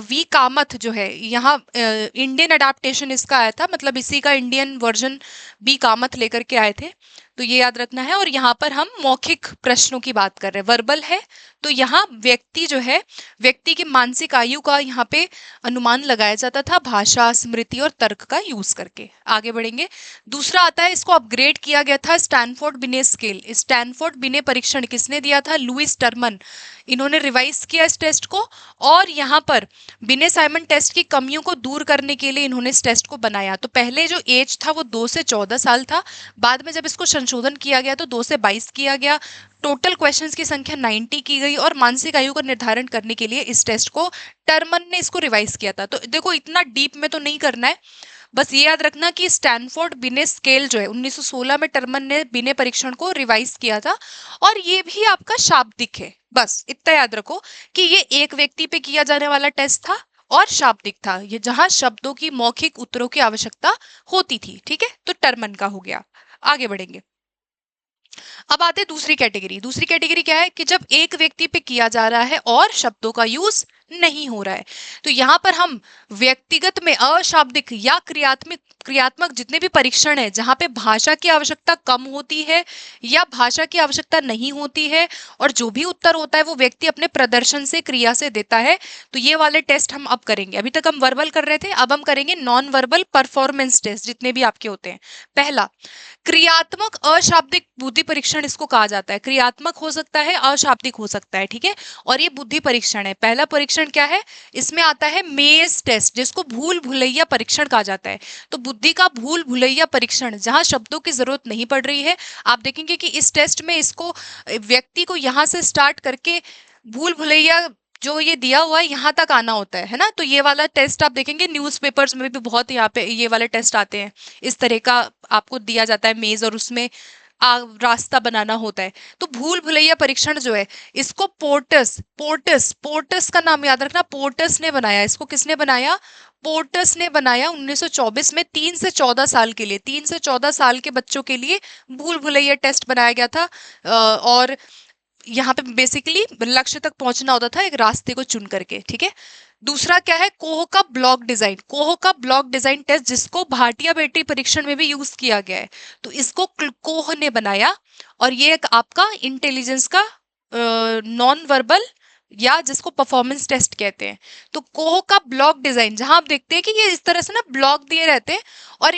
वी कामथ जो है, यहाँ इंडियन अडाप्टेशन इसका आया था, मतलब इसी का इंडियन वर्जन बी कामथ लेकर के आए थे। तो ये याद रखना है। और यहाँ पर हम मौखिक प्रश्नों की बात कर रहे हैं, वर्बल है तो यहाँ व्यक्ति जो है, व्यक्ति की मानसिक आयु का यहाँ पे अनुमान लगाया जाता था भाषा, स्मृति और तर्क का यूज करके। आगे बढ़ेंगे। दूसरा आता है, इसको अपग्रेड किया गया था, स्टैनफोर्ड बिने स्केल। स्टैनफोर्ड बिने परीक्षण किसने दिया था? Louis Terman. इन्होंने रिवाइज किया इस टेस्ट को, और यहाँ पर बिने साइमन टेस्ट की कमियों को दूर करने के लिए इन्होंने इस टेस्ट को बनाया। तो पहले जो एज था वो 2 से 14 साल था, बाद में जब इसको संशोधन किया गया तो 2 से 22 किया गया। टोटल क्वेश्चंस की संख्या 90 की गई, और मानसिक आयु का निर्धारण करने के लिए इस टेस्ट को टर्मन ने इसको रिवाइज किया था। तो देखो इतना डीप में तो नहीं करना है, बस ये याद रखना कि स्टैनफोर्ड बिने स्केल जो है 1916 में टर्मन ने बिने परीक्षण को रिवाइज किया था, और ये भी आपका शाब्दिक है। बस इतना याद रखो कि ये एक व्यक्ति पे किया जाने वाला टेस्ट था और शाब्दिक था, ये जहां शब्दों की मौखिक उत्तरों की आवश्यकता होती थी। ठीक है, तो टर्मन का हो गया। आगे बढ़ेंगे। अब आते हैं दूसरी कैटेगरी। दूसरी कैटेगरी क्या है कि जब एक व्यक्ति पे किया जा रहा है और शब्दों का यूज नहीं हो रहा है। तो यहाँ पर हम व्यक्तिगत में अशाब्दिक या क्रियात्मक जितने भी परीक्षण है जहाँ पे भाषा की आवश्यकता कम होती है या भाषा की आवश्यकता नहीं होती है, और जो भी उत्तर होता है वो व्यक्ति अपने प्रदर्शन से, क्रिया से देता है, तो ये वाले टेस्ट हम अब करेंगे। अभी तक हम वर्बल कर रहे थे, अब हम करेंगे नॉन वर्बल परफॉर्मेंस टेस्ट जितने भी आपके होते हैं। पहला, क्रियात्मक अशाब्दिक बुद्धि परीक्षण इसको कहा जाता है। क्रियात्मक हो सकता है, अशाब्दिक हो सकता है। ठीक है, और ये बुद्धि परीक्षण है। पहला परीक्षण क्या है? इसमें आता है मेज टेस्ट, जिसको भूल भुलैया परीक्षण कहा जाता है। तो बुद्धि का भूल भुलैया परीक्षण, जहां शब्दों की जरूरत नहीं पड़ रही है। आप देखेंगे कि इस टेस्ट में इसको व्यक्ति को यहां से स्टार्ट करके भूल भुलैया जो ये दिया हुआ है यहाँ तक आना होता है ना। तो ये वाला टेस्ट आप देखेंगे न्यूज़पेपर्स में भी बहुत यहाँ पे ये वाले टेस्ट आते हैं। इस तरह का आपको दिया जाता है मेज, और उसमें रास्ता बनाना होता है। तो भूल भुलैया परीक्षण जो है इसको पोर्टस का नाम याद रखना, पोर्टस ने बनाया। इसको किसने बनाया? पोर्टस ने बनाया 1924 में 3 से 14 साल के लिए। 3 से 14 साल के बच्चों के लिए भूल भुलैया टेस्ट बनाया गया था, और यहाँ पे बेसिकली लक्ष्य तक पहुंचना होता था एक रास्ते को चुन करके। ठीक है, दूसरा क्या है? कोह का ब्लॉक डिजाइन। कोह का ब्लॉक डिजाइन टेस्ट, जिसको भाटिया बैटरी परीक्षण में भी यूज किया गया है, तो इसको कोह ने बनाया, और ये एक आपका इंटेलिजेंस का नॉन वर्बल या जिसको परफॉर्मेंस टेस्ट कहते हैं। तो कोह का ब्लॉक डिजाइन, जहां आप देखते हैं कि ये इस तरह से ना ब्लॉक दिए रहते हैं, और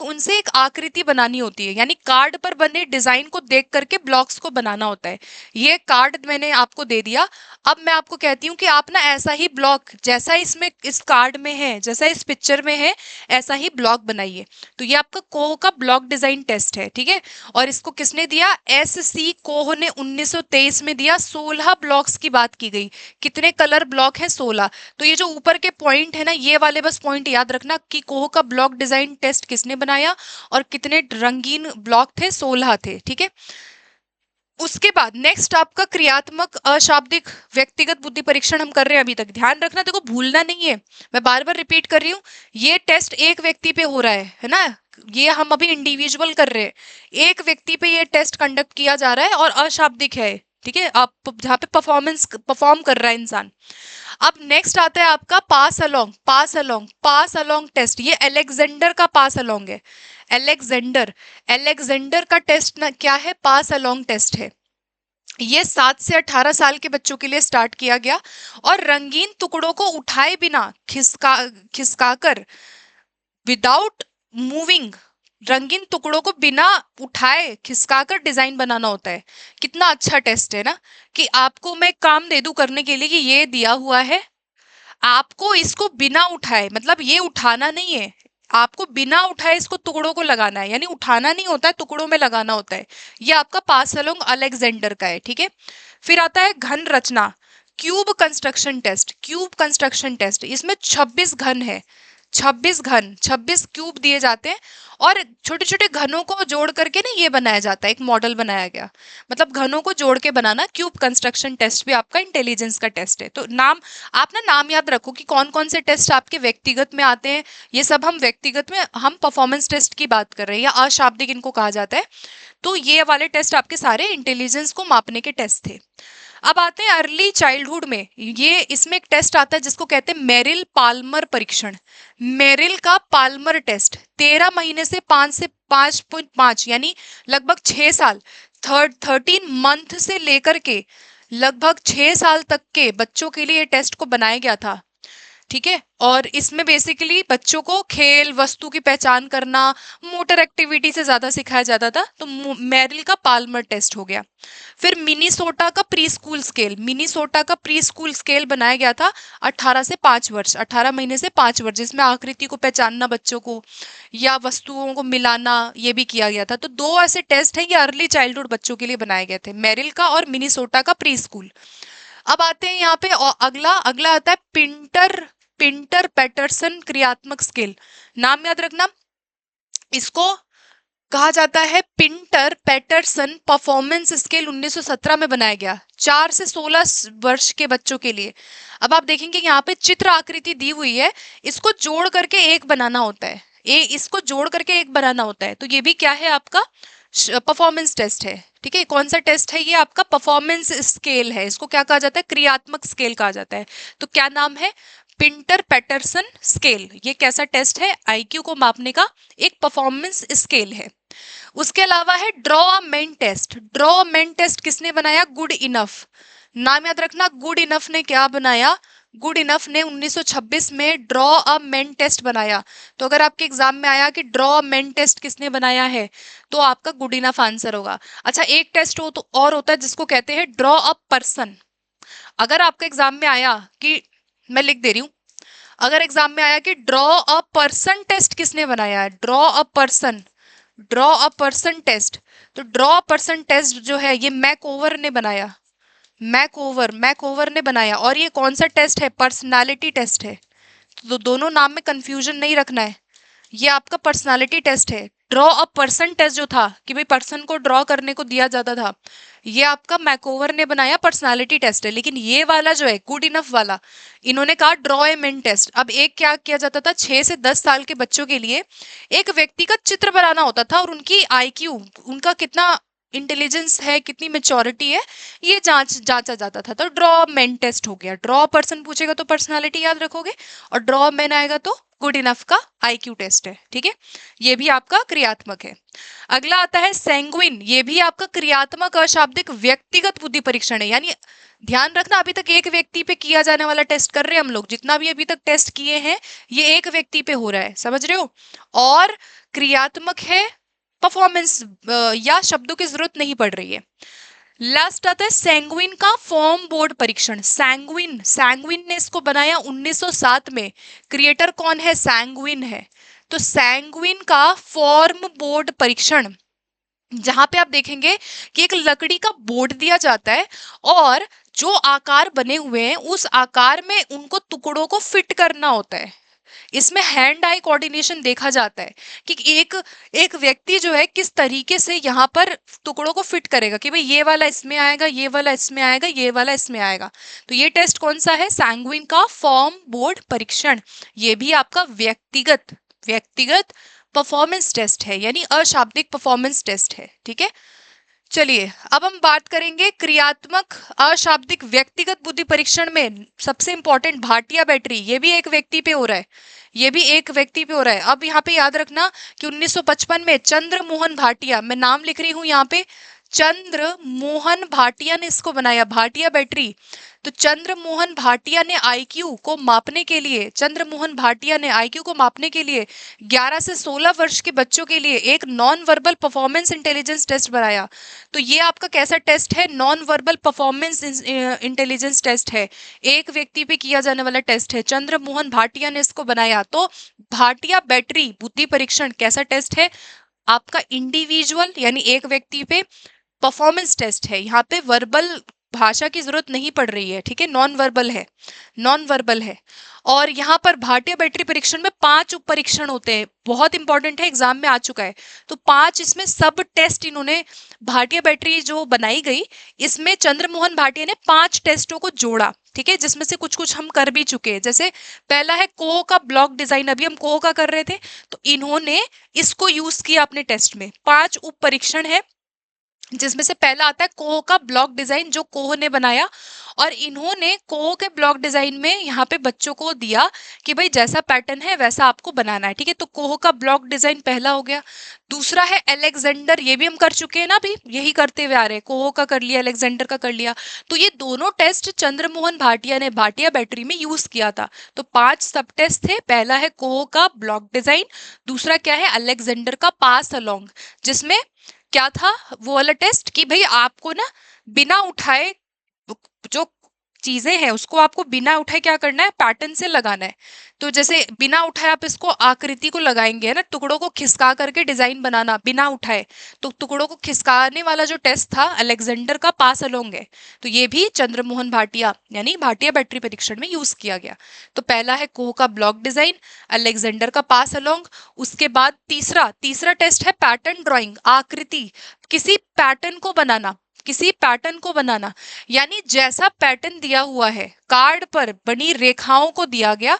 उनसे एक आकृति बनानी होती है, यानी कार्ड पर बने डिजाइन को देख करके ब्लॉक्स को बनाना होता है। ये कार्ड मैंने आपको दे दिया, अब मैं आपको कहती हूँ कि आप ना ऐसा ही ब्लॉक, जैसा इसमें इस कार्ड में है, जैसा इस पिक्चर में है, ऐसा ही ब्लॉक बनाइए। तो ये आपका कोह का ब्लॉक डिजाइन टेस्ट है। ठीक है, और इसको किसने दिया? SC कोह ने 1923 में दिया। 16 ब्लॉक्स की बात की गई। कितने कलर ब्लॉक है? 16। तो ये जो ऊपर के पॉइंट है ना, ये वाले बस पॉइंट याद रखना कि कोह का ब्लॉक डिजाइन टेस्ट किसने बनाया और कितने रंगीन ब्लॉक थे? 16 थे। ठीक है, उसके बाद नेक्स्ट आपका क्रियात्मक अशाब्दिक व्यक्तिगत बुद्धि परीक्षण हम कर रहे हैं अभी तक। ध्यान रखना, देखो भूलना नहीं है, मैं बार बार रिपीट कर रही हूँ, ये टेस्ट एक व्यक्ति पे हो रहा है ना, ये हम अभी इंडिविजुअल कर रहे हैं। एक व्यक्ति पे ये टेस्ट कंडक्ट किया जा रहा है और अशाब्दिक है। ठीक है, आप जहाँ पे परफॉर्म कर रहा है इंसान। अब नेक्स्ट आता है आपका पास अलोंग टेस्ट। ये अलेक्जेंडर का पास अलोंग है। अलेक्जेंडर का टेस्ट ना क्या है? पास अलोंग टेस्ट है। ये 7 से 18 साल के बच्चों के लिए स्टार्ट किया गया, और रंगीन टुकड़ों को उठाए बिना खिसकाकर, विदाउट मूविंग, रंगीन टुकड़ों को बिना उठाए खिसकाकर डिजाइन बनाना होता है। कितना अच्छा टेस्ट है ना, कि आपको मैं काम दे दूं करने के लिए कि ये दिया हुआ है, आपको इसको बिना उठाए, मतलब ये उठाना नहीं है, आपको बिना उठाए इसको टुकड़ों को लगाना है, यानी उठाना नहीं होता है, टुकड़ों में लगाना होता है। ये आपका पास अलोंग अलेक्जेंडर का है। ठीक है, फिर आता है घन रचना, क्यूब कंस्ट्रक्शन टेस्ट। इसमें 26 घन है, 26 क्यूब दिए जाते हैं, और छोटे छोटे घनों को जोड़ करके ना ये बनाया जाता है, एक मॉडल बनाया गया। मतलब घनों को जोड़ के बनाना। क्यूब कंस्ट्रक्शन टेस्ट भी आपका इंटेलिजेंस का टेस्ट है। तो नाम याद रखो कि कौन कौन से टेस्ट आपके व्यक्तिगत में आते हैं। ये सब हम व्यक्तिगत में, हम परफॉर्मेंस टेस्ट की बात कर रहे हैं, या अशाब्दिक इनको कहा जाता है। तो ये वाले टेस्ट आपके सारे इंटेलिजेंस को मापने के टेस्ट थे। अब आते हैं अर्ली चाइल्डहुड में, ये इसमें एक टेस्ट आता है जिसको कहते हैं मेरिल पाल्मर परीक्षण। मेरिल का पाल्मर टेस्ट 13 महीने से 5 यानी लगभग 6 साल, 13 मंथ से लेकर के लगभग 6 साल तक के बच्चों के लिए टेस्ट को बनाया गया था। ठीक है, और इसमें बेसिकली बच्चों को खेल, वस्तु की पहचान करना, मोटर एक्टिविटी से ज्यादा सिखाया जाता था। तो मेरिल का पाल्मर टेस्ट हो गया। फिर मिनीसोटा का प्री स्कूल स्केल, मिनीसोटा का प्री स्कूल स्केल बनाया गया था 18 से 5 वर्ष, 18 महीने से 5 वर्ष, जिसमें आकृति को पहचानना बच्चों को या वस्तुओं को मिलाना ये भी किया गया था। तो 2 ऐसे टेस्ट हैं ये अर्ली चाइल्डहुड बच्चों के लिए बनाए गए थे, मेरिल का और मिनीसोटा का प्री स्कूल। अब आते हैं यहाँ पे अगला अगला आता है पिंटर पैटरसन क्रियात्मक स्केल। नाम याद रखना, इसको कहा जाता है पिंटर पैटरसन परफॉर्मेंस स्केल। 1917 में बनाया गया 4 से 16 वर्ष के बच्चों के लिए। अब आप देखेंगे यहाँ पे चित्र आकृति दी हुई है, इसको जोड़ करके एक बनाना होता है, इसको जोड़ करके एक बनाना होता है। तो ये भी क्या है, आपका परफॉर्मेंस टेस्ट है। ठीक है, कौन सा टेस्ट है, ये आपका परफॉर्मेंस स्केल है। इसको क्या कहा जाता है, क्रियात्मक स्केल कहा जाता है। तो क्या नाम है, पिंटर पैटरसन स्केल। ये कैसा टेस्ट है, आईक्यू को मापने का एक परफॉर्मेंस स्केल है। उसके अलावा है draw a man test. Draw a man test किसने बनाया, गुड इनफ। नाम याद रखना, गुड इनफ ने क्या बनाया, गुड इनफ ने 1926 में ड्रॉ अ मेन टेस्ट बनाया। तो अगर आपके एग्जाम में आया कि ड्रॉ अ मेन टेस्ट किसने बनाया है, तो आपका गुड इनफ आंसर होगा। अच्छा, एक टेस्ट हो तो और होता है जिसको कहते हैं ड्रॉ अ पर्सन। अगर आपका एग्जाम में आया कि, मैं लिख दे रही हूं, अगर एग्जाम में आया कि ड्रॉ अ पर्सन टेस्ट किसने बनाया है, draw a person, draw a person test, तो ड्रॉ अ पर्सन टेस्ट जो है ये मैकओवर ने बनाया, मैकओवर ने बनाया। और ये कौन सा टेस्ट है, पर्सनालिटी टेस्ट है। तो दोनों नाम में कंफ्यूजन नहीं रखना है, ये आपका पर्सनालिटी टेस्ट है। ड्रॉ अ पर्सन टेस्ट जो था कि भाई पर्सन को ड्रॉ करने को दिया जाता था, ये आपका मैकओवर ने बनाया, पर्सनालिटी टेस्ट है। लेकिन ये वाला जो है गुड इनफ वाला, इन्होंने कहा ड्रॉ ए मेन टेस्ट। अब एक क्या किया जाता था, 6 से 10 साल के बच्चों के लिए एक व्यक्ति का चित्र बनाना होता था और उनकी आईक्यू, उनका कितना इंटेलिजेंस है, कितनी मेच्योरिटी है, ये जांचा जाता था। तो ड्रॉ मेन टेस्ट हो गया। ड्रॉ पर्सन पूछेगा तो पर्सनालिटी याद रखोगे, और ड्रॉ मेन आएगा तो गुड इनफ का आईक्यू टेस्ट है। ठीक है, ये भी आपका क्रियात्मक है। अगला आता है सैंग्विन, ये भी आपका क्रियात्मक अशाब्दिक व्यक्तिगत बुद्धि परीक्षण है। यानी ध्यान रखना, अभी तक एक व्यक्ति पे किया जाने वाला टेस्ट कर रहे हैं हम लोग, जितना भी अभी तक टेस्ट किए हैं ये एक व्यक्ति पे हो रहा है, समझ रहे हो। और क्रियात्मक है, परफॉर्मेंस या शब्दों की जरूरत नहीं पड़ रही है। लास्ट आता है सैंग्विन का फॉर्म बोर्ड परीक्षण। सैंग्विन ने इसको बनाया 1907 में। क्रिएटर कौन है, सैंग्विन है। तो सैंग्विन का फॉर्म बोर्ड परीक्षण, जहां पे आप देखेंगे कि एक लकड़ी का बोर्ड दिया जाता है और जो आकार बने हुए हैं उस आकार में उनको टुकड़ों को फिट करना होता है। इसमें हैंड आई कोऑर्डिनेशन देखा जाता है कि एक व्यक्ति जो है किस तरीके से यहाँ पर टुकड़ों को फिट करेगा कि भाई ये वाला इसमें आएगा, ये वाला इसमें आएगा, ये वाला इसमें आएगा। तो ये टेस्ट कौन सा है, सैंग्विन का फॉर्म बोर्ड परीक्षण। ये भी आपका व्यक्तिगत परफॉर्मेंस टेस्ट है, यानी अशाब्दिक परफॉर्मेंस टेस्ट है। ठीक है, चलिए अब हम बात करेंगे क्रियात्मक अशाब्दिक व्यक्तिगत बुद्धि परीक्षण में सबसे इंपॉर्टेंट भाटिया बैटरी। ये भी एक व्यक्ति पे हो रहा है, ये भी एक व्यक्ति पे हो रहा है। अब यहाँ पे याद रखना कि 1955 में चंद्र मोहन भाटिया, मैं नाम लिख रही हूँ यहाँ पे, चंद्र मोहन भाटिया ने इसको बनाया, भाटिया बैटरी। तो चंद्र मोहन भाटिया ने आईक्यू को मापने के लिए, चंद्र मोहन भाटिया ने आईक्यू को मापने के लिए 11 से 16 वर्ष के बच्चों के लिए एक non verbal performance intelligence test बनाया। तो ये आपका कैसा टेस्ट है, non verbal performance intelligence test है, एक व्यक्ति पे किया जाने वाला टेस्ट है। चंद्र मोहन भाटिया ने इसको बनाया। तो भाटिया बैटरी बुद्धि परीक्षण कैसा टेस्ट है, आपका इंडिविजुअल यानी एक व्यक्ति पे परफॉर्मेंस टेस्ट है। यहाँ पे वर्बल भाषा की जरूरत नहीं पड़ रही है। ठीक है, नॉन वर्बल है। और यहाँ पर भाटिया बैटरी परीक्षण में 5 उप परीक्षण होते हैं, बहुत इंपॉर्टेंट है, एग्जाम में आ चुका है। तो 5 इसमें सब टेस्ट इन्होंने, भाटिया बैटरी जो बनाई गई इसमें चंद्रमोहन भाटिया ने 5 टेस्टों को जोड़ा। ठीक है, जिसमें से कुछ कुछ हम कर भी चुके हैं। जैसे पहला है कोह का ब्लॉक डिजाइन, अभी हम कोह का कर रहे थे, तो इन्होंने इसको यूज किया अपने टेस्ट में। 5 उप परीक्षण है जिसमें से पहला आता है कोह का ब्लॉक डिजाइन, जो कोह ने बनाया, और इन्होंने कोह के ब्लॉक डिजाइन में यहाँ पे बच्चों को दिया कि भाई जैसा पैटर्न है वैसा आपको बनाना है, ठीक है। तो कोह का ब्लॉक डिजाइन पहला हो गया। दूसरा है अलेक्जेंडर, ये भी हम कर चुके हैं ना, अभी यही करते हुए आ रहे हैं, कोह का कर लिया, अलेक्जेंडर का कर लिया। तो ये दोनों टेस्ट चंद्रमोहन भाटिया ने भाटिया बैटरी में यूज किया था। तो 5 सब टेस्ट थे। पहला है कोह का ब्लॉक डिजाइन, दूसरा क्या है, अलेक्जेंडर का पास अलोंग, जिसमें क्या था वो वाला टेस्ट कि भाई आपको ना बिना उठाए जो चीजें हैं उसको आपको बिना उठाए क्या करना है, पैटर्न से लगाना है। तो जैसे बिना उठाए आप इसको आकृति को लगाएंगे ना, टुकड़ों को खिसका करके डिजाइन बनाना बिना उठाए, तो टुकड़ों को खिसकाने वाला जो टेस्ट था अलेक्जेंडर का पास अलोंग है। तो ये भी चंद्रमोहन भाटिया यानी भाटिया बैटरी परीक्षण में यूज किया गया। तो पहला है कोह का ब्लॉक डिजाइन, अलेक्जेंडर का पास अलोंग। उसके बाद तीसरा तीसरा टेस्ट है पैटर्न ड्राइंग, आकृति, किसी पैटर्न को बनाना, किसी पैटर्न को बनाना, यानी जैसा पैटर्न दिया हुआ है कार्ड पर बनी रेखाओं को दिया गया,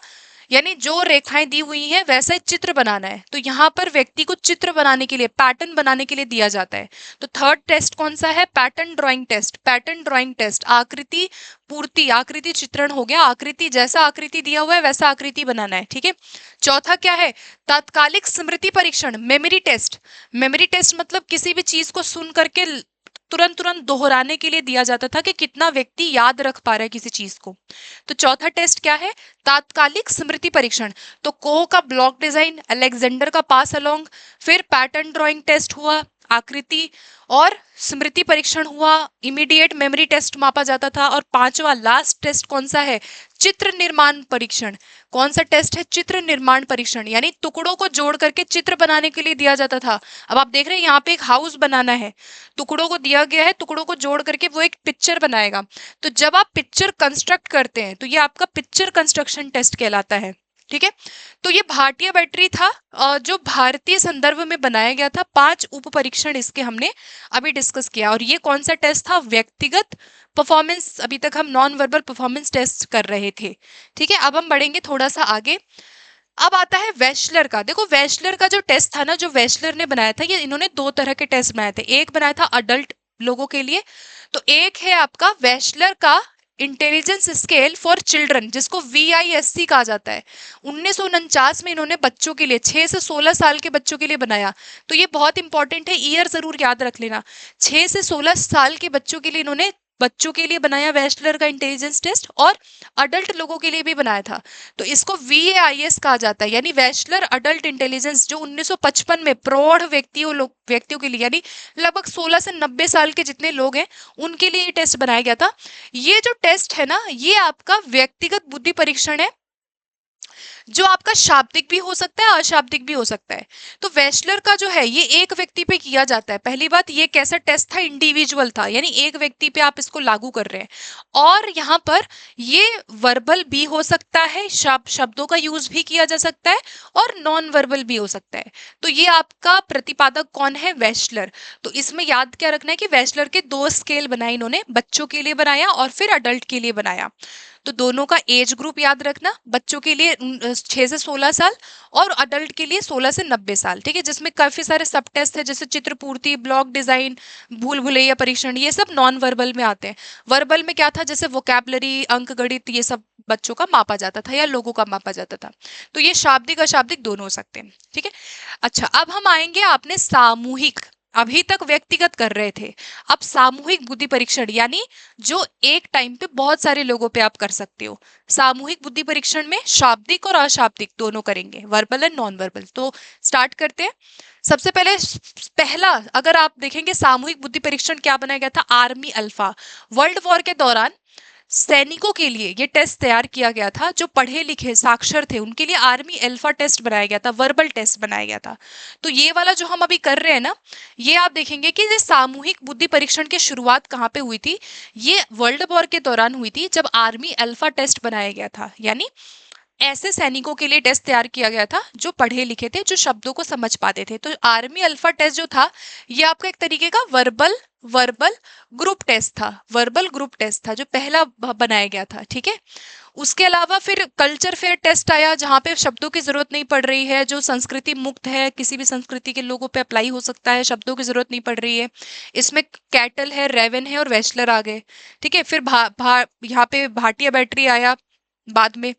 यानी जो रेखाएं दी हुई हैं वैसा ही चित्र बनाना है। तो यहाँ पर व्यक्ति को चित्र बनाने के लिए, पैटर्न बनाने के लिए दिया जाता है। तो थर्ड टेस्ट कौन सा है, pattern drawing test. Pattern drawing test, आकृति पूर्ति, आकृति चित्रण हो गया, आकृति जैसा आकृति दिया हुआ है वैसा आकृति बनाना है, ठीक है। चौथा क्या है, तात्कालिक स्मृति परीक्षण, मेमोरी टेस्ट। मेमोरी टेस्ट मतलब किसी भी चीज को सुन करके तुरंत तुरंत दोहराने के लिए दिया जाता था कि कितना व्यक्ति याद रख पा रहा है किसी चीज को। तो चौथा टेस्ट क्या है, तात्कालिक स्मृति परीक्षण। तो कोह का ब्लॉक डिजाइन, अलेक्जेंडर का पास अलोंग, फिर पैटर्न ड्राइंग टेस्ट हुआ, आकृति और स्मृति परीक्षण हुआ, इमीडिएट मेमोरी टेस्ट मापा जाता था, और पांचवा लास्ट टेस्ट कौन सा है, चित्र निर्माण परीक्षण। कौन सा टेस्ट है, चित्र निर्माण परीक्षण, यानी टुकड़ों को जोड़ करके चित्र बनाने के लिए दिया जाता था। अब आप देख रहे हैं यहाँ पे एक हाउस बनाना है, टुकड़ों को दिया गया है, टुकड़ों को जोड़ करके वो एक पिक्चर बनाएगा। तो जब आप पिक्चर कंस्ट्रक्ट करते हैं तो ये आपका पिक्चर कंस्ट्रक्शन टेस्ट कहलाता है, ठीक है। तो ये भाटिया बैटरी था जो भारतीय संदर्भ में बनाया गया था। 5 उप परीक्षण इसके हमने अभी डिस्कस किया, और ये कौन सा टेस्ट था, व्यक्तिगत परफॉर्मेंस। अभी तक हम नॉन वर्बल परफॉर्मेंस टेस्ट कर रहे थे, ठीक है। अब हम बढ़ेंगे थोड़ा सा आगे। अब आता है वेशलर का। देखो वेशलर का जो टेस्ट था ना, जो वेशलर ने बनाया था, ये इन्होंने 2 तरह के टेस्ट बनाए थे। एक बनाया था अडल्ट लोगों के लिए, तो एक है आपका वेशलर का इंटेलिजेंस स्केल फॉर चिल्ड्रन, जिसको VISC कहा जाता है। 1949 में इन्होंने बच्चों के लिए 6 से 16 साल के बच्चों के लिए बनाया। तो ये बहुत इंपॉर्टेंट है, ईयर जरूर याद रख लेना। 6 से 16 साल के बच्चों के लिए इन्होंने बच्चों के लिए बनाया वेशलर का इंटेलिजेंस टेस्ट, और अडल्ट लोगों के लिए भी बनाया था। तो इसको VAIS कहा जाता है, यानी वेशलर अडल्ट इंटेलिजेंस, जो 1955 में प्रौढ़ व्यक्तियों के लिए, यानी लगभग 16 से 90 साल के जितने लोग हैं उनके लिए ये टेस्ट बनाया गया था। ये जो टेस्ट है ना, ये आपका व्यक्तिगत बुद्धि परीक्षण है, जो आपका शाब्दिक भी हो सकता है, अशाब्दिक भी हो सकता है। तो वेशलर का जो है ये एक व्यक्ति पे किया जाता है। पहली बात, ये कैसा टेस्ट था, इंडिविजुअल था, यानी एक व्यक्ति पे आप इसको लागू कर रहे हैं। और यहाँ पर ये वर्बल भी हो सकता है, शब्दों का यूज भी किया जा सकता है, और नॉन वर्बल भी हो सकता है। तो ये आपका प्रतिपादक कौन है, वेशलर। तो इसमें याद क्या रखना है कि वेशलर के 2 स्केल बनाए इन्होंने, बच्चों के लिए बनाया और फिर अडल्ट के लिए बनाया। तो दोनों का एज ग्रुप याद रखना, बच्चों के लिए 6 से 16 साल और अडल्ट के लिए 16 से 90 साल, ठीक है। जिसमें काफी सारे सब टेस्ट है, जैसे चित्रपूर्ति, ब्लॉक डिजाइन, भूल भुलैया परीक्षण, ये सब नॉन वर्बल में आते हैं। वर्बल में क्या था, जैसे वोकैबुलरी, अंक गणित, ये सब बच्चों का मापा जाता था या लोगों का मापा जाता था। तो ये शाब्दिक अशाब्दिक दोनों हो सकते हैं, ठीक है। अच्छा, अब हम आएंगे, आपने सामूहिक, अभी तक व्यक्तिगत कर रहे थे, अब सामूहिक बुद्धि परीक्षण, यानी जो एक टाइम पे बहुत सारे लोगों पे आप कर सकते हो। सामूहिक बुद्धि परीक्षण में शाब्दिक और अशाब्दिक दोनों करेंगे, वर्बल एंड नॉन वर्बल। तो स्टार्ट करते हैं। सबसे पहले पहला, अगर आप देखेंगे सामूहिक बुद्धि परीक्षण क्या बनाया गया था, आर्मी अल्फा। वर्ल्ड वॉर के दौरान सैनिकों के लिए ये टेस्ट तैयार किया गया था, जो पढ़े लिखे साक्षर थे उनके लिए आर्मी अल्फा टेस्ट बनाया गया था, वर्बल टेस्ट बनाया गया था। तो ये वाला जो हम अभी कर रहे हैं ना, ये आप देखेंगे कि ये सामूहिक बुद्धि परीक्षण की शुरुआत कहाँ पे हुई थी, ये वर्ल्ड वॉर के दौरान हुई थी, जब आर्मी अल्फा टेस्ट बनाया गया था। यानी ऐसे सैनिकों के लिए टेस्ट तैयार किया गया था जो पढ़े लिखे थे, जो शब्दों को समझ पाते थे। तो आर्मी अल्फा टेस्ट जो था ये आपका एक तरीके का वर्बल वर्बल ग्रुप टेस्ट था, वर्बल ग्रुप टेस्ट था जो पहला बनाया गया था। ठीक है, उसके अलावा फिर कल्चर फेयर टेस्ट आया जहाँ पे शब्दों की जरूरत नहीं पड़ रही है, जो संस्कृति मुक्त है, किसी भी संस्कृति के लोगों पे अप्लाई हो सकता है, शब्दों की जरूरत नहीं पड़ रही है। इसमें कैटल है, रेवन है और वेस्लर आ गए। ठीक है, फिर यहाँ पे भाटिया बैटरी आया बाद में,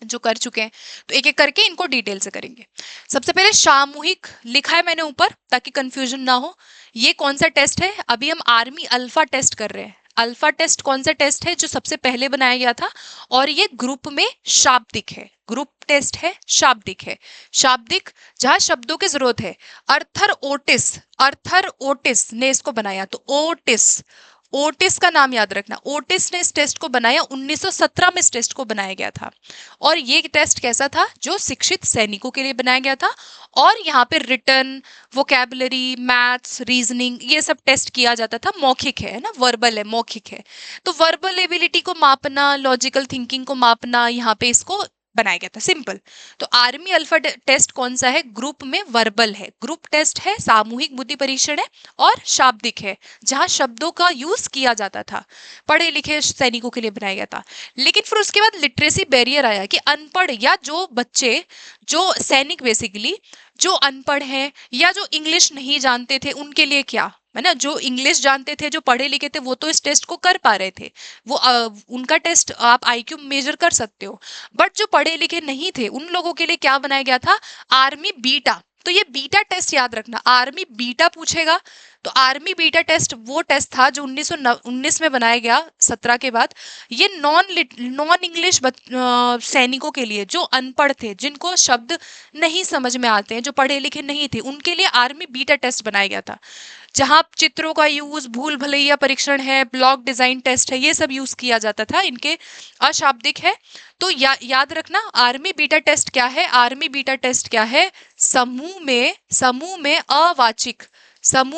जो कर चुके हैं। तो एक एक करके इनको डिटेल से करेंगे। सबसे पहले सामूहिक लिखा है मैंने ऊपर ताकि कंफ्यूजन ना हो। ये कौन सा टेस्ट है? अभी हम आर्मी अल्फा टेस्ट कर रहे हैं। अल्फा टेस्ट कौन सा टेस्ट है? जो सबसे पहले बनाया गया था और ये ग्रुप में शाब्दिक है, ग्रुप टेस्ट है, शाब्दिक है। शाब्दिक जहां शब्दों की जरूरत है। अर्थर ओटिस ने इसको बनाया। तो ओटिस का नाम याद रखना। ओटिस ने इस टेस्ट को बनाया, 1917 में इस टेस्ट को बनाया गया था। और ये टेस्ट कैसा था? जो शिक्षित सैनिकों के लिए बनाया गया था। और यहाँ पे रिटन, वोकैबुलरी, मैथ्स, रीजनिंग, ये सब टेस्ट किया जाता था। मौखिक है ना, वर्बल है, मौखिक है। तो वर्बल एबिलिटी को मापना, लॉजिकल थिंकिंग को मापना, यहाँ पे इसको बनाया गया था। सिंपल। तो आर्मी अल्फा टेस्ट कौन सा है? ग्रुप में वर्बल है, ग्रुप टेस्ट है, सामूहिक बुद्धि परीक्षण है और शाब्दिक है, जहां शब्दों का यूज किया जाता था, पढ़े लिखे सैनिकों के लिए बनाया गया था। लेकिन फिर उसके बाद लिटरेसी बैरियर आया कि अनपढ़ या जो बच्चे, जो सैनिक बेसिकली जो अनपढ़ हैं या जो इंग्लिश नहीं जानते थे, उनके लिए क्या है ना। जो इंग्लिश जानते थे, जो पढ़े लिखे थे, वो तो इस टेस्ट को कर पा रहे थे, वो उनका टेस्ट आप आईक्यू मेजर कर सकते हो। बट जो पढ़े लिखे नहीं थे, उन लोगों के लिए क्या बनाया गया था? Army beta. तो ये बीटा टेस्ट याद रखना, आर्मी बीटा पूछेगा। तो आर्मी बीटा टेस्ट वो टेस्ट था जो 1919 में बनाया गया, 17 के बाद। ये नॉन इंग्लिश सैनिकों के लिए, जो अनपढ़ थे, जिनको शब्द नहीं समझ में आते हैं, जो पढ़े लिखे नहीं थे, उनके लिए आर्मी बीटा टेस्ट बनाया गया था, जहां चित्रों का यूज, भूल भुलैया परीक्षण है, ब्लॉक डिजाइन टेस्ट है, ये सब यूज किया जाता था। इनके अशाब्दिक है। तो याद रखना, आर्मी बीटा टेस्ट क्या है? आर्मी बीटा टेस्ट क्या है? समूह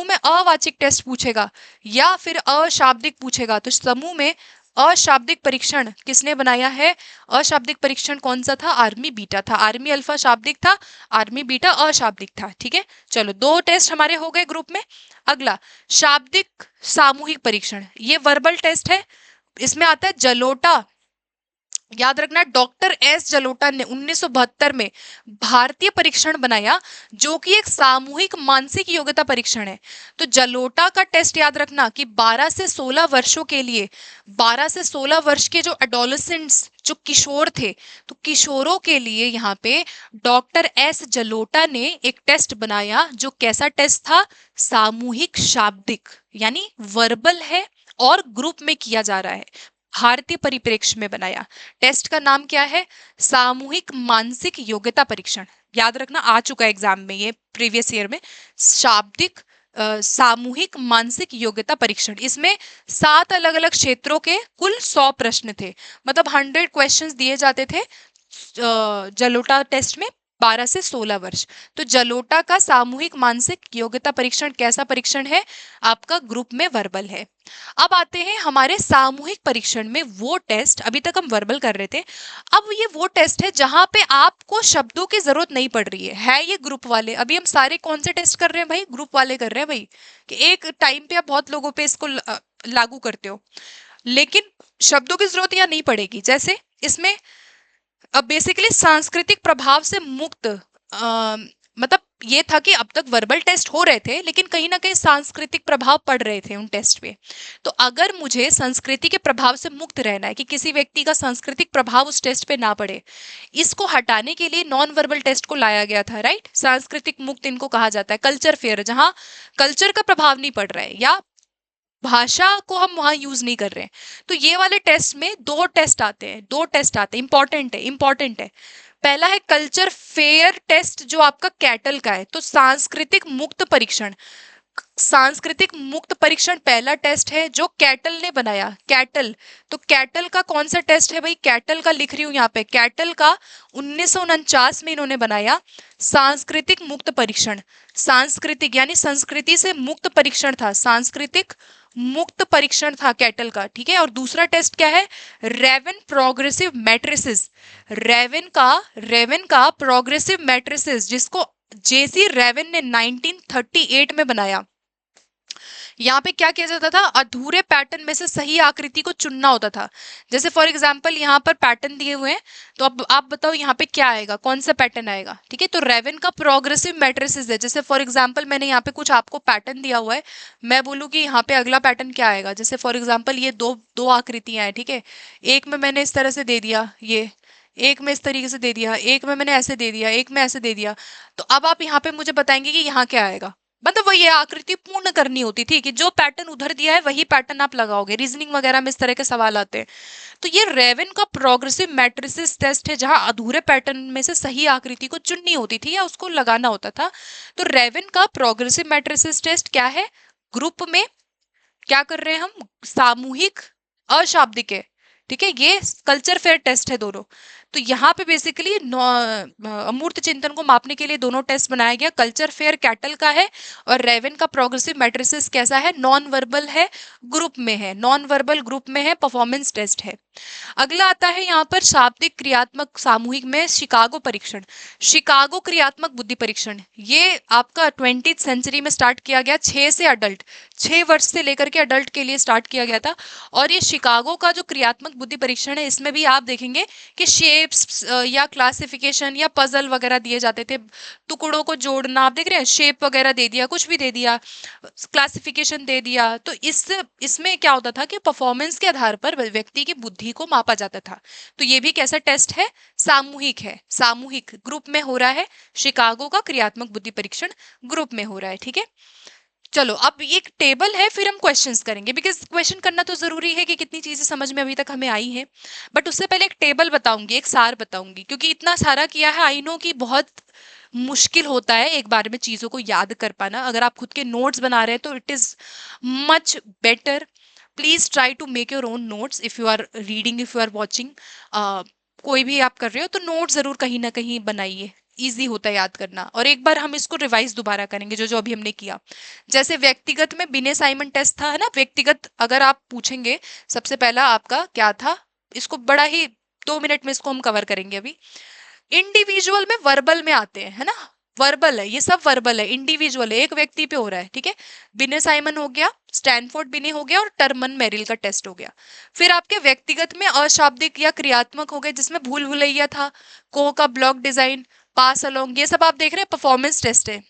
में अवाचिक टेस्ट पूछेगा या फिर अशाब्दिक पूछेगा। तो समूह में अशाब्दिक परीक्षण किसने बनाया है? अशाब्दिक परीक्षण कौन सा था? आर्मी बीटा था। आर्मी अल्फा शाब्दिक था, आर्मी बीटा अशाब्दिक था। ठीक है, चलो 2 टेस्ट हमारे हो गए ग्रुप में। अगला शाब्दिक सामूहिक परीक्षण, ये वर्बल टेस्ट है। इसमें आता है जलोटा। याद रखना, डॉक्टर एस जलोटा ने 1972 में भारतीय परीक्षण बनाया, जो कि एक सामूहिक मानसिक योग्यता परीक्षण है। तो जलोटा का टेस्ट याद रखना कि 12 से 16 वर्षों के लिए, 12 से 16 वर्ष के जो एडोलेसेंट्स, जो किशोर थे, तो किशोरों के लिए यहाँ पे डॉक्टर एस जलोटा ने एक टेस्ट बनाया, जो कैसा टेस्ट था? सामूहिक शाब्दिक, यानी वर्बल है और ग्रुप में किया जा रहा है, भारतीय परिप्रेक्ष्य में बनाया। टेस्ट का नाम क्या है? सामूहिक मानसिक योग्यता परीक्षण। याद रखना, आ चुका है एग्जाम में ये प्रीवियस ईयर में। शाब्दिक सामूहिक मानसिक योग्यता परीक्षण, इसमें 7 अलग अलग क्षेत्रों के कुल 100 प्रश्न थे, मतलब 100 क्वेश्चंस दिए जाते थे जलोटा टेस्ट में, 12 से 16 वर्ष। तो जलोटा का सामूहिक मानसिक योग्यता परीक्षण कैसा परीक्षण है? आपका ग्रुप में वर्बल है। अब आते हैं हमारे सामूहिक परीक्षण में वो टेस्ट, अभी तक हम वर्बल कर रहे थे, अब ये वो टेस्ट है जहां पे आपको शब्दों की जरूरत नहीं पड़ रही है ये ग्रुप वाले। अभी हम सारे कौन से टेस्ट कर रहे हैं भाई? ग्रुप वाले कर रहे हैं भाई, कि एक टाइम पे आप बहुत लोगों पे इसको लागू करते हो, लेकिन शब्दों की जरूरत यहाँ नहीं पड़ेगी। जैसे इसमें अब बेसिकली सांस्कृतिक प्रभाव से मुक्त, मतलब ये था कि अब तक वर्बल टेस्ट हो रहे थे, लेकिन कहीं ना कहीं सांस्कृतिक प्रभाव पड़ रहे थे उन टेस्ट पे। तो अगर मुझे संस्कृति के प्रभाव से मुक्त रहना है, कि किसी व्यक्ति का सांस्कृतिक प्रभाव उस टेस्ट पे ना पड़े, इसको हटाने के लिए नॉन वर्बल टेस्ट को लाया गया था, राइट। सांस्कृतिक मुक्त इनको कहा जाता है। कल्चर फेयर, जहां कल्चर का प्रभाव नहीं पड़ रहा है या भाषा को हम वहां यूज नहीं कर रहे हैं। तो ये वाले टेस्ट में 2 टेस्ट आते हैं, इंपॉर्टेंट है। पहला है कल्चर फेयर टेस्ट, जो आपका कैटल का है। तो सांस्कृतिक मुक्त परीक्षण, सांस्कृतिक मुक्त परीक्षण पहला टेस्ट है जो कैटल ने बनाया। कैटल, तो कैटल का कौन सा टेस्ट है भाई? कैटल का लिख रही हूं यहाँ पे, कैटल का 1949 में इन्होंने बनाया सांस्कृतिक मुक्त परीक्षण। सांस्कृतिक यानी संस्कृति से मुक्त परीक्षण था, सांस्कृतिक मुक्त परीक्षण था कैटल का, ठीक है। और दूसरा टेस्ट क्या है, रेवन प्रोग्रेसिव मैट्रिसेस, रेवन का प्रोग्रेसिव मैट्रिसेस, जिसको जेसी रेवन ने 1938 में बनाया। यहाँ पे क्या किया जाता था, अधूरे पैटर्न में से सही आकृति को चुनना होता था। जैसे फॉर एग्जांपल यहाँ पर पैटर्न दिए हुए हैं, तो अब आप बताओ यहाँ पे क्या आएगा, कौन सा पैटर्न आएगा, ठीक है। तो रेवन का प्रोग्रेसिव मैट्रिसेस है। जैसे फॉर एग्जांपल मैंने यहाँ पे कुछ आपको पैटर्न दिया हुआ है, मैं बोलूँ कि यहाँ पे अगला पैटर्न क्या आएगा। जैसे फॉर एग्जाम्पल ये दो दो आकृतियां हैं, ठीक है। एक में मैंने इस तरह से दे दिया, ये एक में इस तरीके से दे दिया, एक में मैंने ऐसे दे दिया, एक में ऐसे दे दिया। तो अब आप यहाँ पे मुझे बताएंगे कि यहाँ क्या आएगा। मतलब वो ये आकृति पूर्ण करनी होती थी कि जो पैटर्न उधर दिया है वही पैटर्न आप लगाओगे। रीजनिंग वगैरह में इस तरह के सवाल आते हैं। तो ये रेवन का प्रोग्रेसिव मैट्रिसेस टेस्ट है, जहां अधूरे पैटर्न में से सही आकृति को चुननी होती थी या उसको लगाना होता था। तो रेवन का प्रोग्रेसिव मैट्रिसेस टेस्ट क्या है, ग्रुप में क्या कर रहे हैं हम, सामूहिक अशाब्दिक है, ठीक है। ये कल्चर फेयर टेस्ट है दोनों। तो यहाँ पे बेसिकली अमूर्त चिंतन को मापने के लिए दोनों टेस्ट बनाया गया। कल्चर फेयर कैटल का है और रेवन का प्रोग्रेसिव मैट्रिसेस कैसा है, नॉन वर्बल है, ग्रुप में है, नॉन वर्बल ग्रुप में है, परफॉर्मेंस टेस्ट है। अगला आता है यहाँ पर शाब्दिक क्रियात्मक सामूहिक में शिकागो परीक्षण। शिकागो क्रियात्मक बुद्धि परीक्षण ये आपका 20th सेंचुरी में स्टार्ट किया गया, 6 वर्ष से लेकर के अडल्ट के लिए स्टार्ट किया गया था। और ये शिकागो का जो क्रियात्मक बुद्धि परीक्षण है, इसमें भी आप देखेंगे कि शेप्स या क्लासिफिकेशन या पजल वगैरह दिए जाते थे, टुकड़ों को जोड़ना, आप देख रहे हैं, शेप वगैरह दे दिया, कुछ भी दे दिया, क्लासिफिकेशन दे दिया। तो इसमें क्या होता था कि परफॉर्मेंस के आधार पर व्यक्ति की बुद्धि को मापा जाता था। तो ये भी कैसा टेस्ट है, सामूहिक है, सामूहिक ग्रुप में हो रहा है। शिकागो का क्रियात्मक बुद्धि परीक्षण ग्रुप में हो रहा है, ठीक है। चलो अब एक टेबल है, फिर हम क्वेश्चंस करेंगे, बिकॉज क्वेश्चन करना तो जरूरी है कि कितनी चीजें समझ में अभी तक हमें आई है। बट उससे पहले एक टेबल बताऊंगी, एक सार बताऊंगी, क्योंकि इतना सारा किया है, आई नो कि बहुत मुश्किल होता है एक बार में चीजों को याद कर पाना। अगर आप खुद के नोट्स बना रहे हैं तो it is much better. Please try to make your own notes if you are reading, if you are watching, कोई भी आप कर रहे हो तो नोट जरूर कहीं ना कहीं बनाइए, इजी होता है याद करना। और एक बार हम इसको रिवाइज दोबारा करेंगे जो जो अभी हमने किया। जैसे व्यक्तिगत में बिने साइमन टेस्ट था, है ना। व्यक्तिगत अगर आप पूछेंगे, सबसे पहला आपका क्या था, इसको बड़ा ही 2 मिनट में इसको हम कवर करेंगे अभी। इंडिविजुअल में वर्बल में आते हैं, है ना, वर्बल है, ये सब वर्बल है, इंडिविजुअल है, एक व्यक्ति पे हो रहा है, ठीक है। बिने साइमन हो गया, स्टैनफोर्ड बिने हो गया और टर्मन मेरिल का टेस्ट हो गया। फिर आपके व्यक्तिगत में अशाब्दिक या क्रियात्मक हो गए, जिसमें भूल भुलैया था, को का ब्लॉक डिजाइन, पास अलोंग, ये सब आप देख रहे हैं परफॉर्मेंस टेस्ट है,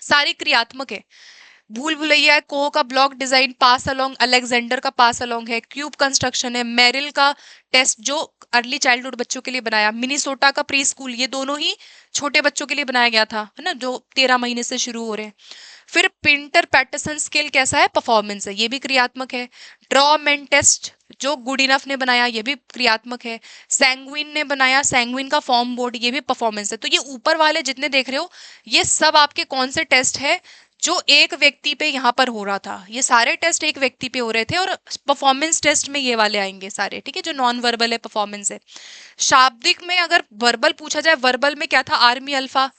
सारी क्रियात्मक है। भूल भुलैया है, को का ब्लॉक डिजाइन, पास अलोंग अलेक्जेंडर का पास अलोंग है, क्यूब कंस्ट्रक्शन है, मेरिल का टेस्ट जो अर्ली चाइल्डहुड बच्चों के लिए बनाया, मिनीसोटा का प्री स्कूल, ये दोनों ही छोटे बच्चों के लिए बनाया गया था, है ना, जो 13 महीने से शुरू हो रहे हैं। फिर पिंटर पैटरसन स्केल कैसा है, परफॉर्मेंस है, ये भी क्रियात्मक है। ड्रॉ मैन टेस्ट जो गुड इनफ ने बनाया, ये भी क्रियात्मक है। सैंग्विन ने बनाया, सैंग्विन का फॉर्म बोर्ड, ये भी परफॉर्मेंस है। तो ये ऊपर वाले जितने देख रहे हो, ये सब आपके कौन से टेस्ट है, जो एक व्यक्ति पे यहाँ पर हो रहा था। ये सारे टेस्ट एक व्यक्ति पे हो रहे थे, और परफॉर्मेंस टेस्ट में ये वाले आएंगे सारे, ठीक है, जो नॉन वर्बल है, परफॉर्मेंस है। शाब्दिक में अगर वर्बल पूछा जाए, वर्बल में क्या था, army alpha,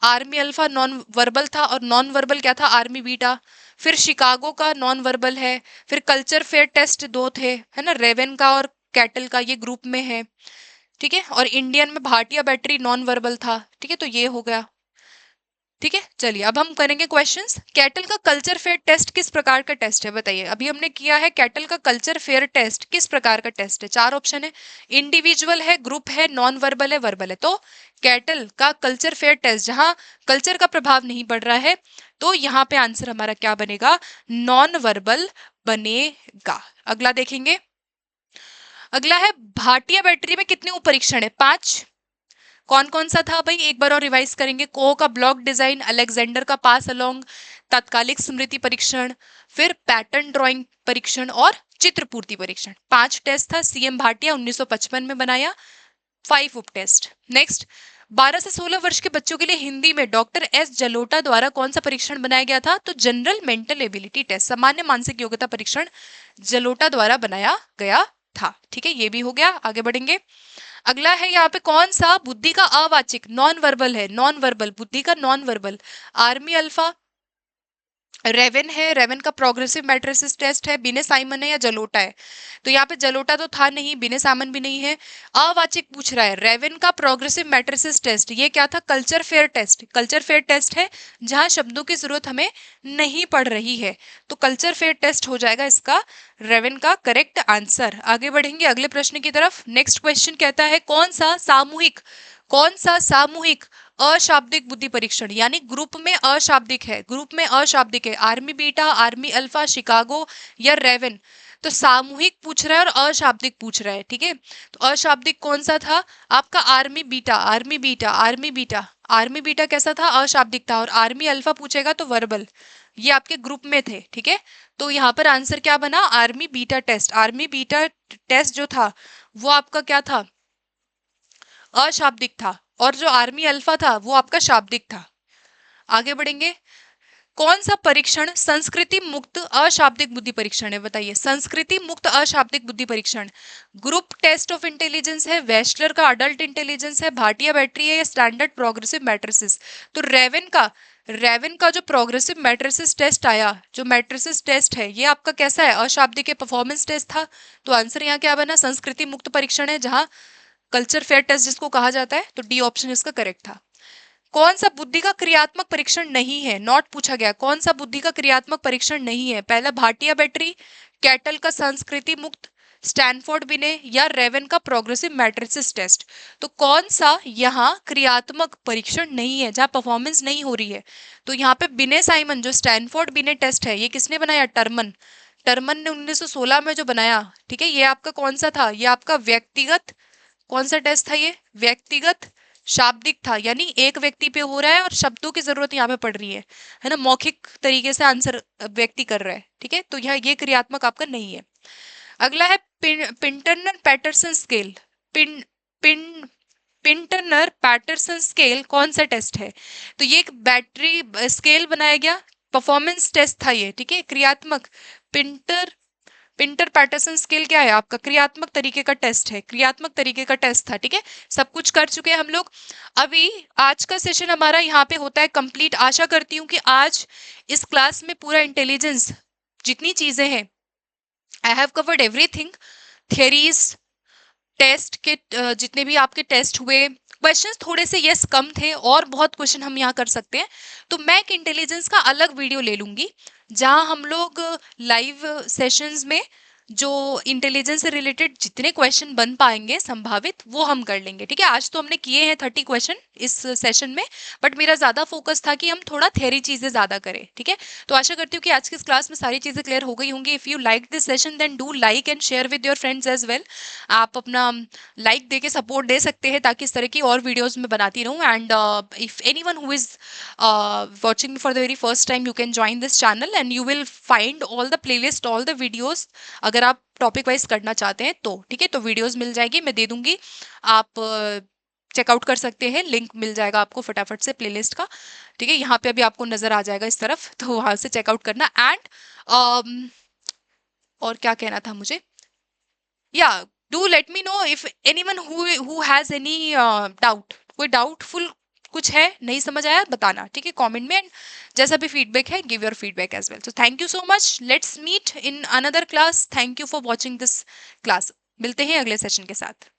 army alpha non verbal था, और नॉन वर्बल क्या था, आर्मी बीटा। फिर शिकागो का नॉन वर्बल है। फिर कल्चर फेयर टेस्ट 2 थे, है ना, रेवन का और कैटल का, ये ग्रुप में है, ठीक है। और इंडियन में भाटिया बैटरी नॉन वर्बल था, ठीक है। तो ये हो गया, ठीक है। चलिए अब हम करेंगे क्वेश्चंस। कैटल का कल्चर फेयर टेस्ट किस प्रकार का टेस्ट है, बताइए। अभी हमने किया है कैटल का कल्चर फेयर टेस्ट, किस प्रकार का टेस्ट है, 4 ऑप्शन है, इंडिविजुअल है, ग्रुप है, नॉन वर्बल है, वर्बल है। तो कैटल का कल्चर फेयर टेस्ट, जहां कल्चर का प्रभाव नहीं पड़ रहा है, तो यहाँ पे आंसर हमारा क्या बनेगा, नॉन वर्बल बनेगा। अगला देखेंगे। अगला है भाटिया बैटरी में कितने उप परीक्षण है, 5। कौन कौन सा था भाई, एक बार और रिवाइज करेंगे। को का ब्लॉक डिजाइन, अलेक्जेंडर का पास अलोंग, तात्कालिक स्मृति परीक्षण, फिर पैटर्न ड्राइंग परीक्षण और चित्रपूर्ति परीक्षण। 5 टेस्ट था, सीएम भाटिया 1955 में बनाया, 5 उप टेस्ट। नेक्स्ट, 12 से 16 वर्ष के बच्चों के लिए हिंदी में डॉक्टर एस जलोटा द्वारा कौन सा परीक्षण बनाया गया था, तो जनरल मेंटल एबिलिटी टेस्ट, सामान्य मानसिक योग्यता परीक्षण जलोटा द्वारा बनाया गया था, ठीक है। ये भी हो गया, आगे बढ़ेंगे। अगला है यहाँ पे कौन सा बुद्धि का अवाचिक नॉन वर्बल है, नॉन वर्बल, बुद्धि का non verbal, Army Alpha, Raven है, रेवन का प्रोग्रेसिव मैट्रिसेस टेस्ट है, बिने साइमन है या जलोटा है? तो यहाँ पे जलोटा तो था नहीं, बिने साइमन भी नहीं है। अवाचक पूछ रहा है, रेवन का प्रोग्रेसिव मैट्रिसेस टेस्ट ये क्या था? Culture fair test. Culture fair test है जहां शब्दों की जरूरत हमें नहीं पड़ रही है, तो कल्चर फेयर टेस्ट हो जाएगा इसका रेवन का करेक्ट आंसर। आगे बढ़ेंगे अगले प्रश्न की तरफ। नेक्स्ट क्वेश्चन कहता है कौन सा सामूहिक अशाब्दिक बुद्धि परीक्षण, यानी ग्रुप में अशाब्दिक है, ग्रुप में अशाब्दिक है, army beta, army alpha, Chicago या रेवन? तो सामूहिक पूछ रहा है और अशाब्दिक पूछ रहा है, ठीक है। तो अशाब्दिक कौन सा था आपका? Army beta, army beta, army beta. Army beta कैसा था? अशाब्दिक था। और आर्मी अल्फा पूछेगा तो वर्बल। ये आपके ग्रुप में थे, ठीक है। तो यहाँ पर आंसर क्या बना? Army beta test. Army beta test जो था वो आपका क्या था? अशाब्दिक था। और जो आर्मी अल्फा था वो आपका शाब्दिक था। आगे बढ़ेंगे। कौन सा परीक्षण संस्कृति मुक्त अशाब्दिक बुद्धि परीक्षण है? बताइए। संस्कृति मुक्त अशाब्दिक बुद्धि परीक्षण ग्रुप टेस्ट ऑफ इंटेलिजेंस है, वेस्टलर का अडल्ट इंटेलिजेंस है, भाटिया बैटरी है या स्टैंडर्ड प्रोग्रेसिव मैट्रिसेस? तो रेवन का जो प्रोग्रेसिव मैट्रिसेस टेस्ट आया, जो मैट्रिसेस टेस्ट है ये आपका कैसा है? अशाब्दिक परफॉर्मेंस टेस्ट था। तो आंसर यहाँ क्या बना? संस्कृति मुक्त परीक्षण है, जहां कल्चर फेयर टेस्ट जिसको कहा जाता है। तो डी ऑप्शन इसका करेक्ट था। कौन सा बुद्धि का क्रियात्मक परीक्षण नहीं है? नॉट पूछा गया, कौन सा बुद्धि का क्रियात्मक परीक्षण नहीं है? पहला भाटिया बैटरी, कैटल का संस्कृति मुक्त, स्टैनफोर्ड बिने या रेवन का प्रोग्रेसिव मैट्रिसेस टेस्ट? तो कौन सा यहाँ क्रियात्मक परीक्षण नहीं है, जहां परफॉर्मेंस नहीं हो रही है? तो यहाँ पे बिने साइमन जो स्टैनफोर्ड बिने टेस्ट है ये किसने बनाया? टर्मन। टर्मन ने 1916 में जो बनाया, ठीक है। ये आपका कौन सा था? ये आपका व्यक्तिगत, कौन सा टेस्ट था? ये व्यक्तिगत शाब्दिक था, यानी एक व्यक्ति पे हो रहा है और शब्दों की जरूरत यहाँ पे पड़ रही है ना, मौखिक तरीके से आंसर व्यक्ति कर रहा है, ठीक है। तो यह ये क्रियात्मक आपका नहीं है। अगला है Pintner Paterson scale. Pin pin Pintner Paterson scale कौन सा टेस्ट है? तो ये एक बैटरी स्केल बनाया गया, परफॉर्मेंस टेस्ट था ये, ठीक है। क्रियात्मक पिंटर पैटरसन स्केल क्या है आपका? क्रियात्मक तरीके का टेस्ट है, क्रियात्मक तरीके का टेस्ट था, ठीक है। सब कुछ कर चुके हैं हम लोग। अभी आज का सेशन हमारा यहाँ पे होता है कंप्लीट। आशा करती हूँ कि आज इस क्लास में पूरा इंटेलिजेंस जितनी चीजें हैं, I have covered everything. Theories, test के जितने भी आपके टेस्ट हुए, क्वेश्चंस थोड़े से यस कम थे, और बहुत क्वेश्चन हम यहाँ कर सकते हैं। तो मैं एक इंटेलिजेंस का अलग वीडियो ले लूंगी, जहां हम लोग लाइव सेशंस में जो इंटेलिजेंस से रिलेटेड जितने क्वेश्चन बन पाएंगे संभावित, वो हम कर लेंगे, ठीक है। आज तो हमने किए हैं 30 क्वेश्चन इस सेशन में, बट मेरा ज्यादा फोकस था कि हम थोड़ा थ्योरी चीजें ज्यादा करें, ठीक है। तो आशा करती हूँ कि आज की इस क्लास में सारी चीजें क्लियर हो गई होंगी। If you like this session then do like and share with your friends as well. आप अपना लाइक दे के सपोर्ट दे सकते हैं, ताकि इस तरह की और वीडियोज में बनाती रहूँ। And if any one who is watching me for the very first time, you can join this channel and you will find all the playlist, all the videos। अगर आप टॉपिक वाइज करना चाहते हैं तो, ठीक है। तो वीडियोस मिल जाएगी, मैं दे दूंगी, आप चेकआउट कर सकते हैं, लिंक मिल जाएगा आपको फटाफट से प्लेलिस्ट का, ठीक है। यहाँ पे अभी आपको नजर आ जाएगा इस तरफ, तो वहां से चेकआउट करना। एंड और क्या कहना था मुझे, या do let me know if anyone who has any doubt, कोई डाउटफुल कुछ है, नहीं समझ आया, बताना, ठीक है, कमेंट में। जैसा भी फीडबैक है, give your feedback as well. So thank you so much, let's meet in another class. Thank you for watching this class. मिलते हैं अगले सेशन के साथ।